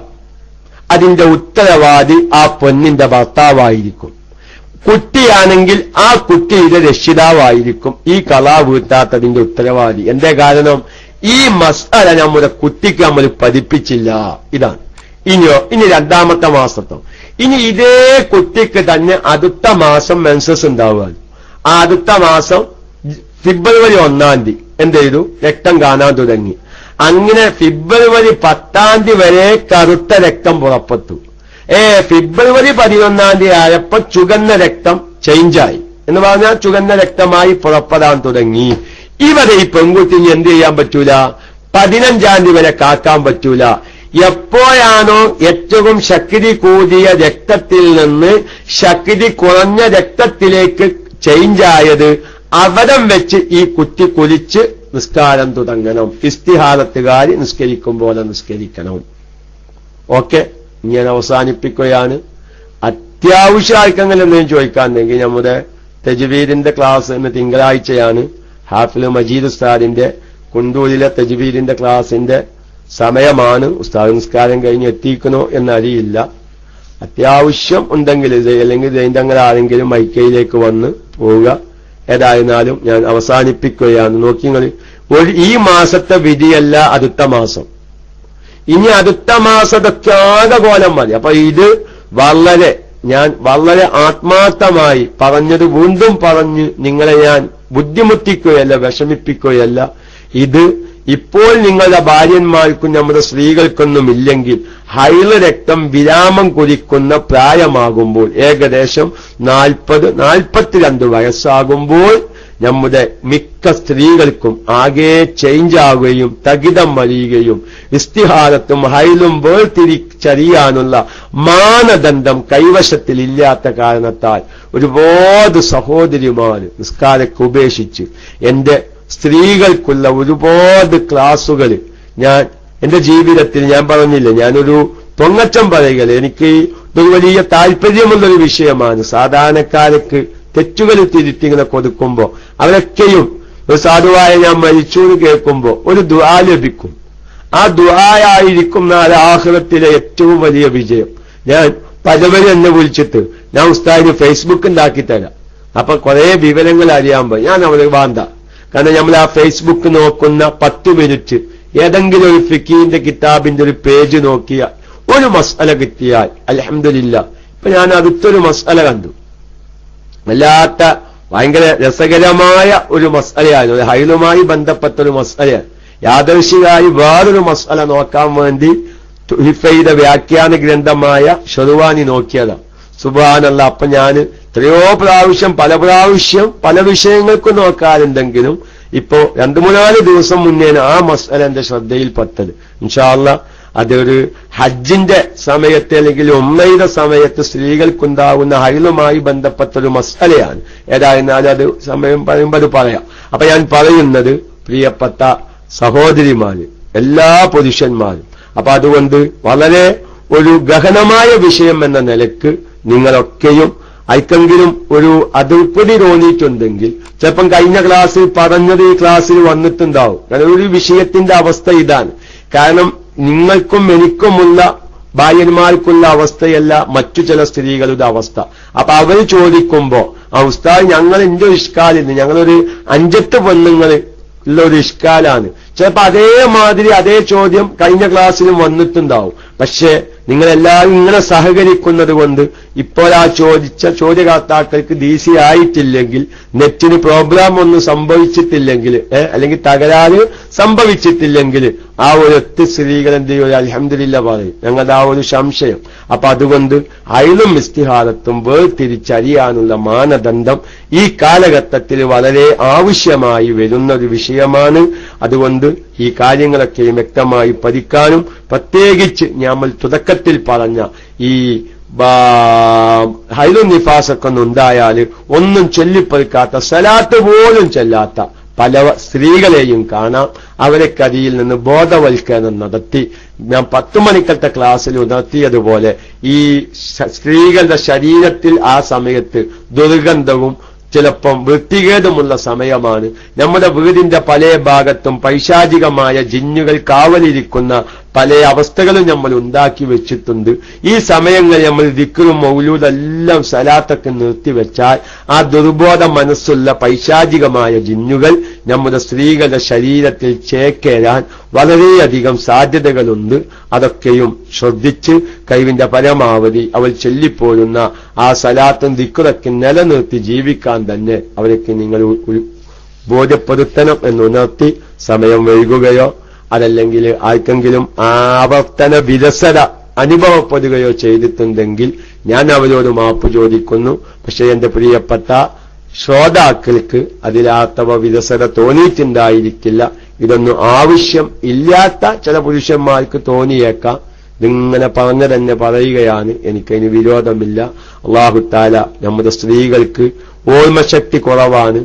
അതിന്റെ ഉത്തരവാദി ആ പെണ്ണിന്റെ ഭർത്താവായിരിക്കും. കുട്ടിയാണെങ്കിൽ ആ കുട്ടിയുടെ രക്ഷിതാവായിരിക്കും ഈ കളാ വീട്ടാത്തതിന്റെ ഉത്തരവാദി. എന്തേ കാരണം? ഈ മസ്അല നമ്മുടെ കുട്ടിക്ക് നമ്മൾ പഠിപ്പിച്ചില്ല. ഇതാണ്. ഇനി 2-ാമത്തെ മാസത്തോ ഇനി ഇതേ കുട്ടിക്ക് തന്നെ അടുത്ത മാസം മെൻസസ് ഉണ്ടാവുകയാണ്. ആ അടുത്ത മാസം ഫെബ്രുവരി 1-ാം തീയതി എന്ത് ചെയ്തു? രക്തം കാണാൻ തുടങ്ങി. അങ്ങനെ ഫെബ്രുവരി 10-ാം തീയതി വരെ കറുത്ത രക്തം പുറപ്പെട്ടു. ഫെബ്രുവരി 11-ാം തീയതി ആയപ്പോ ചുവന്ന രക്തം ചേഞ്ചായി എന്ന് പറഞ്ഞാൽ ചുവന്ന രക്തമായി പുറപ്പെടാൻ തുടങ്ങി. ഇവിടെ ഈ പെൺകുട്ടി എന്ത് ചെയ്യാൻ പറ്റൂല? 15-ാം തീയതി വരെ കാക്കാൻ പറ്റൂല. എപ്പോഴാണോ ഏറ്റവും ശക്തി കൂടിയ രക്തത്തിൽ നിന്ന് ശക്തി കുറഞ്ഞ രക്തത്തിലേക്ക് ചേഞ്ചായത് അവിടം വെച്ച് ഈ കുട്ടി കുലിച്ച് നിസ്കാരം തുടങ്ങണം. ഇസ്തിഹാറത്തുകാരി നിസ്കരിക്കും പോലെ നിസ്കരിക്കണം. ഓക്കെ, ഞാൻ അവസാനിപ്പിക്കുകയാണ്. അത്യാവശ്യ ആർക്കെങ്കിലും എന്തെങ്കിലും ചോദിക്കാണ്ടെങ്കിൽ നമ്മുടെ തജ്വീദിന്റെ ക്ലാസ് ഇന്ന് തിങ്കളാഴ്ചയാണ്. ഹാഫിൽ മജീദ് ഉസ്താദിന്റെ കുണ്ടൂരിലെ തജ്വീദിന്റെ ക്ലാസിന്റെ സമയമാണ്. ഉസ്താദ് നിസ്കാരം കഴിഞ്ഞ് എത്തിക്കണോ എന്നറിയില്ല. അത്യാവശ്യം ഉണ്ടെങ്കിൽ അല്ലെങ്കിൽ ഇതിന്റെ ആരെങ്കിലും മൈക്കയിലേക്ക് വന്ന് പോവുക. ഏതായിരുന്നാലും ഞാൻ അവസാനിപ്പിക്കുകയാണ്. നോക്കിങ്ങൾ, ഈ മാസത്തെ വിധിയല്ല അടുത്ത മാസം. ഇനി അടുത്ത മാസത്തൊക്കെ ആകെ കോലം മതി. അപ്പൊ ഇത് ഞാൻ വളരെ ആത്മാർത്ഥമായി പറഞ്ഞത് വീണ്ടും പറഞ്ഞ് നിങ്ങളെ ഞാൻ ബുദ്ധിമുട്ടിക്കുകയല്ല, വിഷമിപ്പിക്കുകയല്ല. ഇത് ഇപ്പോൾ നിങ്ങളുടെ ഭാര്യന്മാർക്കും നമ്മുടെ സ്ത്രീകൾക്കൊന്നും ഇല്ലെങ്കിൽ ഹൈള് രക്തം വിരാമം കുറിക്കുന്ന പ്രായമാകുമ്പോൾ ഏകദേശം 40-42 വയസ്സാകുമ്പോൾ നമ്മുടെ മിക്ക സ്ത്രീകൾക്കും ആകെ ചേഞ്ച് ആവുകയും തകിടം മറിയുകയും ഇസ്തിഹാരത്തും ഹൈലും വേർതിരിച്ചറിയാനുള്ള മാനദണ്ഡം കൈവശത്തിൽ ഇല്ലാത്ത കാരണത്താൽ ഒരുപാട് സഹോദരിമാർ നിസ്കാരത്തെ ഉപേക്ഷിച്ച് എന്റെ സ്ത്രീകൾക്കുള്ള ഒരുപാട് ക്ലാസുകൾ ഞാൻ എന്റെ ജീവിതത്തിൽ ഞാൻ പറഞ്ഞില്ല, ഞാനൊരു പൊങ്ങച്ചം പറയുകയില്ല. എനിക്ക് ഇതൊരു വലിയ താല്പര്യമുള്ളൊരു വിഷയമാണ്. സാധാരണക്കാർക്ക് തെറ്റുകൾ തിരുത്തിങ്ങനെ കൊടുക്കുമ്പോ അവരൊക്കെയും ഒരു സാധുവായ ഞാൻ മരിച്ചു എന്ന് കേൾക്കുമ്പോ ഒരു ദുആ ലഭിക്കും. ആ ദുആയായിരിക്കും നാളെ ആഖിറത്തിലെ ഏറ്റവും വലിയ വിജയം. ഞാൻ പലവരും എന്നെ വിളിച്ചിട്ട് ഞാൻ ഉസ്താദിന് ഫേസ്ബുക്ക് ഉണ്ടാക്കി തരാം, അപ്പൊ കുറെ വിവരങ്ങൾ അറിയാൻ ഞാൻ അവരെ വേണ്ട. കാരണം നമ്മൾ ആ ഫേസ്ബുക്ക് നോക്കുന്ന 10 മിനിറ്റ് ഏതെങ്കിലും ഒരു ഫിഖീന്റെ കിതാബിന്റെ ഒരു പേജ് നോക്കിയാൽ ഒരു മസ്അല കിട്ടിയാൽ അൽഹംദുലില്ലാ. ഇപ്പൊ ഞാൻ അടുത്തൊരു മസ്അല കണ്ടു, വല്ലാത്ത ഭയങ്കര രസകരമായ ഒരു മസ്അലയായിരുന്നു. ഒരു ഹൈലുമായി ബന്ധപ്പെട്ട ഒരു മസ്അലയാണ്. യാദർശികമായി വേറൊരു മസ്അല നോക്കാൻ വേണ്ടി ഹിഫയുടെ വ്യാഖ്യാന ഗ്രന്ഥമായ ഷെർവാനി നോക്കിയതാണ്. സുബ്ഹാനല്ലാഹ്. അപ്പൊ ഞാൻ എത്രയോ പ്രാവശ്യം പല വിഷയങ്ങൾക്ക് നോക്കാറുണ്ടെങ്കിലും ഇപ്പോ 2-3 ദിവസം മുന്നേന് ആ മസ്അല എന്റെ ശ്രദ്ധയിൽപ്പെട്ടത്. ഇൻഷാ അല്ലാഹ് അതൊരു ഹജ്ജിന്റെ സമയത്ത് അല്ലെങ്കിൽ ഉംറയുടെ സമയത്ത് സ്ത്രീകൾക്കുണ്ടാകുന്ന ഹൈലുമായി ബന്ധപ്പെട്ടൊരു മസ്അലയാണ്. ഏതായിരുന്നാലും അത് സമയം പറയുമ്പോൾ അത് പറയാം. അപ്പൊ ഞാൻ പറയുന്നത് പ്രിയപ്പെട്ട സഹോദരിമാര്, എല്ലാ പുരുഷന്മാരും, അപ്പൊ അതുകൊണ്ട് വളരെ ഒരു ഗഹനമായ വിഷയം എന്ന നിലക്ക് നിങ്ങളൊക്കെയും ആർക്കെങ്കിലും ഒരു അതൃപ്തി തോന്നിയിട്ടുണ്ടെങ്കിൽ ചിലപ്പം കഴിഞ്ഞ ക്ലാസ്സിൽ പറഞ്ഞത് ഈ ക്ലാസ്സിൽ വന്നിട്ടുണ്ടാവും. കാരണം ഒരു വിഷയത്തിന്റെ അവസ്ഥ ഇതാണ്. കാരണം നിങ്ങൾക്കും എനിക്കുമുള്ള ഭാര്യന്മാർക്കുള്ള അവസ്ഥയല്ല മറ്റു ചില സ്ത്രീകളുടെ അവസ്ഥ. അപ്പൊ അവർ ചോദിക്കുമ്പോ ആ ഉസ്താദ് ഞങ്ങൾ എന്റെ ഇഷ്കാലിന് ഞങ്ങളൊരു 5-8 പെണ്ണുങ്ങൾ ഉള്ള ഒരു ഇഷ്കാലാണ്. ചിലപ്പോ അതേമാതിരി അതേ ചോദ്യം കഴിഞ്ഞ ക്ലാസ്സിലും വന്നിട്ടുണ്ടാവും. പക്ഷേ നിങ്ങളെല്ലാവരും ഇങ്ങനെ സഹകരിക്കുന്നത് കൊണ്ട് ഇപ്പോൾ ആ ചോദിച്ച ചോദ്യകർത്താക്കൾക്ക് DC ആയിട്ടില്ലെങ്കിൽ, നെറ്റിന് പ്രോബ്ലം ഒന്നും സംഭവിച്ചിട്ടില്ലെങ്കിൽ, അല്ലെങ്കിൽ തകരാറ് സംഭവിച്ചിട്ടില്ലെങ്കിൽ ആ ഒരൊറ്റ സ്ത്രീകൾ എന്ത് ചെയ്യും? അൽഹംദുലില്ലാ പറയും. ഞങ്ങളുടെ ആ ഒരു സംശയം. അപ്പൊ അതുകൊണ്ട് ഹൈലും ഇസ്തിഹാദത്തും വേർതിരിച്ചറിയാനുള്ള മാനദണ്ഡം ഈ കാലഘട്ടത്തിൽ വളരെ ആവശ്യമായി വരുന്ന ഒരു വിഷയമാണ്. അതുകൊണ്ട് ഈ കാര്യങ്ങളൊക്കെയും വ്യക്തമായി പഠിക്കാനും പ്രത്യേകിച്ച് നമ്മൾ തുടക്കത്തിൽ പറഞ്ഞ ഈ ഹൈലും നിഫാസൊക്കെ ഒന്നുണ്ടായാൽ ഒന്നും ചൊല്ലിപ്പറിക്കാത്ത, സലാത്ത് പോലും ചെല്ലാത്ത പല സ്ത്രീകളെയും കാണാം. അവരെക്കതിയിൽ നിന്ന് ബോധവൽക്കരണം നടത്തി ഞാൻ 10 മണിക്കത്തെ ക്ലാസ്സിൽ ഉണർത്തിയതുപോലെ ഈ സ്ത്രീകളുടെ ശരീരത്തിൽ ആ സമയത്ത് ദുർഗന്ധവും ചിലപ്പം വൃത്തികേടുമുള്ള സമയമാണ്. നമ്മുടെ വീടിന്റെ പല ഭാഗത്തും പൈശാചികമായ ജിന്നുകൾ കാവലിരിക്കുന്ന പല അവസ്ഥകളും നമ്മൾ ഉണ്ടാക്കി വെച്ചിട്ടുണ്ട്. ഈ സമയങ്ങളിൽ നമ്മൾ ദിക്റും മൗലൂദെല്ലാം സലാത്തൊക്കെ നിർത്തിവെച്ചാൽ ആ ദുർബോധ മനസ്സുള്ള പൈശാചികമായ ജിന്നുകൾ നമ്മുടെ സ്ത്രീകളുടെ ശരീരത്തിൽ ചേക്കേറാൻ വളരെയധികം സാധ്യതകളുണ്ട്. അതൊക്കെയും ശ്രദ്ധിച്ച് കഴിവിന്റെ പരമാവധി അവൾ ചൊല്ലിപ്പോരുന്ന ആ സലാത്തും ദിക്റൊക്കെ നിലനിർത്തി ജീവിക്കാൻ തന്നെ അവർക്ക് നിങ്ങൾ ബോധ്യപ്പെടുത്തണം എന്നുണർത്തി സമയം വൈകുകയോ അതല്ലെങ്കിൽ ആർക്കെങ്കിലും ആവർത്തന വിരസത അനുഭവപ്പെടുകയോ ചെയ്തിട്ടുണ്ടെങ്കിൽ ഞാൻ അവരോട് മാപ്പ് ചോദിക്കുന്നു. പക്ഷേ എന്റെ പ്രിയപ്പെട്ട ശ്രോതാക്കൾക്ക് അതിലാത്തവ വിരസത തോന്നിയിട്ടുണ്ടായിരിക്കില്ല. ഇതൊന്നും ആവശ്യം ഇല്ലാത്ത ചില പുരുഷന്മാർക്ക് തോന്നിയേക്കാം. ഇതിങ്ങനെ പറഞ്ഞു തന്നെ പറയുകയാണ്. എനിക്കതിന് വിരോധമില്ല. അല്ലാഹു തആല നമ്മുടെ സ്ത്രീകൾക്ക് ഓർമ്മശക്തി കുറവാണ്,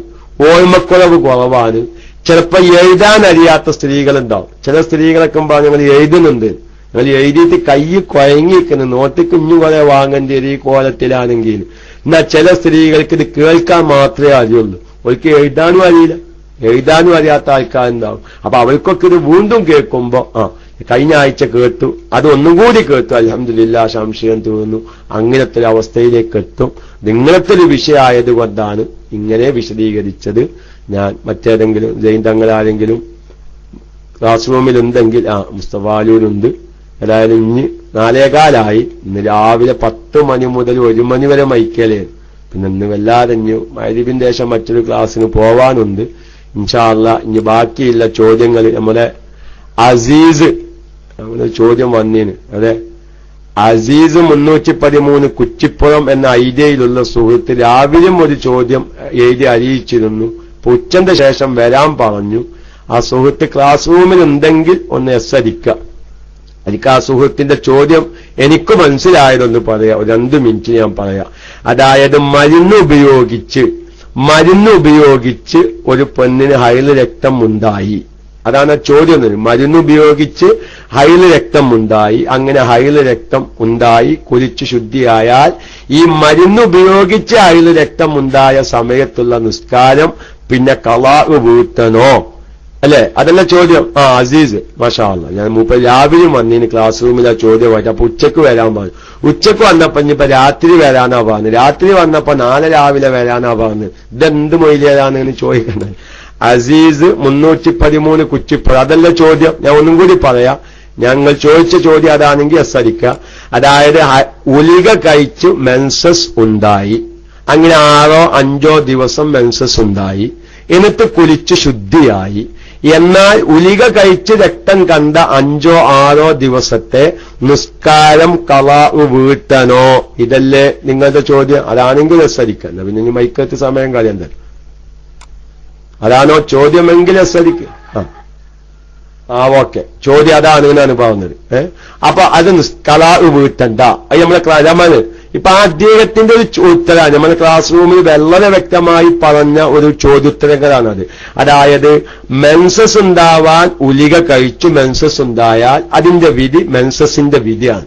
ഓർമ്മക്കുറവ് കുറവാണ്. ചിലപ്പോൾ എഴുതാൻ അറിയാത്ത സ്ത്രീകളുണ്ടാവും. ചില സ്ത്രീകളൊക്കെ പറഞ്ഞു ഞങ്ങൾ എഴുതുന്നുണ്ട്, ഞങ്ങൾ എഴുതിയിട്ട് കൈ കുഴങ്ങിയിരിക്കുന്നു, നോട്ട് കുഞ്ഞു കുറെ വാങ്ങേണ്ടി ഈ കോലത്തിലാണെങ്കിൽ. എന്നാൽ ചില സ്ത്രീകൾക്ക് ഇത് കേൾക്കാൻ മാത്രമേ അറിയുള്ളൂ, അവർക്ക് എഴുതാനും അറിയില്ല. എഴുതാനും അറിയാത്ത ആൾക്കാരുണ്ടാവും. അപ്പൊ അവർക്കൊക്കെ ഇത് വീണ്ടും കേൾക്കുമ്പോ കഴിഞ്ഞ ആഴ്ച കേട്ടു, അത് ഒന്നും കൂടി കേട്ടു, അൽഹംദുലില്ലാ സംശയം തീർന്നു, അങ്ങനത്തെ ഒരു അവസ്ഥയിലേക്ക് എത്തും. ഇങ്ങനത്തെ ഒരു വിഷയമായതുകൊണ്ടാണ് ഇങ്ങനെ വിശദീകരിച്ചത്. ഞാൻ മറ്റേതെങ്കിലും ജൈൻ തങ്ങളാരെങ്കിലും ക്ലാസ് റൂമിലുണ്ടെങ്കിൽ മുസ്തഫാലൂരുണ്ട്. ഏതായാലും ഇനി 4:15 ഇന്ന് രാവിലെ 10 മണി മുതൽ 1 മണി വരെ മൈക്കലേ. പിന്നെ ഇന്ന് വല്ലാതെ ഇനി മഗ്‌രിബിന് ശേഷം മറ്റൊരു ക്ലാസ്സിന് പോവാനുണ്ട്. ഇൻഷാ അല്ലാഹ് ഇനി ബാക്കിയുള്ള ചോദ്യങ്ങൾ നമ്മുടെ അസീസ് നമ്മുടെ ചോദ്യം വന്നീന്. അതെ, അസീസ് 313 കുറ്റിപ്പുറം എന്ന ഐഡിയയിലുള്ള സുഹൃത്ത് രാവിലെയും ഒരു ചോദ്യം എഴുതി അറിയിച്ചിരുന്നു. ഉച്ചന്റെ ശേഷം വരാൻ പറഞ്ഞു. ആ സുഹൃത്ത് ക്ലാസ് റൂമിൽ ഉണ്ടെങ്കിൽ ഒന്ന് അടിക്കുക. എനിക്ക് ആ സുഹൃത്തിന്റെ ചോദ്യം എനിക്ക് മനസ്സിലായതൊന്ന് പറയാം, 2 മിനിറ്റ് ഞാൻ പറയാം. അതായത് മരുന്നുപയോഗിച്ച് ഒരു പെണ്ണിന് ഹൈല് രക്തം ഉണ്ടായി. അതാണ് ചോദ്യം. മരുന്നുപയോഗിച്ച് ഹൈല് രക്തം ഉണ്ടായി. അങ്ങനെ ഹൈല് രക്തം ഉണ്ടായി കുളിച്ചു ശുദ്ധിയായാൽ ഈ മരുന്നുപയോഗിച്ച് ഹൈല് രക്തം ഉണ്ടായ സമയത്തുള്ള നിസ്കാരം പിന്നെ ഖളാ വീട്ടണോ? അല്ലെ, അതല്ല ചോദ്യം. അസീസ് മാഷാ അല്ലാഹ്, ഞാൻ രാവിലെ വന്നീന് ക്ലാസ് റൂമിൽ ആ ചോദ്യമായിട്ട്. അപ്പൊ ഉച്ചക്ക് വരാൻ പറഞ്ഞു. ഉച്ചക്ക് വന്നപ്പോ ഇനിയിപ്പോ രാത്രി വരാനാ പറഞ്ഞു. രാത്രി വന്നപ്പോ 4 രാവിലെ വരാനാ പറഞ്ഞു. ഇതെന്ത് മൊയിലേതാണെന്ന് ചോദിക്കണ്ടേ. അസീസ് 313 കുറ്റിപ്പുറം, അതല്ല ചോദ്യം. ഞാൻ ഒന്നും കൂടി പറയാം. ഞങ്ങൾ ചോദിച്ച ചോദ്യം അതാണെങ്കിൽ അടിക്കുക. അതായത് ഉലിക കഴിച്ച് മെൻസസ് ഉണ്ടായി. അങ്ങനെ 6-5 ദിവസം മെൻസസ് ഉണ്ടായി. എന്നിട്ട് കുളിച്ച് ശുദ്ധിയായി. എന്നാൽ ഉലിക കഴിച്ച് രക്തം കണ്ട 5-6 ദിവസത്തെ നിസ്കാരം ഖളാ വീട്ടണോ? ഇതല്ലേ നിങ്ങളുടെ ചോദ്യം? അതാണെങ്കിൽ അടിക്കുക. പിന്നെ ഇനി മൈക്കത്ത് സമയം കളയണ്ട. അതാണോ ചോദ്യമെങ്കിലും ശ്രദ്ധിക്കുക. ഓക്കെ, ചോദ്യം അതാണ് എന്നാണ് പറയുന്നത്. അപ്പൊ അത് കളാ വീട്ടണ്ട. അത് നമ്മള് ഇപ്പൊ ആ അദ്ദേഹത്തിന്റെ ഒരു ഉത്തരം നമ്മുടെ ക്ലാസ് റൂമിൽ വളരെ വ്യക്തമായി പറഞ്ഞ ഒരു ചോദ്യോത്തരങ്ങളാണത്. അതായത് മെൻസസ് ഉണ്ടാവാൻ ഉലിക കഴിച്ചു മെൻസസ് ഉണ്ടായാൽ അതിന്റെ വിധി മെൻസസിന്റെ വിധിയാണ്.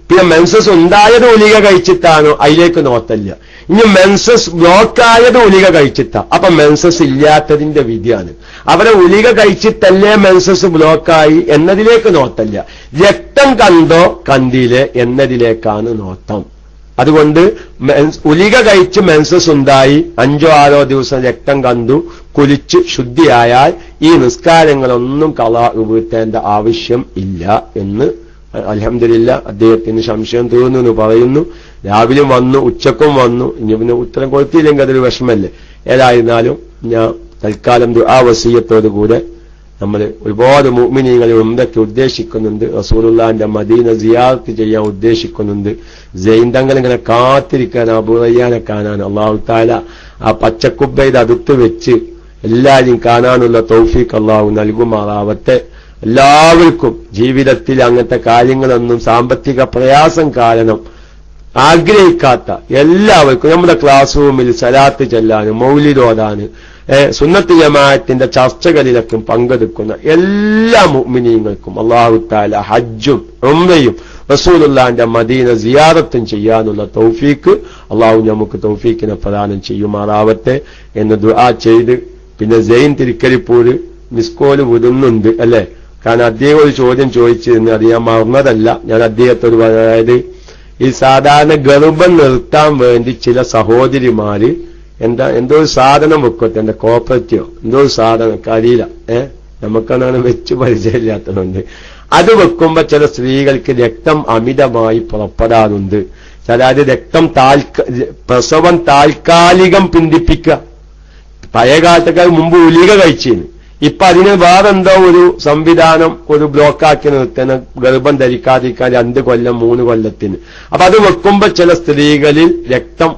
പിന്നെ മെൻസസ് ഉണ്ടായത് ഉലിക കഴിച്ചിട്ടാണോ, അതിലേക്ക് നോത്തല്ല. ഇനി മെൻസസ് ബ്ലോക്കായത് ഉലിക കഴിച്ചിട്ടാ, അപ്പൊ മെൻസസ് ഇല്ലാത്തതിന്റെ വിധിയാണ്. അവരെ ഉലിക കഴിച്ചിട്ടല്ലേ മെൻസസ് ബ്ലോക്കായി എന്നതിലേക്ക് നോത്തല്ല. രക്തം കണ്ടോ കണ്ടില്ലേ എന്നതിലേക്കാണ് നോട്ടം. അതുകൊണ്ട് ഉലിക കഴിച്ച് മെൻസസ് ഉണ്ടായി 5-6 ദിവസം രക്തം കണ്ടു കുലിച്ച് ശുദ്ധിയായാൽ ഈ നിസ്കാരങ്ങളൊന്നും കളാ വീട്ടേണ്ട ആവശ്യം ഇല്ല എന്ന് അൽഹംദുലില്ലാ അദ്ദേഹത്തിന് സംശയം തീർന്നു എന്ന് പറയുന്നു. രാവിലെ വന്നു, ഉച്ചക്കും വന്നു. ഇനി പിന്നെ ഉത്തരം കൊടുത്തില്ലെങ്കിൽ അതൊരു വിഷമല്ലേ. ഏതായിരുന്നാലും ഞാൻ തൽക്കാലം ആ വസിയത്തോടുകൂടെ നമ്മൾ ഒരുപാട് മുഅ്മിനീങ്ങളെ ഉംറയ്ക്ക് ഉദ്ദേശിക്കുന്നുണ്ട്. റസൂലുള്ളാഹിന്റെ മദീന സിയാറത്ത് ചെയ്യാൻ ഉദ്ദേശിക്കുന്നുണ്ട്. സൈന്തങ്ങൾ ഇങ്ങനെ കാത്തിരിക്കാൻ അബൂ റയ്യാനെ കാണാൻ അല്ലാഹു തആല ആ പച്ചക്കുബ്ബയുടെ അടുത്ത് വെച്ച് എല്ലാവരും കാണാനുള്ള തൗഫീഖ് അല്ലാഹു നൽകുമാറാവട്ടെ. എല്ലാവർക്കും ജീവിതത്തിൽ അങ്ങനത്തെ കാര്യങ്ങളൊന്നും സാമ്പത്തിക പ്രയാസം കാരണം ആഗ്രഹിക്കാത്ത എല്ലാവർക്കും നമ്മുടെ ക്ലാസ് റൂമിൽ സലാത്ത് ചെല്ലാനും മൗലിദ് ഓതാനും സുന്നത്ത് ജമാഅത്തിന്റെ ചർച്ചകളിലൊക്കെ പങ്കെടുക്കുന്ന എല്ലാ മുഅ്മിനീങ്ങൾക്കും അല്ലാഹു തആല ഹജ്ജും ഉംറയും റസൂലുള്ളാഹിന്റെ മദീന സിയാറത്തും ചെയ്യാനുള്ള തൗഫീക്ക് അല്ലാഹു നമുക്ക് തൗഫീക്കിനെ പ്രദാനം ചെയ്യുമാറാവട്ടെ എന്ന് ദുആ ചെയ്ത്, പിന്നെ സൈൻ തിരിക്കരിപ്പൂര് മിസ്കോല് വിടുന്നുണ്ട് അല്ലെ. കാരണം അദ്ദേഹം ഒരു ചോദ്യം ചോദിച്ചിരുന്നു, അത് ഞാൻ മറന്നതല്ല. ഞാൻ അദ്ദേഹത്തോട് അതായത് ഈ സാധാരണ ഗർഭം നിർത്താൻ വേണ്ടി ചില സഹോദരിമാര് എന്തോ ഒരു സാധനം വെക്കട്ടെ, എന്റെ കോപ്പറേറ്റീവോ എന്തോ ഒരു സാധനം കരിയില നമുക്കതാണ് വെച്ച് പരിചയമില്ലാത്തതുകൊണ്ട് അത് വെക്കുമ്പോ ചില സ്ത്രീകൾക്ക് രക്തം അമിതമായി പുറപ്പെടാറുണ്ട്. അതായത് രക്തം പ്രസവം താൽക്കാലികം പിന്തിപ്പിക്കുക. പഴയ കാലത്തൊക്കെ മുമ്പ് ഉലിക കഴിച്ചിരുന്നു. ഇപ്പൊ അതിന് വേറെന്തോ ഒരു സംവിധാനം ഒരു ബ്ലോക്കാക്കി നിർത്തുന്ന ഗർഭം ധരിക്കാതിരിക്കാൻ 2 കൊല്ലം 3 കൊല്ലത്തിന്. അപ്പൊ അത് വെക്കുമ്പോ ചില സ്ത്രീകളിൽ രക്തം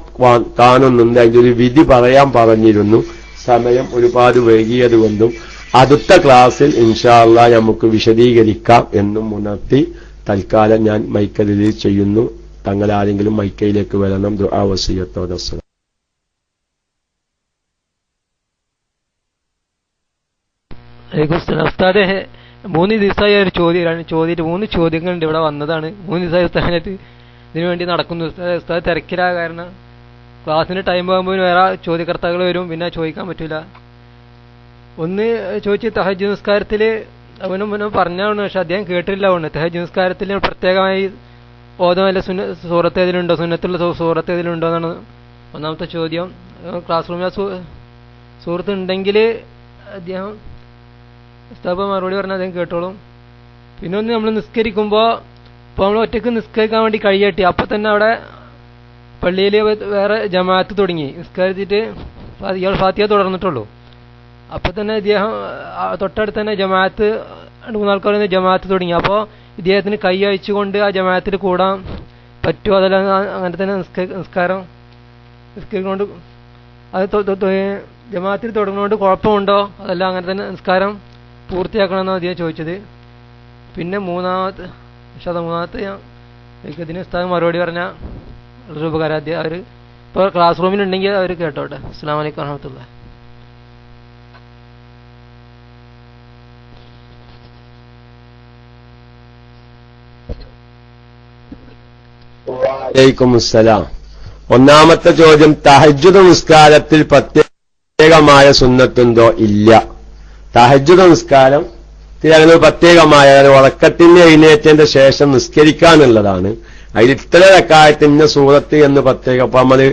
കാണുന്നുണ്ട്. അതിന്റെ ഒരു വിധി പറയാൻ പറഞ്ഞിരുന്നു. സമയം ഒരുപാട് വൈകിയത് കൊണ്ടും അടുത്ത ക്ലാസ്സിൽ ഇൻഷാ അല്ലാഹ് നമുക്ക് വിശദീകരിക്കാം എന്നും ഉണർത്തി തൽക്കാലം ഞാൻ മൈക്ക് റിലീസ് ചെയ്യുന്നു. തങ്ങളാരെങ്കിലും മൈക്കയിലേക്ക് വരണം. ദുആ വസിയത്തോടെ ഉസ്താദെ 3 ദിവസമായി ഒരു ചോദ്യം 3 ചോദ്യങ്ങളുണ്ട് ഇവിടെ വന്നതാണ്. 3 ദിവസമായി ഉസ്താദിനായിട്ട് ഇതിനു വേണ്ടി നടക്കുന്നു. ഉസ്താദ് തിരക്കിലായ കാരണം ക്ലാസ്സിന് ടൈം ആകുമ്പോൾ വേറെ ചോദ്യകർത്താക്കൾ വരും, പിന്നെ ചോദിക്കാൻ പറ്റൂല. ഒന്ന് ചോദിച്ച് തഹജ്ജുദ് നിസ്കാരത്തില് അവനും പറഞ്ഞാണ്, പക്ഷെ അദ്ദേഹം കേട്ടില്ല. തഹജ്ജുദ് നിസ്കാരത്തിൽ പ്രത്യേകമായി ഓതാൻ വല്ല സൂറത്ത് ഏതിലുണ്ടോ, സുന്നത്തുള്ള സൂറത്ത് ഏതിലുണ്ടോ എന്നാണ് ഒന്നാമത്തെ ചോദ്യം. ക്ലാസ് റൂമിൽ സൂറത്ത് ഉണ്ടെങ്കിൽ അദ്ദേഹം ഉസ്താദ് മറുപടി പറഞ്ഞാൽ അദ്ദേഹം കേട്ടോളും. പിന്നെ ഒന്ന് നമ്മൾ നിസ്കരിക്കുമ്പോൾ ഇപ്പോൾ നമ്മൾ ഒറ്റയ്ക്ക് നിസ്കരിക്കാൻ വേണ്ടി കഴിയട്ടി, അപ്പൊ തന്നെ അവിടെ പള്ളിയിൽ വേറെ ജമാഅത്ത് തുടങ്ങി. നിസ്കരിച്ചിട്ട് ഇയാൾ ഫാത്തിഹ തുടർന്നിട്ടുള്ളൂ. അപ്പൊ തന്നെ ഇദ്ദേഹം തൊട്ടടുത്ത് തന്നെ ജമാഅത്ത് 2-3 ആൾക്കാർ ജമാഅത്ത് തുടങ്ങി. അപ്പോൾ ഇദ്ദേഹത്തിന് കൈ അയച്ചുകൊണ്ട് ആ ജമാഅത്തിൽ കൂടാൻ പറ്റുമോ, അതല്ല അങ്ങനെ തന്നെ നിസ്കരിക്കൊണ്ട് അത് ജമാഅത്തിൽ തുടങ്ങുന്നതുകൊണ്ട് കുഴപ്പമുണ്ടോ, അതല്ല അങ്ങനെ തന്നെ നിസ്കാരം പൂർത്തിയാക്കണമെന്നാണ് അദ്ദേഹം ചോദിച്ചത്. പിന്നെ മൂന്നാമത്തെ ഞാൻ ഇതിന് ഉസ്താദ് മറുപടി പറഞ്ഞാൽ വളരെ ഉപകാരം. അവർ ഇപ്പോൾ ക്ലാസ് റൂമിലുണ്ടെങ്കിൽ അവർ കേട്ടോട്ടെ. അസ്സലാമു അലൈക്കും വറഹ്മത്തുള്ളാഹി. വഅലൈക്കുമുസ്സലാം. ഒന്നാമത്തെ ചോദ്യം, തഹജ്ജുദ് നിസ്കാരത്തിൽ പ്രത്യേകമായ സുന്നത്തുണ്ടോ? ഇല്ല. തഹജ്ജുദ് നിസ്കാരം അങ്ങനെ പ്രത്യേകമായ ഉറക്കത്തിന് എഴുന്നേറ്റതിന്റെ ശേഷം നിസ്കരിക്കാനുള്ളതാണ്. അതിൽ ഇത്ര റക്അത്തിന് സൂറത്ത് എന്ന് പ്രത്യേകം. അപ്പൊ നമ്മള്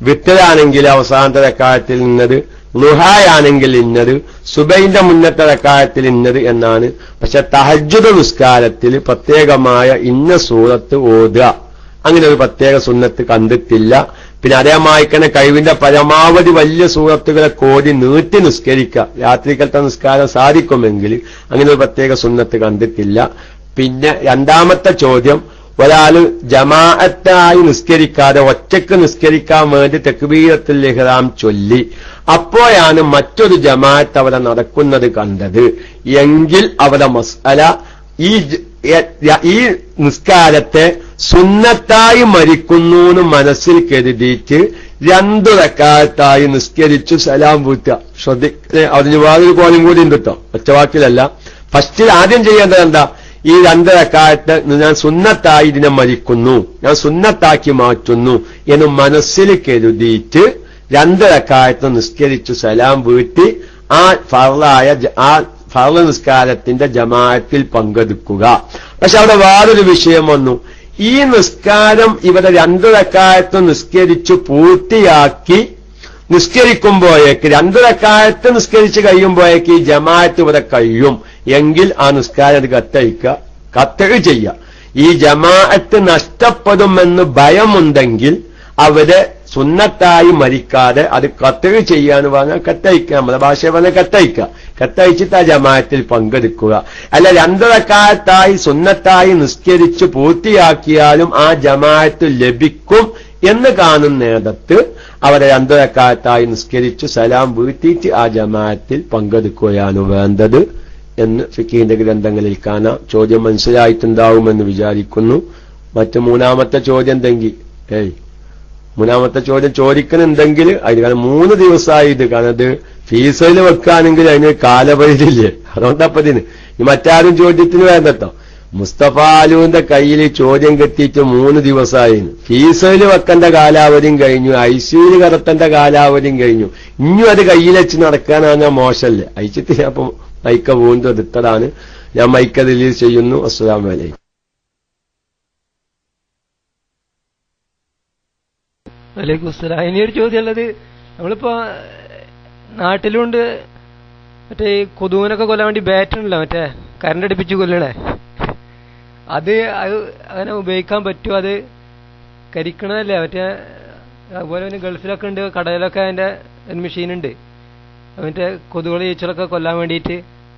വിത്തരാണെങ്കിൽ അവസാനത്തെ റക്അത്തിൽ ഇന്നത്, ളുഹായാണെങ്കിൽ ഇന്നത്, സുബൈന്റെ മുന്നത്തെ റക്അത്തിൽ ഇന്നത് എന്നാണ്. പക്ഷെ തഹജ്ജുദ് നിസ്കാരത്തിൽ പ്രത്യേകമായ ഇന്ന സൂറത്ത് ഓതുക അങ്ങനെ ഒരു പ്രത്യേക സുന്നത്ത് കണ്ടിട്ടില്ല. പിന്നെ അതേമായിക്കന്നെ കഴിവിന്റെ പരമാവധി വലിയ സൂറത്തുകളെ കോതി നീട്ടി നിസ്കരിക്കുക. രാത്രിക്കലത്തെ നിസ്കാരം സാധിക്കുമെങ്കിൽ അങ്ങനെ ഒരു പ്രത്യേക സുന്നത്ത് കണ്ടിട്ടില്ല. പിന്നെ രണ്ടാമത്തെ ചോദ്യം, ഒരാള് ജമാഅത്തായി നിസ്കരിക്കാതെ ഒറ്റക്ക് നിസ്കരിക്കാൻ വേണ്ടി തക്ബീറത്തുൽ ഇഹ്റാം ചൊല്ലി അപ്പോഴാണ് മറ്റൊരു ജമാഅത്ത് അവിടെ നടക്കുന്നത് കണ്ടത് എങ്കിൽ അവിടെ മസ്അല ഈ നിസ്കാരത്തെ സുന്നത്തായി മരിക്കുന്നു എന്ന് മനസ്സിൽ കരുതിയിട്ട് 2 റക്അത്തായി നിസ്കരിച്ചു സലാം വീട്ടുക. അതിന് വേറൊരു കോലും കൂടി ഉണ്ട് കേട്ടോ, ഒറ്റവാക്കിലല്ല. ഫസ്റ്റിൽ ആദ്യം ചെയ്യേണ്ടത് എന്താ? ഈ 2 റക്അത്ത് ഞാൻ സുന്നത്തായി ഇതിനെ മരിക്കുന്നു, ഞാൻ സുന്നത്താക്കി മാറ്റുന്നു എന്ന് മനസ്സിൽ കരുതിയിട്ട് 2 റക്അത്ത് നിസ്കരിച്ചു സലാം വീട്ടി ആ ഫർള് നിസ്കാരത്തിന്റെ ജമാഅത്തിൽ പങ്കെടുക്കുക. പക്ഷെ അവിടെ വേറൊരു വിഷയം വന്നു. ഈ നിസ്കാരം ഇവിടെ 2 റക്അത്ത് നിസ്കരിച്ചു പൂർത്തിയാക്കി നിസ്കരിക്കുമ്പോഴേക്ക് 2 റക്അത്ത് നിസ്കരിച്ച് കഴിയുമ്പോഴേക്ക് ഈ ജമാഅത്ത് ഇവിടെ കഴിയും എങ്കിൽ ആ നിസ്കാരം കത്തഴ് ചെയ്യുക. ഈ ജമാഅത്ത് നഷ്ടപ്പെടുമെന്ന് ഭയമുണ്ടെങ്കിൽ അവിടെ സുന്നത്തായി മരിക്കാതെ അത് കത്തഴ് ചെയ്യാന്ന് പറഞ്ഞാൽ കത്തയക്കുക, നമ്മുടെ ഭാഷ പറഞ്ഞാൽ കത്തയച്ചിട്ട് ആ ജമാഅത്തിൽ പങ്കെടുക്കുക. അല്ല 2 റക്അത്തായി സുന്നത്തായി നിസ്കരിച്ച് പൂർത്തിയാക്കിയാലും ആ ജമാഅത്ത് ലഭിക്കും എന്ന് കാണുന്നിടത്ത് അവരെ 2 റക്അത്തായി നിസ്കരിച്ചു സലാം വീട്ടിയിട്ട് ആ ജമാഅത്തിൽ പങ്കെടുക്കുകയാണ് വേണ്ടത് എന്ന് ഫിഖിന്റെ ഗ്രന്ഥങ്ങളിൽ കാണാം. ചോദ്യം മനസ്സിലായിട്ടുണ്ടാവുമെന്ന് വിചാരിക്കുന്നു. മറ്റു മൂന്നാമത്തെ ചോദ്യം മൂന്നാമത്തെ ചോദ്യം ചോദിക്കുന്നുണ്ടെങ്കിൽ അതിന് കാരണം 3 ദിവസമായി ഇത്. കാരണം അത് ഫീസിൽ വെക്കാണെങ്കിൽ അതിന് കാലപരിധിയില്ലേ, അതുകൊണ്ടപ്പതിന് മറ്റാരും ചോദ്യത്തിന് വേണ്ടട്ടോ. മുസ്തഫാലുവിന്റെ കയ്യിൽ ചോദ്യം കെട്ടിയിട്ട് 3 ദിവസമായി. ഫീസിൽ വെക്കേണ്ട കാലാവധിയും കഴിഞ്ഞു, ഐസിയുവിൽ കടത്തേണ്ട കാലാവധിയും കഴിഞ്ഞു. ഇനിയും അത് കയ്യിൽ വെച്ച് നടക്കാനാണ് മോശമല്ലേ. അയച്ചിട്ട് ഞാൻ അപ്പം മൈക്ക വീണ്ടും എടുത്തതാണ്. ഞാൻ മൈക്ക റിലീസ് ചെയ്യുന്നു. അസ്സലാമു അലൈക്കും. വലൈക്കും അസ്സലാം. ഇനിയൊരു ചോദ്യം ഉള്ളത്, നമ്മളിപ്പോ നാട്ടിലുണ്ട് മറ്റേ കൊതുവിനൊക്കെ കൊല്ലാൻ വേണ്ടി ബാറ്റുണ്ടല്ലോ, മറ്റേ കറണ്ട് അടുപ്പിച്ച് കൊല്ലണേ, അത് അങ്ങനെ ഉപയോഗിക്കാൻ പറ്റുമോ? അത് കരിക്കണതല്ലേ മറ്റേ? അതുപോലെ തന്നെ ഗൾഫിലൊക്കെ ഉണ്ട്, കടയിലൊക്കെ അതിന്റെ മെഷീനുണ്ട്, മറ്റേ കൊതുകുകൾ ഈച്ചകളൊക്കെ കൊല്ലാൻ വേണ്ടിയിട്ട്.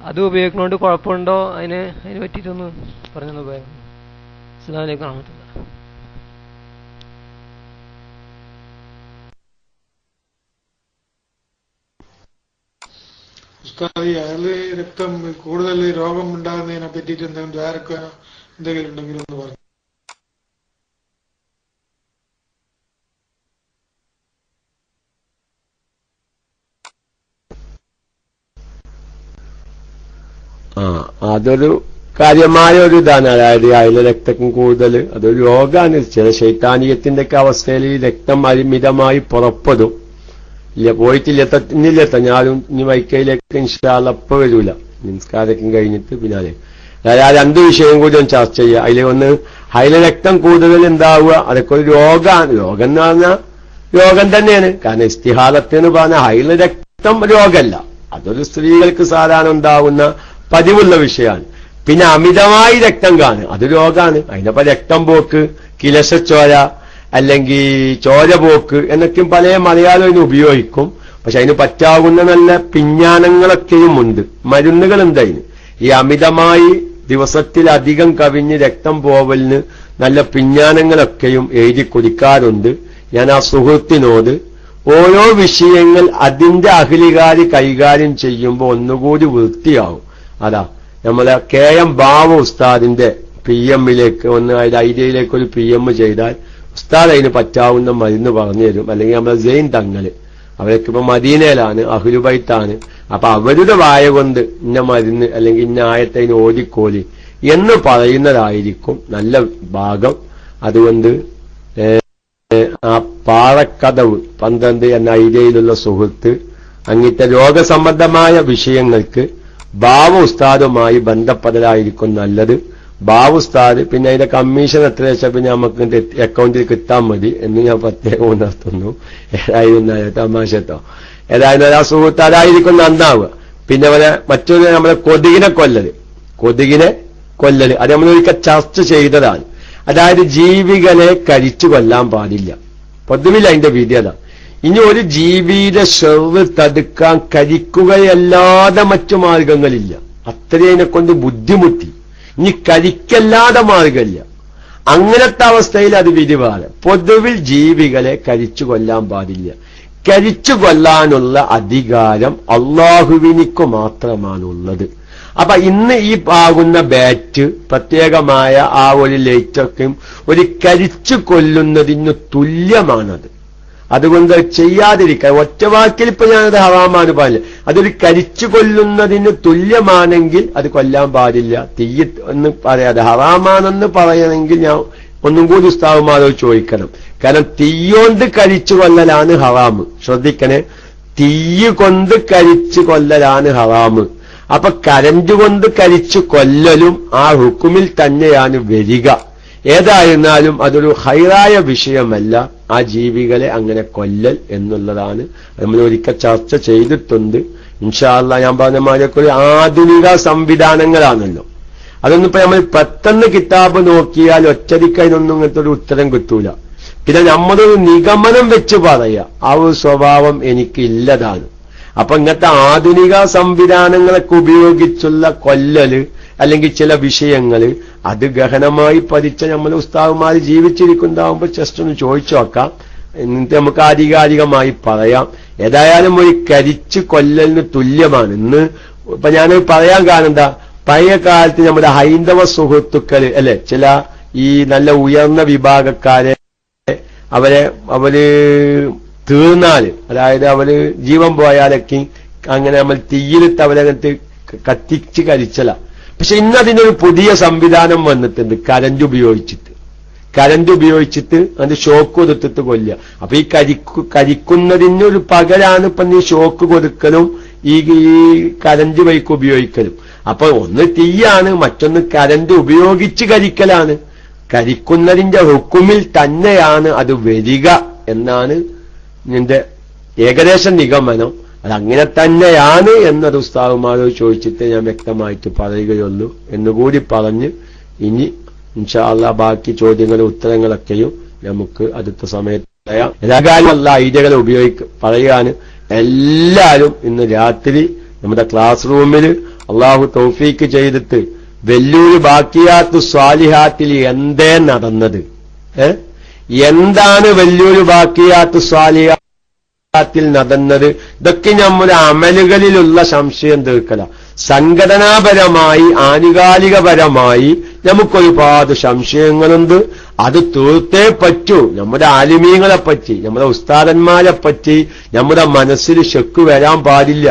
അത് ഉപയോഗിക്കുന്നതുകൊണ്ട് കുഴപ്പമുണ്ടോ? അതിനെ പറ്റിയിട്ടൊന്ന് പറഞ്ഞൊന്ന് പോയാൽ. അസ്സലാമു അലൈക്കും വറഹ്മത്തുള്ളാഹി. അയാള് രക്തം കൂടുതൽ രോഗം ഉണ്ടാകുന്നതിനെ പറ്റിയിട്ട് എന്തെങ്കിലും ദ്വാരക്ക എന്തെങ്കിലും ഉണ്ടെങ്കിലും ഒന്ന് പറഞ്ഞു. അതൊരു കാര്യമായ ഒരു ഇതാണ്. അതായത് അയാളുടെ രക്തം കൂടുതൽ അതൊരു രോഗമാണ്. ചില ശൈത്താനീയത്തിന്റെ ഒക്കെ അവസ്ഥയിൽ ഈ രക്തം അമിതമായി പുറപ്പെടും. ഇല്ല പോയിട്ടില്ല, ഞാനും ഇനി വൈക്കയിലേക്ക് ഇൻഷാ അല്ലാഹ് ഇപ്പൊ വരൂല, നിസ്കാരക്കും കഴിഞ്ഞിട്ട് പിന്നാലെ. അതായത് 2 വിഷയം കൂടി ഒന്ന് ചർച്ച ചെയ്യുക. അതിൽ അതിലെ രക്തം കൂടുതൽ ഉണ്ടാവുക അതൊക്കെ ഒരു രോഗമാണ്. രോഗം എന്ന് പറഞ്ഞാൽ രോഗം തന്നെയാണ്. കാരണം ഇസ്തിഹാദത്തിന് പറഞ്ഞാൽ അതിലെ രക്തം രോഗമല്ല, അതൊരു സ്ത്രീകൾക്ക് സാധാരണ ഉണ്ടാവുന്ന പതിവുള്ള വിഷയമാണ്. പിന്നെ അമിതമായി രക്തം കാണുക അത് രോഗമാണ്. അതിനപ്പോ രക്തം പോക്ക്, കിലശച്ചോര അല്ലെങ്കിൽ ചോരപോക്ക് എന്നൊക്കെയും പല മലയാളം ഇതിന് ഉപയോഗിക്കും. പക്ഷെ അതിന് പറ്റാവുന്ന നല്ല പിഞ്ഞാനങ്ങളൊക്കെയും ഉണ്ട്, മരുന്നുകളുണ്ട് അതിന്. ഈ അമിതമായി ദിവസത്തിലധികം കവിഞ്ഞ് രക്തം പോവലിന് നല്ല പിഞ്ഞാനങ്ങളൊക്കെയും എഴുതി കുടിക്കാറുണ്ട്. ഞാൻ ആ സുഹൃത്തിനോട് ഓരോ വിഷയങ്ങൾ അതിന്റെ അഖിലികാരി കൈകാര്യം ചെയ്യുമ്പോൾ ഒന്നുകൂടി വൃത്തിയാവും. അതാ നമ്മളെ KM ബാവ ഉസ്താദിന്റെ PM-ലേക്ക് അതിന്റെ ഐഡിയയിലേക്ക് ഒരു PM ചെയ്താൽ ഉസ്താദ് അതിന് പറ്റാവുന്ന മരുന്ന് പറഞ്ഞു തരും. അല്ലെങ്കിൽ നമ്മളെ സെയിൻ തങ്ങള്, അവരൊക്കെ ഇപ്പൊ മദീനയിലാണ്, അഹ്ലുബൈത്താണ്. അപ്പൊ അവരുടെ വായ കൊണ്ട് ഇന്ന മരുന്ന് അല്ലെങ്കിൽ ഇന്ന ആയത്തെ അതിന് ഓതിക്കോലി എന്ന് പറയുന്നതായിരിക്കും നല്ല ഭാഗം. അതുകൊണ്ട് ആ പാറക്കടവ് 12 എന്ന ഐഡിയയിലുള്ള സുഹൃത്ത് അങ്ങനത്തെ രോഗസംബന്ധമായ വിഷയങ്ങൾക്ക് ബാവ ഉസ്താദുമായി ബന്ധപ്പെടലായിരിക്കും നല്ലത്. ബാവ ഉസ്താദ് പിന്നെ അതിന്റെ കമ്മീഷൻ എത്ര വെച്ചാൽ പിന്നെ നമുക്ക് അക്കൗണ്ടിൽ കിട്ടാൻ മതി എന്ന് ഞാൻ പ്രത്യേകം ഉണർത്തുന്നു. ഏതായാലും തമാശത്തോ ഏതായാലും ആ സുഹൃത്ത് അതായിരിക്കും നന്നാവുക. പിന്നെ മറ്റൊരു നമ്മളെ കൊതുകിനെ കൊല്ലല് അത് നമ്മളൊരിക്കൽ ചർച്ച ചെയ്തതാണ്. അതായത് ജീവികളെ കരിച്ചു കൊല്ലാൻ പാടില്ല, പൊതുവിൽ അതിന്റെ വിധേയത. ഇനി ഒരു ജീവിയുടെ ഷെറ് തടുക്കാൻ കരിക്കുകയല്ലാതെ മറ്റു മാർഗങ്ങളില്ല. അത്രയും കൊണ്ട് ബുദ്ധിമുട്ടി. ഇനി കരിക്കല്ലാതെ മാർഗമില്ല. അങ്ങനത്തെ അവസ്ഥയിൽ അത് വിധിവാണ്. പൊതുവിൽ ജീവികളെ കരിച്ചു കൊല്ലാൻ പാടില്ല. കരിച്ചു കൊല്ലാനുള്ള അധികാരം അള്ളാഹുവിനിക്കു മാത്രമാണുള്ളത്. അപ്പൊ ഇന്ന് ഈ ആകുന്ന ബാറ്റ്, പ്രത്യേകമായ ആ ഒരു ലൈറ്റൊക്കെയും ഒരു കരിച്ചു കൊല്ലുന്നതിന് തുല്യമാണത്. അതുകൊണ്ട് ചെയ്യാതിരിക്കാൻ ഒറ്റവാക്കിൽ ഇപ്പൊ ഞാനത് ഹറാമാണ് പാടില്ല. അതൊരു കരിച്ചു കൊല്ലുന്നതിന് തുല്യമാണെങ്കിൽ അത് കൊല്ലാൻ പാടില്ല. തീയ് എന്ന് പറയാതെ ഹറാമാണെന്ന് പറയണമെങ്കിൽ ഞാൻ ഒന്നും കൂടി ഉസ്താദുമാരോട് ചോദിക്കണം. കാരണം തീയോണ്ട് കരിച്ചു കൊല്ലലാണ് ഹറാമ്. ശ്രദ്ധിക്കണേ, തീയ് കൊണ്ട് കരിച്ചു കൊല്ലലാണ് ഹറാമ്. അപ്പൊ കരന്റ് കൊണ്ട് കരിച്ചു കൊല്ലലും ആ ഹുക്കുമിൽ തന്നെയാണ് വരിക. ഏതായിരുന്നാലും അതൊരു ഹൈറായ വിഷയമല്ല ആ ജീവികളെ അങ്ങനെ കൊല്ലൽ എന്നുള്ളതാണ്. നമ്മൾ ഒരിക്കൽ ചർച്ച ചെയ്തിട്ടുണ്ട്. ഇൻഷാ അല്ലാഹ് ഞാൻ പറഞ്ഞ മാതിരി ആധുനിക സംവിധാനങ്ങളാണല്ലോ. അതൊന്നും ഇപ്പൊ നമ്മൾ പെട്ടെന്ന് കിതാബ് നോക്കിയാൽ ഒറ്റടിക്കതിനൊന്നും ഇങ്ങനത്തെ ഒരു ഉത്തരം കിട്ടൂല. പിന്നെ നമ്മളൊരു നിഗമനം വെച്ച് പറയാ ആ ഒരു സ്വഭാവം എനിക്കില്ലതാണ്. അപ്പൊ ഇങ്ങനത്തെ ആധുനിക സംവിധാനങ്ങളൊക്കെ ഉപയോഗിച്ചുള്ള കൊല്ലല് അല്ലെങ്കിൽ ചില വിഷയങ്ങൾ അത് ഗഹനമായി പഠിച്ച നമ്മൾ ഉസ്താദുമാർ ജീവിച്ചിരിക്കുന്നുണ്ടാവുമ്പോൾ ജസ്റ്റ് ഒന്ന് ചോദിച്ചു നോക്കാം. എന്നിട്ട് നമുക്ക് ആധികാരികമായി പറയാം. ഏതായാലും ഒരു കരിച്ചു കൊല്ലലിന് തുല്യമാണ്. ഇന്ന് ഇപ്പൊ ഞാൻ പറയാൻ കാരണം എന്താ, പഴയ കാലത്ത് നമ്മുടെ ഹൈന്ദവ സുഹൃത്തുക്കൾ അല്ലെ, ചില ഈ നല്ല ഉയർന്ന വിഭാഗക്കാരെ അവര് തീർന്നാല്, അതായത് അവര് ജീവൻ പോയാലൊക്കെ അങ്ങനെ നമ്മൾ തീയിലിട്ട് അവരകത്ത് കത്തിച്ച് കരിച്ചല. പക്ഷെ ഇന്ന് അതിനൊരു പുതിയ സംവിധാനം വന്നിട്ടുണ്ട്. കരന്റ് ഉപയോഗിച്ചിട്ട് അതിന്റെ ഷോക്ക് കൊടുത്തിട്ട് കൊല്ലുക. അപ്പൊ ഈ കരിക്കുന്നതിനൊരു പകരാണ് ഇപ്പൊ ഈ ഷോക്ക് കൊടുക്കലും ഈ കരന്റ് ബൈക്ക് ഉപയോഗിക്കലും. അപ്പൊ ഒന്ന് തീയാണ്, മറ്റൊന്ന് കരന്റ് ഉപയോഗിച്ച് കരിക്കലാണ്. കരിക്കുന്നതിന്റെ ഹുക്കുമിൽ തന്നെയാണ് അത് വരിക എന്നാണ് നിന്റെ ഏകദേശം നിഗമനം. അതങ്ങനെ തന്നെയാണ് എന്നത് ഉസ്താദുമാരോട് ചോദിച്ചിട്ട് ഞാൻ വ്യക്തമായിട്ട് പറയുകയുള്ളൂ എന്നുകൂടി പറഞ്ഞ് ഇനി ഇൻഷാ അല്ലാഹ് ബാക്കി ചോദ്യങ്ങളും ഉത്തരങ്ങളൊക്കെയും നമുക്ക് അടുത്ത സമയത്ത് പറയാം. ഏതായാലും ഐഡിയകൾ പറയുകയാണ്. എല്ലാവരും ഇന്ന് രാത്രി നമ്മുടെ ക്ലാസ് റൂമിൽ അള്ളാഹു തൗഫീക്ക് ചെയ്തിട്ട് വെല്ലൂര് ബാക്കിയാത്തു സ്വാലിഹാത്തിൽ എന്തേ നടന്നത്, എന്താണ് വെല്ലൂര് ബാക്കിയാത്തു സ്വാലിഹാത്തിൽ നടന്നത്, ഇതൊക്കെ നമ്മുടെ അമലുകളിലുള്ള സംശയം തീർക്കല. സംഘടനാപരമായി ആനുകാലികപരമായി നമുക്കൊരുപാട് സംശയങ്ങളുണ്ട്. അത് തീർത്തേ പറ്റൂ. നമ്മുടെ ആലിമീങ്ങളെ പറ്റി, നമ്മുടെ ഉസ്താദന്മാരെ പറ്റി നമ്മുടെ മനസ്സിൽ ശക്ക് വരാൻ പാടില്ല.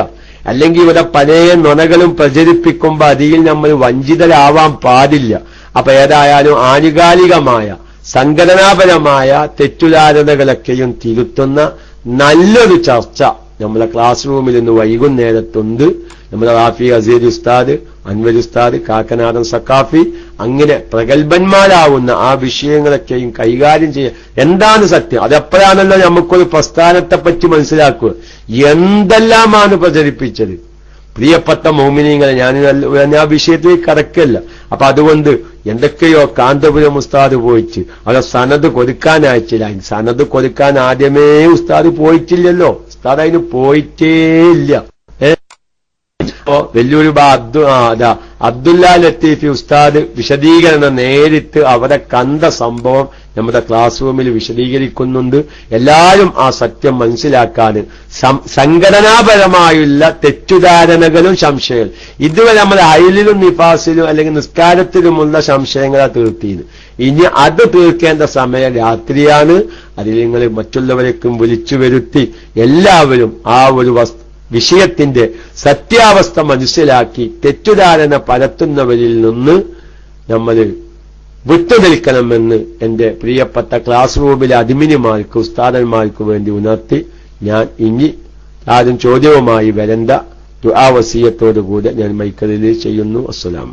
അല്ലെങ്കിൽ ഇവിടെ പല നുണകളും പ്രചരിപ്പിക്കുമ്പോൾ അതിൽ നമ്മൾ വഞ്ചിതരാവാൻ പാടില്ല. അപ്പൊ ഏതായാലും ആനുകാലികമായ സംഘടനാപരമായ തെറ്റുധാരണകളൊക്കെയും തിരുത്തുന്ന നല്ലൊരു ചർച്ച നമ്മളെ ക്ലാസ് റൂമിൽ ഇന്ന് വൈകുന്നേരത്തുണ്ട്. നമ്മുടെ റാഫി അസീർ ഉസ്താദ്, അൻവർ ഉസ്താദ്, കാക്കനാടൻ സക്കാഫി, അങ്ങനെ പ്രഗത്ഭന്മാരാവുന്ന ആ വിഷയങ്ങളൊക്കെയും കൈകാര്യം ചെയ്യാൻ എന്താണ് സത്യം, അതെപ്പോഴാണല്ലോ നമുക്കൊരു പ്രസ്ഥാനത്തെപ്പറ്റി മനസ്സിലാക്കുക. എന്തെല്ലാമാണ് പ്രചരിപ്പിച്ചത് പ്രിയപ്പെട്ട മോമിനീങ്ങളെ. ഞാൻ ആ വിഷയത്തിൽ കടക്കല്ല. അപ്പൊ അതുകൊണ്ട് എന്തൊക്കെയോ കാന്തപുരം ഉസ്താദ് പോയിട്ട് അവിടെ സനത് കൊടുക്കാൻ സനത് കൊടുക്കാൻ ആദ്യമേ ഉസ്താദ് പോയിട്ടില്ലല്ലോ. ഉസ്താദ് അതിന് പോയിട്ടേ ഇല്ല. വെല്ലൂര് അബ്ദുല്ല ലത്തീഫി ഉസ്താദ് വിശദീകരണം നേരിട്ട് അവിടെ കണ്ട സംഭവം നമ്മുടെ ക്ലാസ് റൂമിൽ വിശദീകരിക്കുന്നുണ്ട്. എല്ലാവരും ആ സത്യം മനസ്സിലാക്കാൻ സംഘടനാപരമായുള്ള തെറ്റുധാരണകളും സംശയങ്ങൾ ഇതുവരെ നമ്മൾ അയലിലും നിഫാസിലും അല്ലെങ്കിൽ നിസ്കാരത്തിലുമുള്ള സംശയങ്ങളെ തീർത്തിയിരുന്നു. ഇനി അത് തീർക്കേണ്ട സമയം രാത്രിയാണ്. അതിൽ നിങ്ങൾ മറ്റുള്ളവരേക്കും വിളിച്ചു വരുത്തി എല്ലാവരും ആ ഒരു വിഷയത്തിന്റെ സത്യാവസ്ഥ മനസ്സിലാക്കി തെറ്റുധാരണ പരത്തുന്നവരിൽ നിന്ന് നമ്മൾ വിട്ടുനിൽക്കണമെന്ന് എന്റെ പ്രിയപ്പെട്ട ക്ലാസ് റൂമിലെ അഡ്മിനുമാർക്ക് ഉസ്താദന്മാർക്ക് വേണ്ടി ഉണർത്തി ഞാൻ ഇനി ആദ്യം ചോദ്യവുമായി വരേണ്ട ദുആ വസിയത്തോടുകൂടെ ഞാൻ മൈക്ക് റിലീസ് ചെയ്യുന്നു. അസ്സലാം.